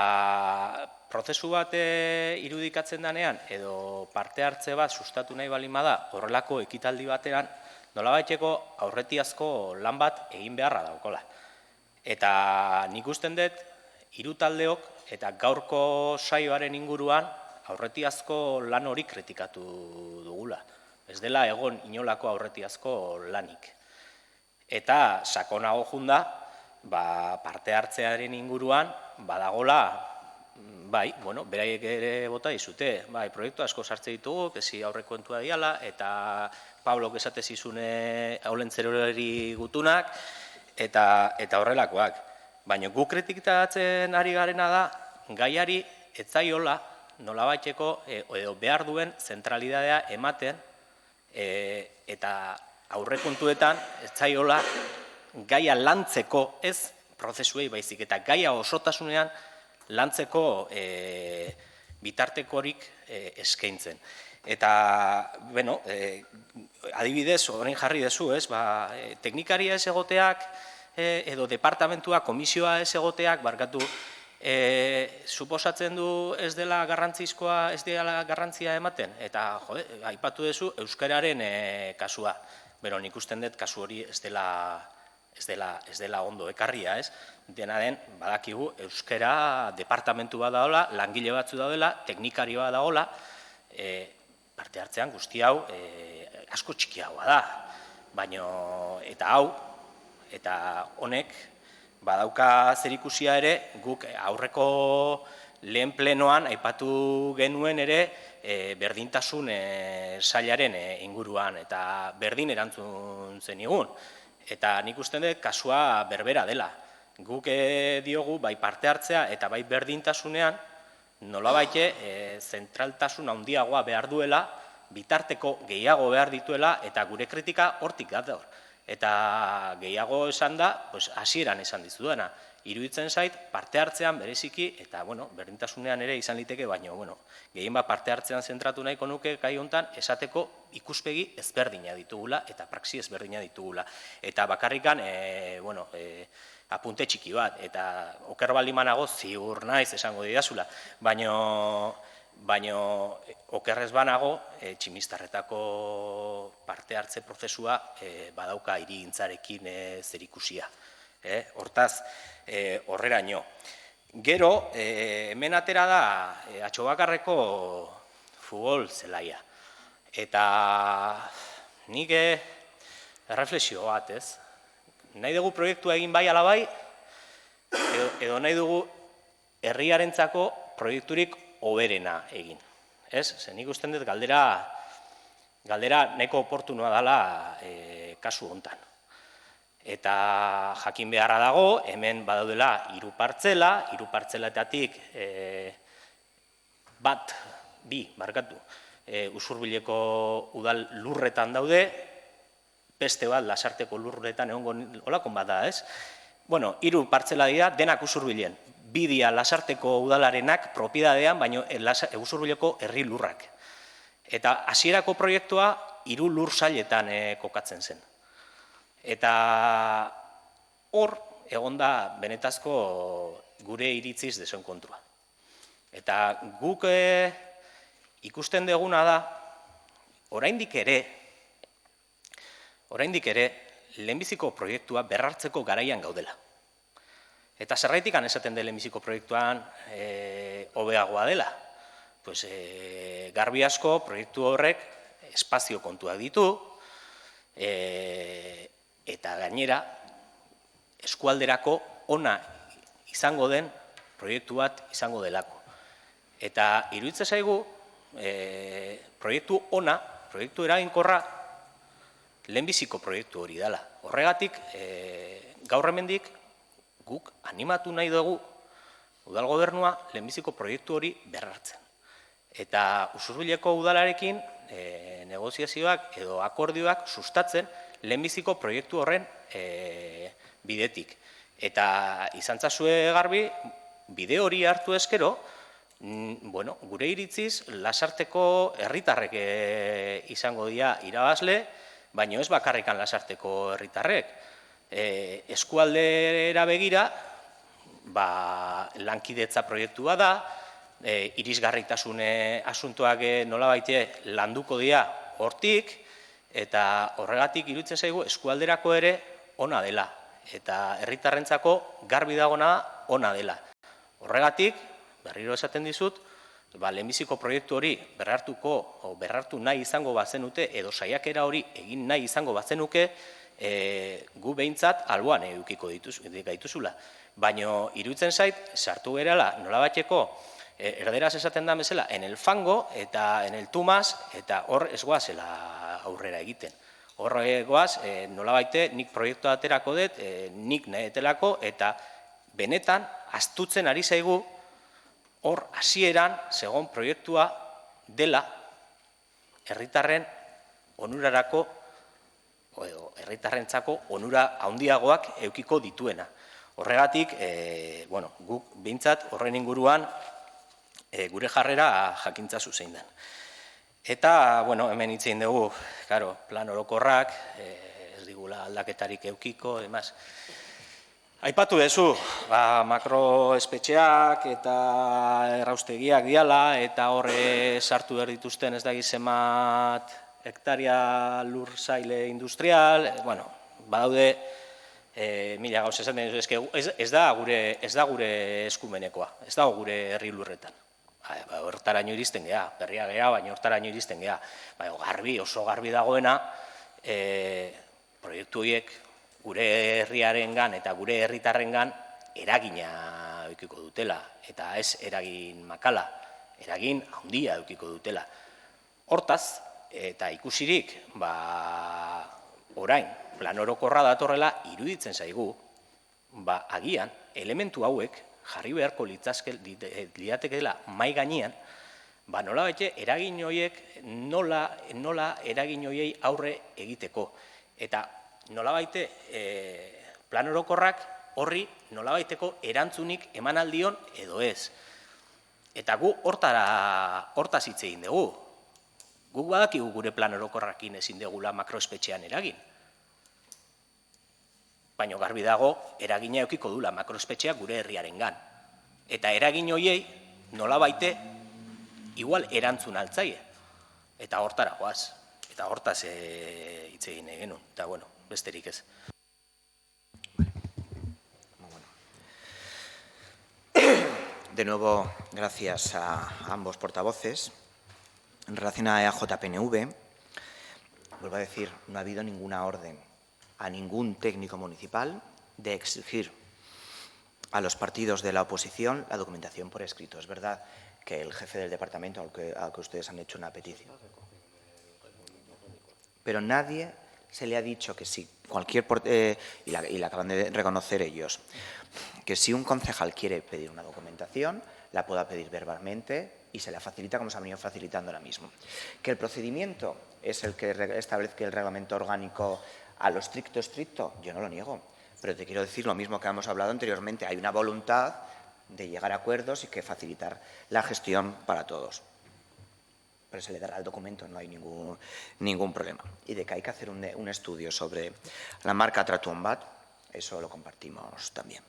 prozesu bat irudikatzen denean, edo parte hartze bat sustatu nahi balin bada, horrelako ekitaldi batean, nolabaiteko aurretiazko lan bat egin beharra daukola. Eta nik usten dut, hiru taldeok eta gaurko saioaren inguruan aurretiazko lan hori kritikatu dugula. Ez dela egon inolako aurretiazko lanik. Eta sakonago junda, parte hartzearen inguruan, badagola, bai, bueno, beraiek ere bota dizute, bai, proiektu asko sartze ditugu, kezi aurrekontua diala, eta Pablok esate zizune aulentzerori gutunak, eta horrelakoak. Baina guk kritikatzen ari garena da, gaiari etzaiola nolabaiteko edo behar duen zentralidadea ematen, eta aurrekontuetan etzaiola gaia lantzeko ez prozesuei baizik, eta gaia osotasunean lantzeko bitartekorik eskaintzen. Eta, bueno, adibidez, orain jarri dezu, ez, teknikaria ez egoteak, edo departamentua, komisioa ez egoteak, barkatu, suposatzen du ez dela garrantzizkoa, ez dela garrantzia ematen, eta, jode, aipatu dezu, euskararen kasua. Bero, nik usten dut, kasu hori ez dela ondo ekarria, ez? Dena den, badakigu, euskara departamentu bat daola, langile batzu daudela, teknikari bat daola, parte hartzean guzti hau asko txikiagoa da. Baina, eta hau, eta honek, badauka zerikusia ere, guk aurreko lehen plenoan aipatu genuen ere berdintasun sailaren inguruan, eta berdin erantzun zenigun. Eta nik usten dut kasua berbera dela. Guk diogu bai parte hartzea eta bai berdintasunean nolabait zentraltasun handiagoa behar duela, bitarteko gehiago behar dituela eta gure kritika hortik dator. Eta gehiago esan da, hasieran esan dizudana, iruditzen zait parte hartzean bereziki, eta berdintasunean ere izan liteke, baina gehien bat parte hartzean zentratu nahiko nuke gai hontan esateko ikuspegi ezberdina ditugula eta praxi ezberdina ditugula. Eta bakarrikan, apunte txiki bat, eta oker baldin banago ziur naiz esango didazula, baina okerrez banago tximistarretako parte hartze prozesua badauka hirigintzarekin zerikusia. Hortaz, horreraino. Gero, hemen atera da Atxobakarreko futbol zelaia. Eta nik erreflexio bat, ez? Nahi dugu proiektua egin bai ala bai, edo nahi dugu herriarentzako proiekturik hoberena egin. Ez? Nik usten dut galdera nahiko oportunua dela kasu hontan. Eta jakin beharra dago, hemen badaudela 3 partzela, 3 partzeletatik Usurbileko udal lurretan daude, beste bat Lasarteko lurretan egongo olakon bat da, ez? 3 partzela dira, denak Usurbilen. 2 dira Lasarteko udalarenak propiedadean, baina Usurbileko herri lurrak. Eta hasierako proiektua 3 lur sailetan kokatzen zen. Eta hor, egon da benetazko gure iritziz desoen kontua. Eta guk ikusten deguna da, oraindik ere, lehenbiziko proiektua berrartzeko garaian gaudela. Eta zerraitik esaten den lehenbiziko proiektuan hobeagoa dela. Garbi asko proiektu horrek espazio kontuak ditu, eta gainera eskualderako ona izango den proiektu bat izango delako. Eta iruditzen zaigu proiektu ona, proiektu eraginkorra lehenbiziko proiektu hori dela. Horregatik, gaur hemendik guk animatu nahi dugu udal gobernua lehenbiziko proiektu hori berrartzen. Eta Usurbileko udalarekin negoziazioak edo akordioak sustatzen lehenbiziko proiektu horren bidetik. Eta izantzazue garbi, bide hori hartu ezkero, gure iritziz, Lasarteko herritarrek izango dira irabazle, baina ez bakarrikan Lasarteko herritarrek. Eskualdera begira, lankidetza proiektua da, irisgarritasune asuntoak nolabaite landuko dira hortik, eta horregatik iruditzen zaigu eskualderako ere ona dela, eta herritarrentzako garbi dagona ona dela. Horregatik, berriro esaten dizut, lehenbiziko proiektu hori berrartu nahi izango bazenute, edo saiakera hori egin nahi izango bazenuke, gu behintzat alboan edukiko gaituzula. Baina iruditzen zait, sartu gerala nolabaiteko erderaz esaten da bezala, en el fango eta en el tumas, eta hor ez goazela aurrera egiten. Hor goaz, nolabaite nik proiektua aterako dut, nik nahetelako, eta benetan, astutzen ari zaigu, hor hasieran segon proiektua dela herritarren onurarako, edo herritarrentzako onura handiagoak edukiko dituena. Horregatik, guk behintzat horren inguruan gure jarrera jakintza zuzein den. Eta, hemen hitzein dugu, plan orokorrak, ez digula aldaketarik edukiko, demaz. Aipatu duzu, makroespetxeak eta erraustegiak diala, eta horre sartu behar dituzten ez da gizemat hektaria lur saile industrial, badaude, mila gauz esan den, ez da gure eskumenekoa, ez da gure herri lurretan. Hortaraino iristen geha, berria geha, baina hortaraino iristen geha. Oso garbi dagoena, proiektu horiek gure herriarengan eta gure herritarrengan eragina edukiko dutela, eta ez eragin makala, eragin handia edukiko dutela. Hortaz, eta ikusirik, orain, plan orokorra datorrela iruditzen zaigu, agian, elementu hauek jarri beharko litzatekeela mai gainean, nolabait eragin horiek nola eragin horiei aurre egiteko. Eta nolabaite plan orokorrak horri nolabaiteko erantzunik eman aldion edo ez. Eta gu hortaz hitz egin dugu. Guk badakigu gure plan orokorrakin ezin degula makroespetxean eragin. Baina garbi dago, eragina eukiko dula makroespetxea gure herriarengan. Eta eragin hoiei nolabaite igual erantzun altzaie. Eta hortara goaz. Eta hortaz hitz egin genuen. Eta bueno, besterik ez. De nuevo, gracias a ambos portavoces. En relación a EAJPNV, vuelvo a decir, no ha habido ninguna orden a ningún técnico municipal de exigir a los partidos de la oposición la documentación por escrito. Es verdad que el jefe del departamento, al que ustedes han hecho una petición, pero nadie se le ha dicho que si cualquier, y la acaban de reconocer ellos, que si un concejal quiere pedir una documentación, la pueda pedir verbalmente y se la facilita como se ha venido facilitando ahora mismo. Que el procedimiento es el que establezca el reglamento orgánico a lo estricto, yo no lo niego, pero te quiero decir lo mismo que hemos hablado anteriormente, hay una voluntad de llegar a acuerdos y que facilitar la gestión para todos. Pero se le dará el documento, no hay ningún problema. Y de que hay que hacer un estudio sobre la marca Tratumbat, eso lo compartimos también.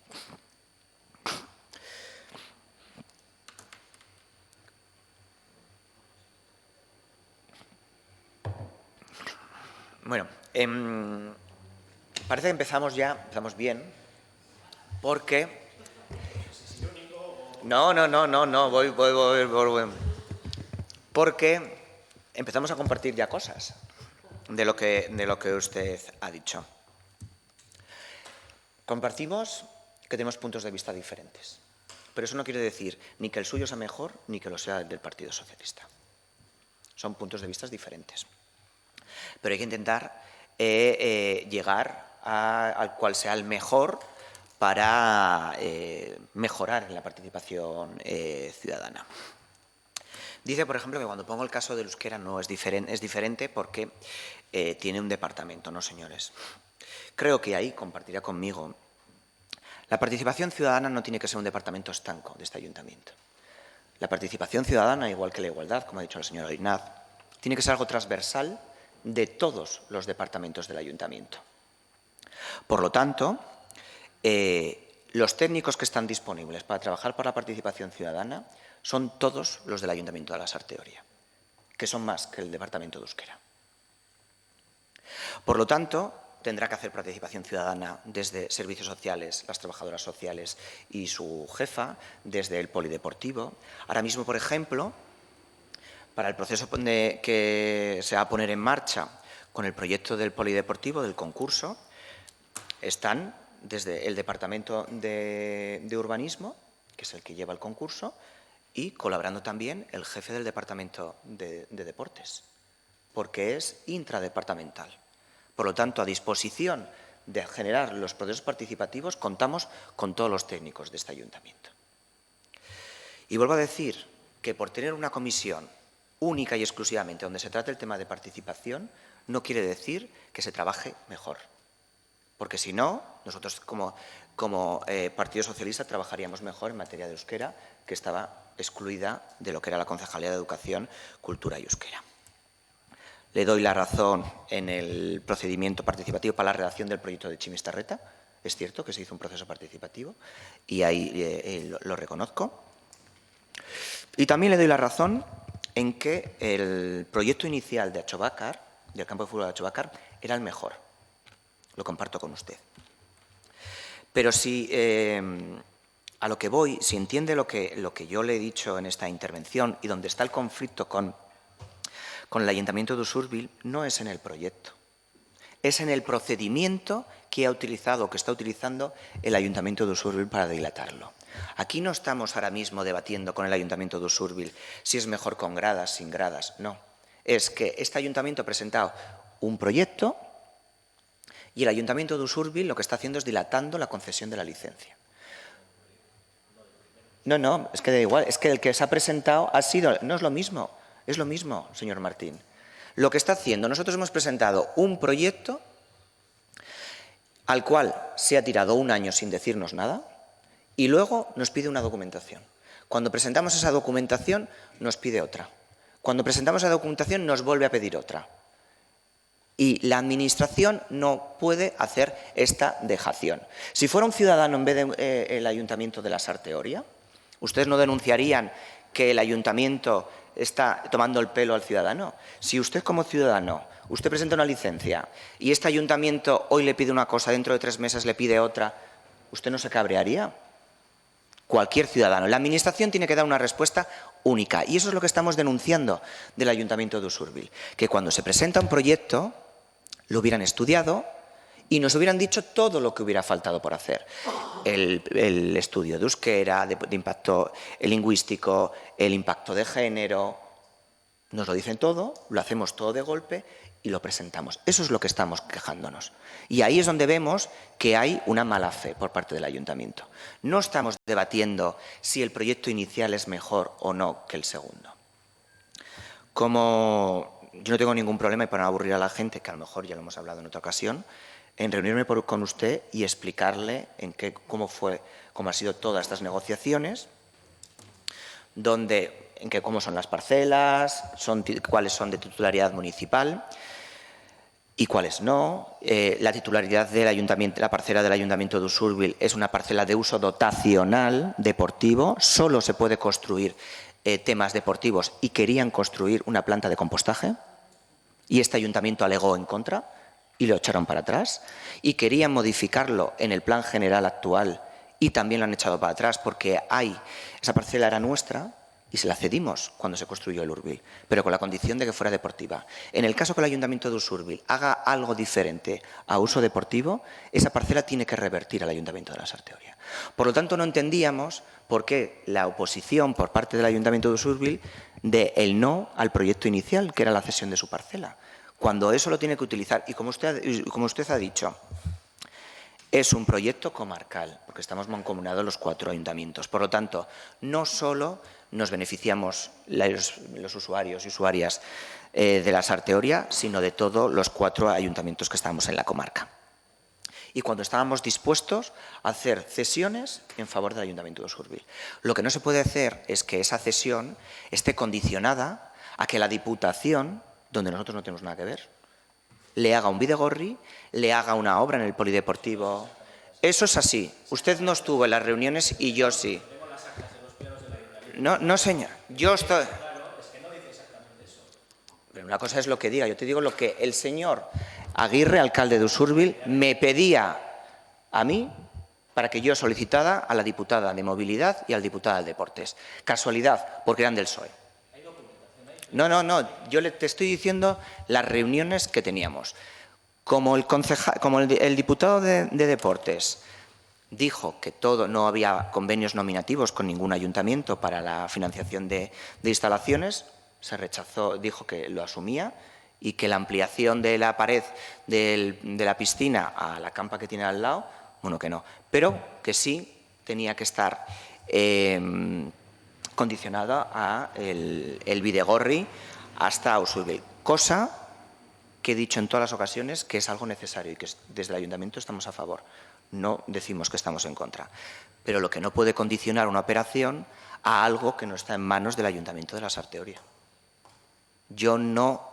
Bueno, parece que empezamos bien, porque... No, voy. Porque empezamos a compartir ya cosas de lo que usted ha dicho. Compartimos que tenemos puntos de vista diferentes, pero eso no quiere decir ni que el suyo sea mejor ni que lo sea el del Partido Socialista. Son puntos de vista diferentes. Pero hay que intentar llegar al cual sea el mejor para mejorar en la participación ciudadana. Dice, por ejemplo, que cuando pongo el caso del euskera no es diferente porque tiene un departamento, ¿no, señores? Creo que ahí compartirá conmigo. La participación ciudadana no tiene que ser un departamento estanco de este ayuntamiento. La participación ciudadana, igual que la igualdad, como ha dicho la señora Ignaz, tiene que ser algo transversal de todos los departamentos del ayuntamiento. Por lo tanto, los técnicos que están disponibles para trabajar por la participación ciudadana son todos los del Ayuntamiento de la Sarteoria, que son más que el Departamento de Euskera. Por lo tanto, tendrá que hacer participación ciudadana desde servicios sociales, las trabajadoras sociales y su jefa, desde el polideportivo. Ahora mismo, por ejemplo, para el proceso que se va a poner en marcha con el proyecto del polideportivo, del concurso, están desde el Departamento de Urbanismo, que es el que lleva el concurso, y colaborando también el jefe del Departamento de Deportes, porque es intradepartamental. Por lo tanto, a disposición de generar los procesos participativos, contamos con todos los técnicos de este ayuntamiento. Y vuelvo a decir que por tener una comisión única y exclusivamente donde se trate el tema de participación, no quiere decir que se trabaje mejor. Porque si no, nosotros como Partido Socialista trabajaríamos mejor en materia de euskera, que estaba excluida de lo que era la Concejalía de Educación, Cultura y Euskera. Le doy la razón en el procedimiento participativo para la redacción del proyecto de Chimistarreta. Es cierto que se hizo un proceso participativo y ahí lo reconozco. Y también le doy la razón en que el proyecto inicial de Achobacar, del campo de fútbol de Achobacar, era el mejor. Lo comparto con usted. Pero si a lo que voy, si entiende lo que yo le he dicho en esta intervención y donde está el conflicto con el Ayuntamiento de Usurbil, no es en el proyecto. Es en el procedimiento que ha utilizado, que está utilizando el Ayuntamiento de Usurbil para dilatarlo. Aquí no estamos ahora mismo debatiendo con el Ayuntamiento de Usurbil si es mejor con gradas, sin gradas. No. Es que este Ayuntamiento ha presentado un proyecto y el Ayuntamiento de Usurbil lo que está haciendo es dilatando la concesión de la licencia. No, es que da igual. Es que el que se ha presentado ha sido... No es lo mismo. Es lo mismo, señor Martín. Lo que está haciendo, nosotros hemos presentado un proyecto al cual se ha tirado un año sin decirnos nada y luego nos pide una documentación. Cuando presentamos esa documentación nos pide otra. Cuando presentamos esa documentación nos vuelve a pedir otra. Y la Administración no puede hacer esta dejación. Si fuera un ciudadano en vez del Ayuntamiento de la Sarteoria, ¿ustedes no denunciarían que el Ayuntamiento está tomando el pelo al ciudadano? Si usted como ciudadano, usted presenta una licencia y este Ayuntamiento hoy le pide una cosa, dentro de 3 meses le pide otra, ¿usted no se cabrearía? Cualquier ciudadano. La Administración tiene que dar una respuesta única y eso es lo que estamos denunciando del Ayuntamiento de Usurbil, que cuando se presenta un proyecto lo hubieran estudiado y nos hubieran dicho todo lo que hubiera faltado por hacer. El estudio de euskera, de impacto lingüístico, el impacto de género. Nos lo dicen todo, lo hacemos todo de golpe y lo presentamos. Eso es lo que estamos quejándonos. Y ahí es donde vemos que hay una mala fe por parte del Ayuntamiento. No estamos debatiendo si el proyecto inicial es mejor o no que el segundo. Como yo no tengo ningún problema, y para no aburrir a la gente, que a lo mejor ya lo hemos hablado en otra ocasión, en reunirme con usted y explicarle cómo han sido todas estas negociaciones, cómo son las parcelas, cuáles son de titularidad municipal y cuáles no. La titularidad del Ayuntamiento, la parcela del Ayuntamiento de Usurbil es una parcela de uso dotacional deportivo, solo se puede construir temas deportivos y querían construir una planta de compostaje y este ayuntamiento alegó en contra y lo echaron para atrás y querían modificarlo en el plan general actual y también lo han echado para atrás porque esa parcela era nuestra y se la cedimos cuando se construyó el Urbil, pero con la condición de que fuera deportiva. En el caso que el Ayuntamiento de Usurbil haga algo diferente a uso deportivo, esa parcela tiene que revertir al Ayuntamiento de la Sarteoria. Por lo tanto, no entendíamos por qué la oposición por parte del Ayuntamiento de Usurbil del no al proyecto inicial, que era la cesión de su parcela, cuando eso lo tiene que utilizar. Y como usted ha dicho, es un proyecto comarcal, porque estamos mancomunados los 4 ayuntamientos. Por lo tanto, no solo nos beneficiamos los usuarios y usuarias de la Sarteoria, sino de todos los 4 ayuntamientos que estamos en la comarca. Y cuando estábamos dispuestos a hacer cesiones en favor del Ayuntamiento de Usurbil. Lo que no se puede hacer es que esa cesión esté condicionada a que la Diputación, donde nosotros no tenemos nada que ver, le haga un bidegorri, le haga una obra en el polideportivo. Eso es así. Usted no estuvo en las reuniones y yo sí. No, señor. Yo estoy... Pero una cosa es lo que diga. Yo te digo lo que el señor Aguirre, alcalde de Usurbil, me pedía a mí para que yo solicitara a la diputada de Movilidad y al diputado de Deportes. Casualidad, porque eran del PSOE. No. Yo te estoy diciendo las reuniones que teníamos. Como el diputado de Deportes dijo que no había convenios nominativos con ningún ayuntamiento para la financiación de instalaciones, se rechazó, dijo que lo asumía y que la ampliación de la pared de la piscina a la campa que tiene al lado, bueno, que no, pero que sí tenía que estar condicionada a el bidegorri hasta Usurbil, cosa que he dicho en todas las ocasiones que es algo necesario y que desde el Ayuntamiento estamos a favor. No decimos que estamos en contra. Pero lo que no puede condicionar una operación a algo que no está en manos del Ayuntamiento de la Sarteoria. Yo no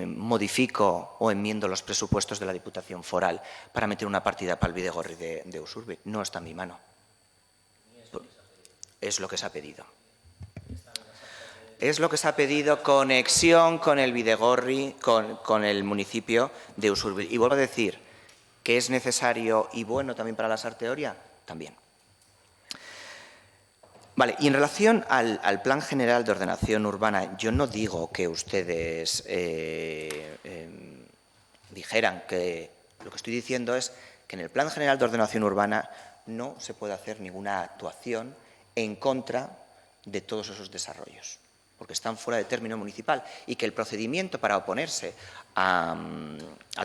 modifico o enmiendo los presupuestos de la Diputación Foral para meter una partida para el bidegorri de Usurbil. No está en mi mano. Es lo que se ha pedido. Es lo que se ha pedido, conexión con el bidegorri, con el municipio de Usurbil. Y vuelvo a decir que es necesario y bueno también para la Sarteoria, también. Vale, y en relación al Plan General de Ordenación Urbana, yo no digo que ustedes dijeran que... Lo que estoy diciendo es que en el Plan General de Ordenación Urbana no se puede hacer ninguna actuación en contra de todos esos desarrollos, porque están fuera de término municipal y que el procedimiento para oponerse a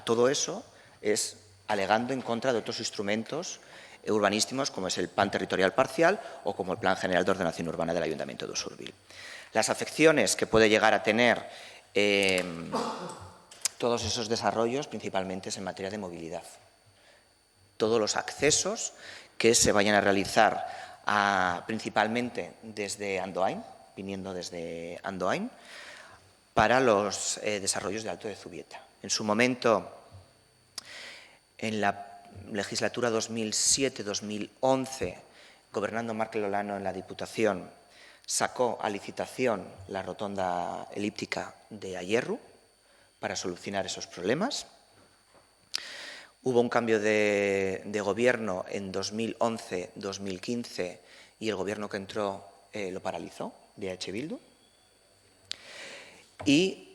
todo eso es alegando en contra de otros instrumentos urbanísticos como es el Plan Territorial Parcial o como el Plan General de Ordenación Urbana del Ayuntamiento de Usurbil. Las afecciones que puede llegar a tener todos esos desarrollos principalmente es en materia de movilidad. todos los accesos que se vayan a realizar principalmente desde Andoain, viniendo desde Andoain, para los desarrollos de Alto de Zubieta. En su momento, en la legislatura 2007-2011, gobernando Markel Olano en la Diputación, sacó a licitación la rotonda elíptica de Ayerru para solucionar esos problemas. Hubo un cambio de gobierno en 2011-2015 y el gobierno que entró lo paralizó, de EH Bildu. Y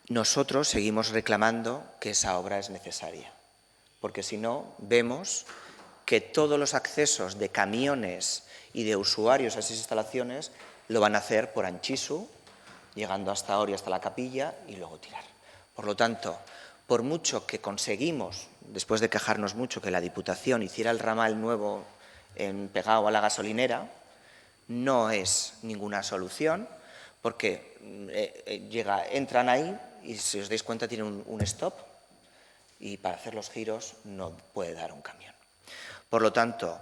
nosotros seguimos reclamando que esa obra es necesaria, porque si no, vemos que todos los accesos de camiones y de usuarios a esas instalaciones lo van a hacer por Antxizu, llegando hasta Oria, hasta la capilla, y luego tirar. Por lo tanto, por mucho que conseguimos, después de quejarnos mucho, que la Diputación hiciera el ramal nuevo pegado a la gasolinera, no es ninguna solución, porque entran ahí y, si os dais cuenta, tienen un stop y para hacer los giros no puede dar un camión. Por lo tanto,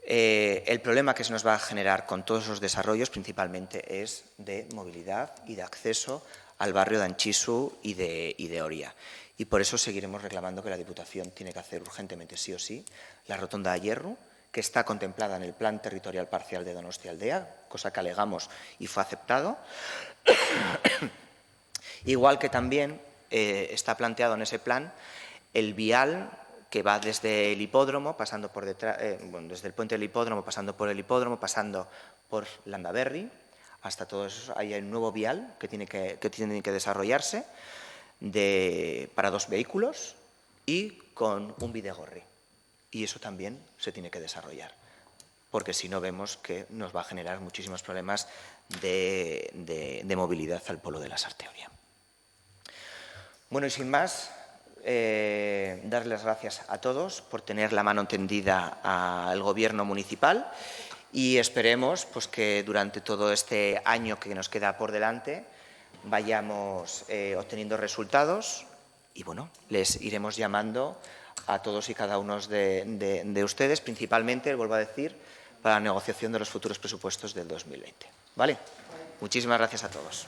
el problema que se nos va a generar con todos esos desarrollos principalmente es de movilidad y de acceso al barrio de Antxizu y de Oria. Y por eso seguiremos reclamando que la Diputación tiene que hacer urgentemente, sí o sí, la rotonda de Ayerru, que está contemplada en el Plan Territorial Parcial de Donostia-Aldea, cosa que alegamos y fue aceptado. Igual que también está planteado en ese plan el vial que va desde el hipódromo, pasando por detrás, desde el puente del hipódromo, pasando por el hipódromo, pasando por Landaberri, hasta todo eso. Hay un nuevo vial que tiene que desarrollarse para 2 vehículos y con un bidegorri. Y eso también se tiene que desarrollar, porque si no vemos que nos va a generar muchísimos problemas de movilidad al pueblo de la Sarteoria. Bueno, y sin más, darles las gracias a todos por tener la mano tendida al Gobierno municipal y esperemos pues, que durante todo este año que nos queda por delante vayamos obteniendo resultados y, bueno, les iremos llamando a todos y cada uno de ustedes, principalmente, vuelvo a decir, para la negociación de los futuros presupuestos del 2020. ¿Vale? Muchísimas gracias a todos.